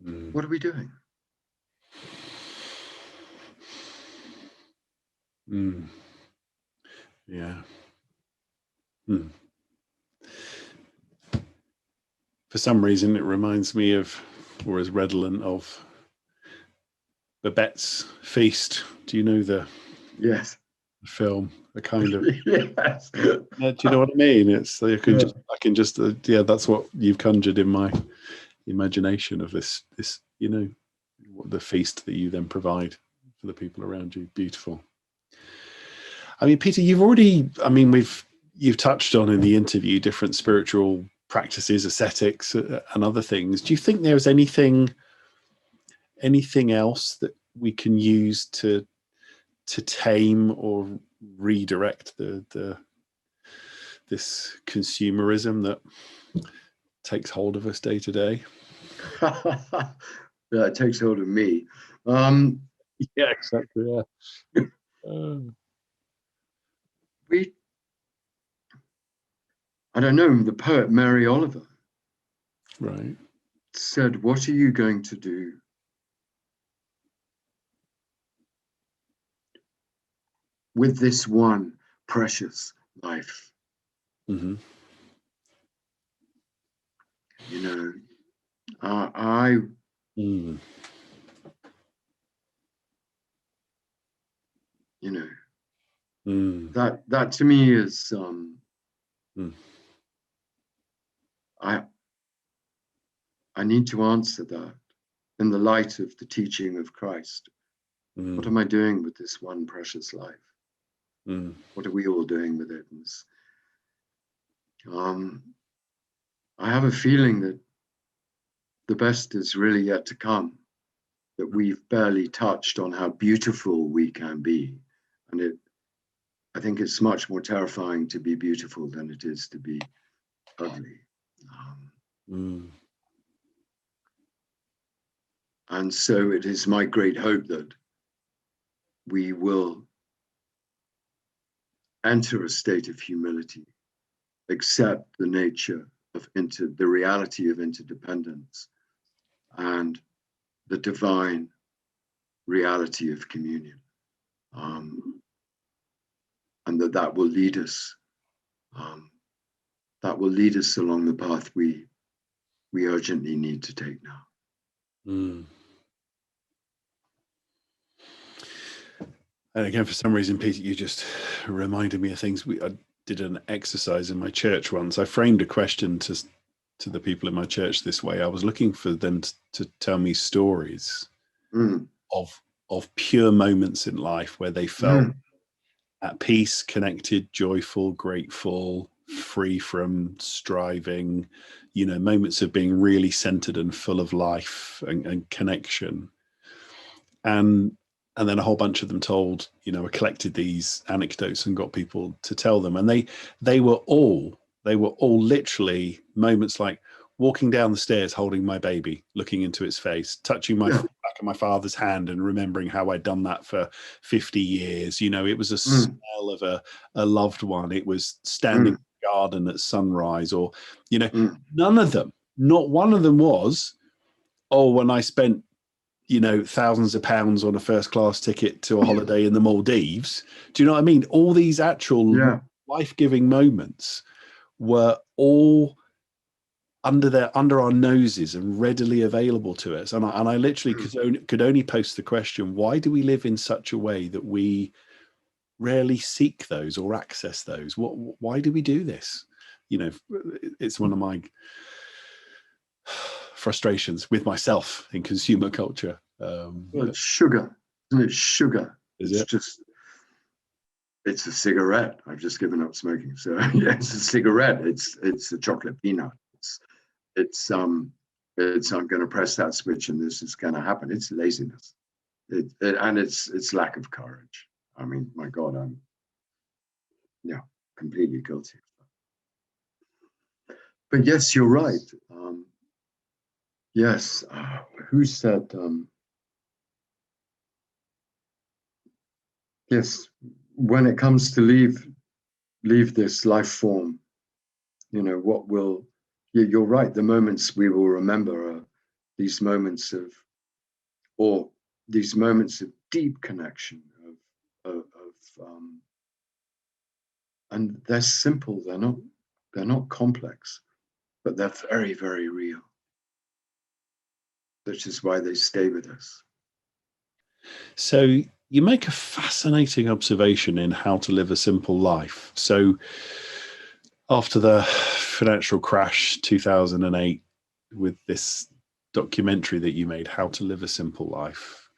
Mm. What are we doing? Mm. Yeah. Mm. For some reason, it reminds me of, or is redolent of, Babette's Feast. Do you know the Yes. film? A kind of. Yes. Do you know what I mean? It's I can just yeah. That's what you've conjured in my imagination of this. You know, the feast that you then provide for the people around you. Beautiful. I mean, Peter, you've touched on in the interview different spiritual practices, ascetics, and other things. Do you think there's anything else that we can use to tame or redirect this consumerism that takes hold of us day to day? Yeah, it takes hold of me. Yeah, exactly. Yeah. I don't know, the poet Mary Oliver Right. said, what are you going to do with this one precious life? Mm-hmm. You know, I Mm. you know, Mm. that to me is Mm. I need to answer that in the light of the teaching of Christ. Mm. What am I doing with this one precious life? Mm. What are we all doing with it? I have a feeling that the best is really yet to come, that we've barely touched on how beautiful we can be. And I think it's much more terrifying to be beautiful than it is to be ugly. Mm. And so it is my great hope that we will enter a state of humility, accept the nature of the reality of interdependence and the divine reality of communion. And that will lead us along the path we urgently need to take now. Mm. And again, for some reason, Peter, you just reminded me of things. I did an exercise in my church once. I framed a question to the people in my church this way. I was looking for them to tell me stories of pure moments in life where they felt at peace, connected, joyful, grateful, free from striving, moments of being really centered and full of life and connection. And then a whole bunch of them told, I collected these anecdotes and got people to tell them. And they were all literally moments like walking down the stairs, holding my baby, looking into its face, touching my back of my father's hand and remembering how I'd done that for 50 years. It was a smell of a loved one. It was standing in the garden at sunrise, or, none of them, not one of them was, when I spent thousands of pounds on a first class ticket to a holiday in the Maldives. Do you know what I mean? All these actual life-giving moments were all under our noses and readily available to us. And I literally could only post the question, why do we live in such a way that we rarely seek those or access those? Why do we do this? It's one of my frustrations with myself in consumer culture. Well, it's sugar, isn't it? Sugar. It's a cigarette. I've just given up smoking, so yeah, it's a cigarette. It's a chocolate peanut. It's I'm going to press that switch and this is going to happen. It's laziness. And it's lack of courage. I mean, my God, I'm completely guilty of that. But yes, you're right. Yes, who said? Yes, when it comes to leave this life form, what will? You're right. The moments we will remember are these moments of deep connection of and they're simple. They're not complex, but they're very, very real. Which is why they stay with us. So you make a fascinating observation in How to Live a Simple Life. So after the financial crash 2008, with this documentary that you made, How to Live a Simple Life,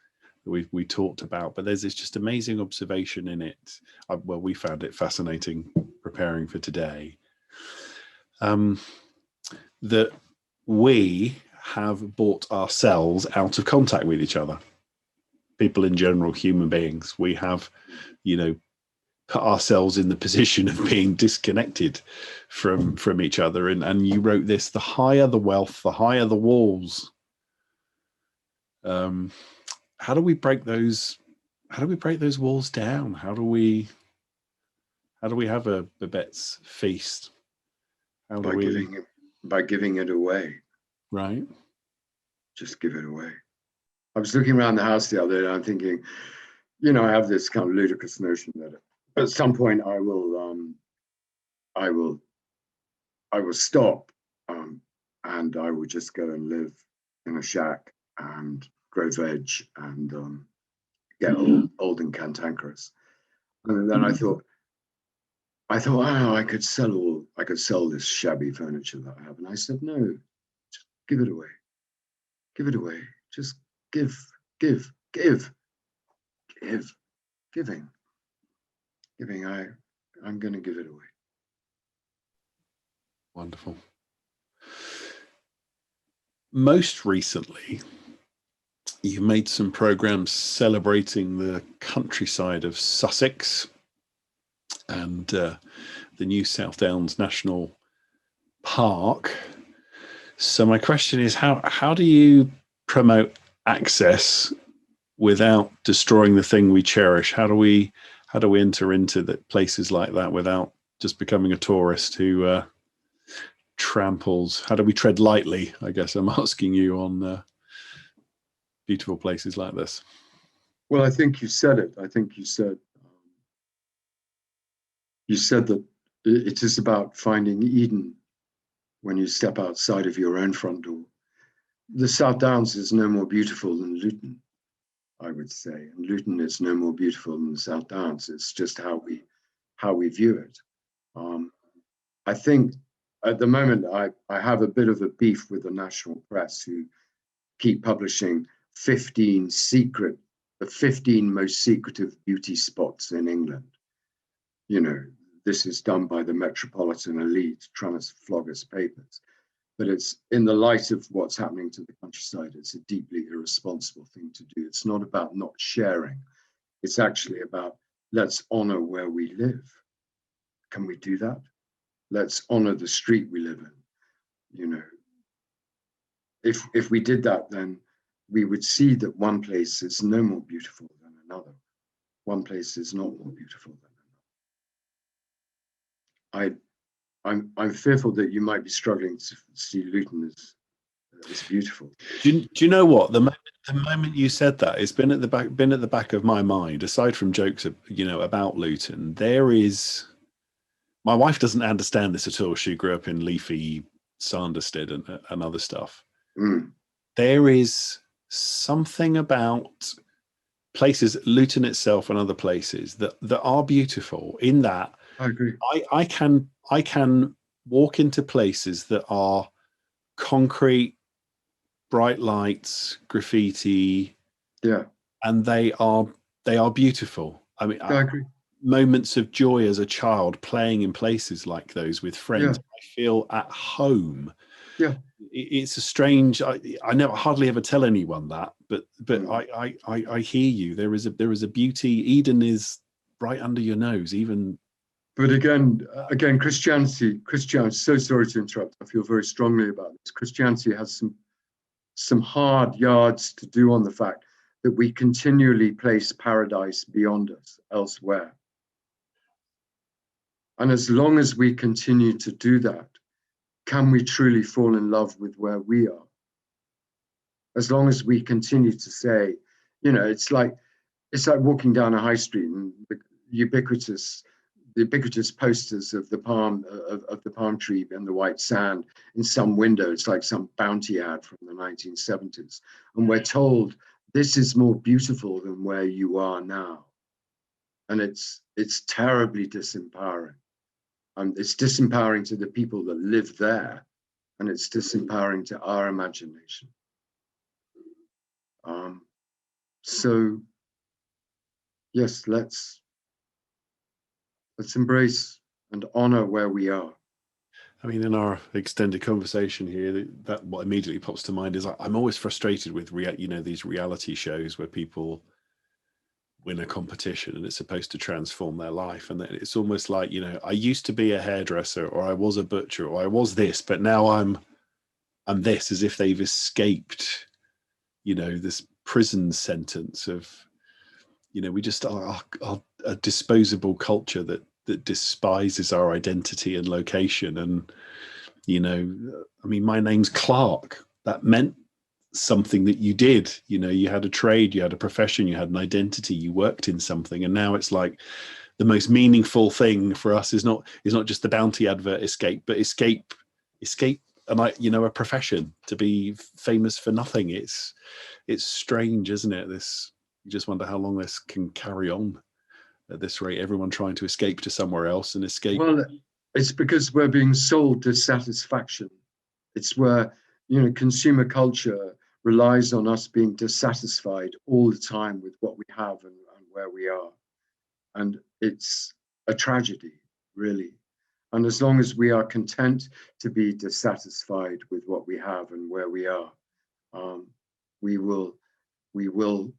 we talked about, but there's this just amazing observation in it. Well, we found it fascinating preparing for today, that we have brought ourselves out of contact with each other. People in general, human beings, we have, put ourselves in the position of being disconnected from each other. And you wrote this: the higher the wealth, the higher the walls. How do we break those? How do we break those walls down? How do we have a Babette's feast? By giving it away. Right. Just give it away. I was looking around the house the other day, and I'm thinking, I have this kind of ludicrous notion that at some point I will stop, and I will just go and live in a shack and grow veg and get old and cantankerous. And then I thought, oh, I could sell this shabby furniture that I have. And I said, no, just give it away. Give it away. Just give. Giving. I'm going to give it away. Wonderful. Most recently, you made some programs celebrating the countryside of Sussex and the new South Downs National Park. So my question is, how do you promote access without destroying the thing we cherish? How do we enter into the places like that without just becoming a tourist who tramples? How do we tread lightly? I guess I'm asking you on beautiful places like this. Well, I think you said it. I think you said that it is about finding Eden when you step outside of your own front door. The South Downs is no more beautiful than Luton, I would say, and Luton is no more beautiful than the South Downs. It's just how we view it. I think at the moment I have a bit of a beef with the national press, who keep publishing the 15 most secretive beauty spots in England. This is done by the metropolitan elite trying to flog us papers. But it's in the light of what's happening to the countryside, it's a deeply irresponsible thing to do. It's not about not sharing. It's actually about, let's honor where we live. Can we do that? Let's honor the street we live in. If we did that, then we would see that one place is no more beautiful than another. One place is not more beautiful than another. I'm fearful that you might be struggling to see Luton as beautiful. Do you know what? The moment you said that, it's been at the back of my mind. Aside from jokes, about Luton, there is. My wife doesn't understand this at all. She grew up in leafy Sanderstead and other stuff. Mm. There is something about places, Luton itself and other places that are beautiful. In that, I agree. I can walk into places that are concrete, bright lights, graffiti, and they are beautiful. I mean, I agree. Moments of joy as a child playing in places like those with friends. I feel at home. Yeah. It's a strange. I never hardly ever tell anyone that, but I hear you. There is a beauty. Eden is right under your nose, even. But again, Christianity. So sorry to interrupt. I feel very strongly about this. Christianity has some hard yards to do on the fact that we continually place paradise beyond us elsewhere. And as long as we continue to do that, can we truly fall in love with where we are? As long as we continue to say, it's like walking down a high street and the ubiquitous posters of the palm tree and the white sand in some window. It's like some bounty ad from the 1970s. And we're told this is more beautiful than where you are now. And it's terribly disempowering. It's disempowering to the people that live there, and it's disempowering to our imagination. So yes, let's embrace and honor where we are. I mean, in our extended conversation here, that what immediately pops to mind is I'm always frustrated with these reality shows where people win a competition and it's supposed to transform their life, and it's almost like, I used to be a hairdresser, or I was a butcher, or I was this, but now I'm this, as if they've escaped this prison sentence of we just are a disposable culture that despises our identity and location. And I mean, my name's Clark. That meant something that you did. You had a trade, you had a profession, you had an identity, you worked in something. And now it's like the most meaningful thing for us is not just the bounty advert escape, but escape and a profession, to be famous for nothing. It's strange, isn't it? You just wonder how long this can carry on at this rate, everyone trying to escape to somewhere else and escape. Well, it's because we're being sold dissatisfaction. It's where, consumer culture relies on us being dissatisfied all the time with what we have and where we are. And it's a tragedy, really. And as long as we are content to be dissatisfied with what we have and where we are, we will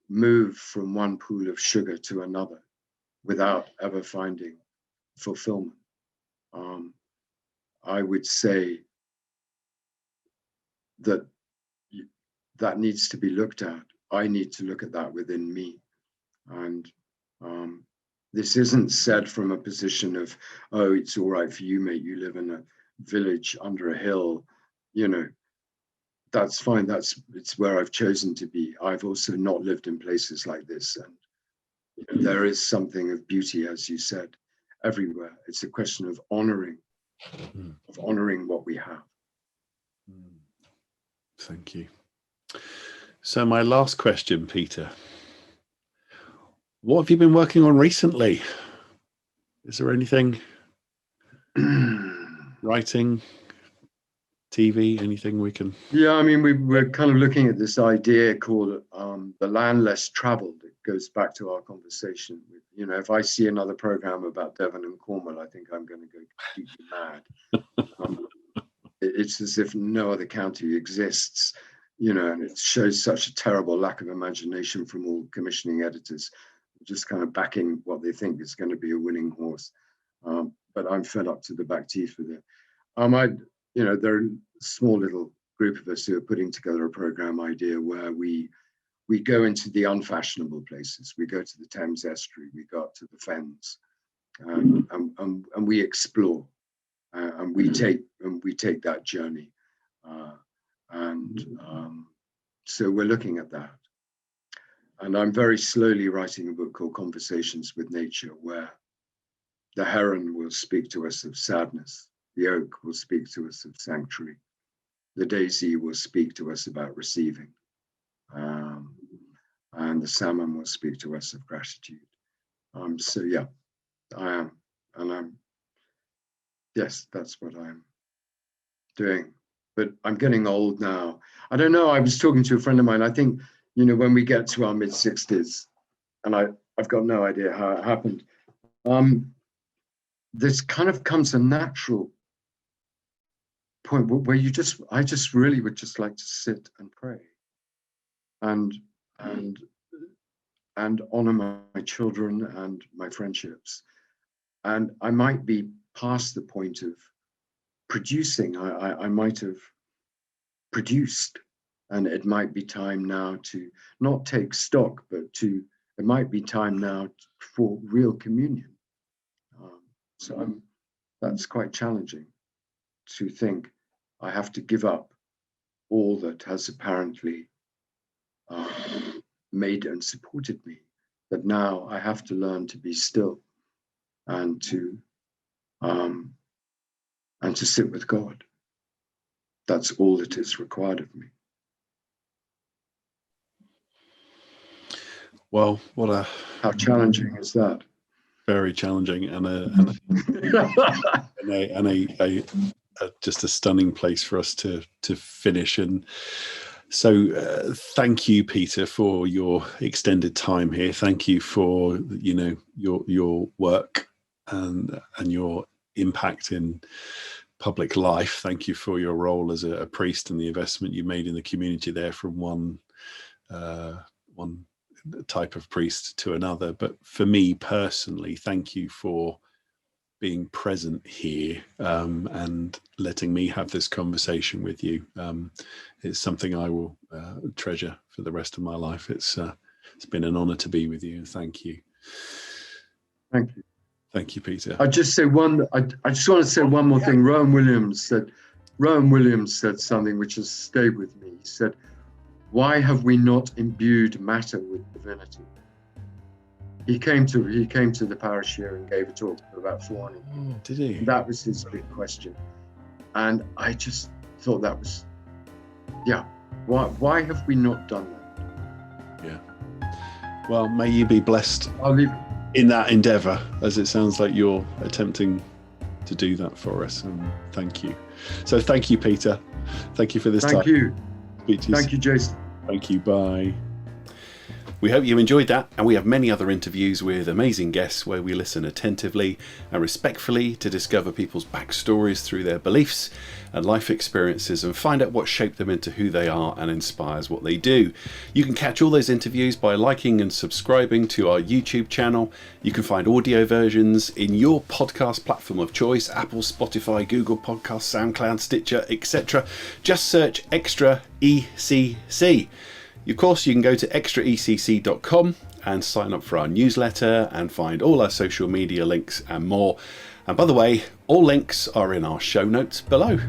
move from one pool of sugar to another without ever finding fulfillment. I would say that needs to be looked at. I need to look at that within me. And this isn't said from a position of, oh, it's all right for you, mate. You live in a village under a hill. That's fine. It's where I've chosen to be. I've also not lived in places like this. And there is something of beauty, as you said, everywhere. It's a question of honoring what we have. Thank you. So my last question, Peter, what have you been working on recently? Is there anything? Writing, TV, anything we can? Yeah, I mean, we're kind of looking at this idea called the land less traveled. It goes back to our conversation. If I see another program about Devon and Cornwall, I think I'm going to go completely mad. It's as if no other county exists, and it shows such a terrible lack of imagination from all commissioning editors, just kind of backing what they think is going to be a winning horse. But I'm fed up to the back teeth with it. There are a small little group of us who are putting together a program idea where we go into the unfashionable places. We go to the Thames Estuary, we go up to the Fens, and we explore, and we take that journey. So we're looking at that. And I'm very slowly writing a book called Conversations with Nature, where the heron will speak to us of sadness, the oak will speak to us of sanctuary, the daisy will speak to us about receiving, and the salmon will speak to us of gratitude. So yeah, I am, and yes, that's what I'm doing. But I'm getting old now. I don't know, I was talking to a friend of mine, I think, when we get to our mid-60s, and I've got no idea how it happened, this kind of comes a natural point where I just really would just like to sit and pray and honor my children and my friendships. And I might be past the point of producing. I might have produced, and it might be time now to not take stock, but it might be time now for real communion. So that's quite challenging to think I have to give up all that has apparently made and supported me, that now I have to learn to be still and to sit with God. That's all that is required of me. Well, how challenging is that? Very challenging, and just a stunning place for us to finish. And so, thank you, Peter, for your extended time here. Thank you for your work and your impact in public life. Thank you for your role as a priest and the investment you made in the community there, from one type of priest to another. But for me personally, thank you for being present here and letting me have this conversation with you. It's something I will treasure for the rest of my life. It's been an honor to be with you. Thank you. Thank you. Thank you, Peter. I just want to say one more thing. Rowan Williams said something which has stayed with me. He said, "Why have we not imbued matter with divinity?" He came to the parish here and gave a talk for about 400 people. Oh, did he? And that was his big question. And I just thought that was, why have we not done that? Yeah. Well, may you be blessed I'll leave it in that endeavour, as it sounds like you're attempting to do that for us. And thank you. So thank you, Peter. Thank you for this time. Thank you. Thank you, Jason. Thank you. Bye. We hope you enjoyed that, and we have many other interviews with amazing guests where we listen attentively and respectfully to discover people's backstories through their beliefs and life experiences and find out what shaped them into who they are and inspires what they do. You can catch all those interviews by liking and subscribing to our YouTube channel. You can find audio versions in your podcast platform of choice: Apple, Spotify, Google Podcasts, SoundCloud, Stitcher, etc. Just search Extra ECC. Of course, you can go to extraecc.com and sign up for our newsletter and find all our social media links and more. And by the way, all links are in our show notes below.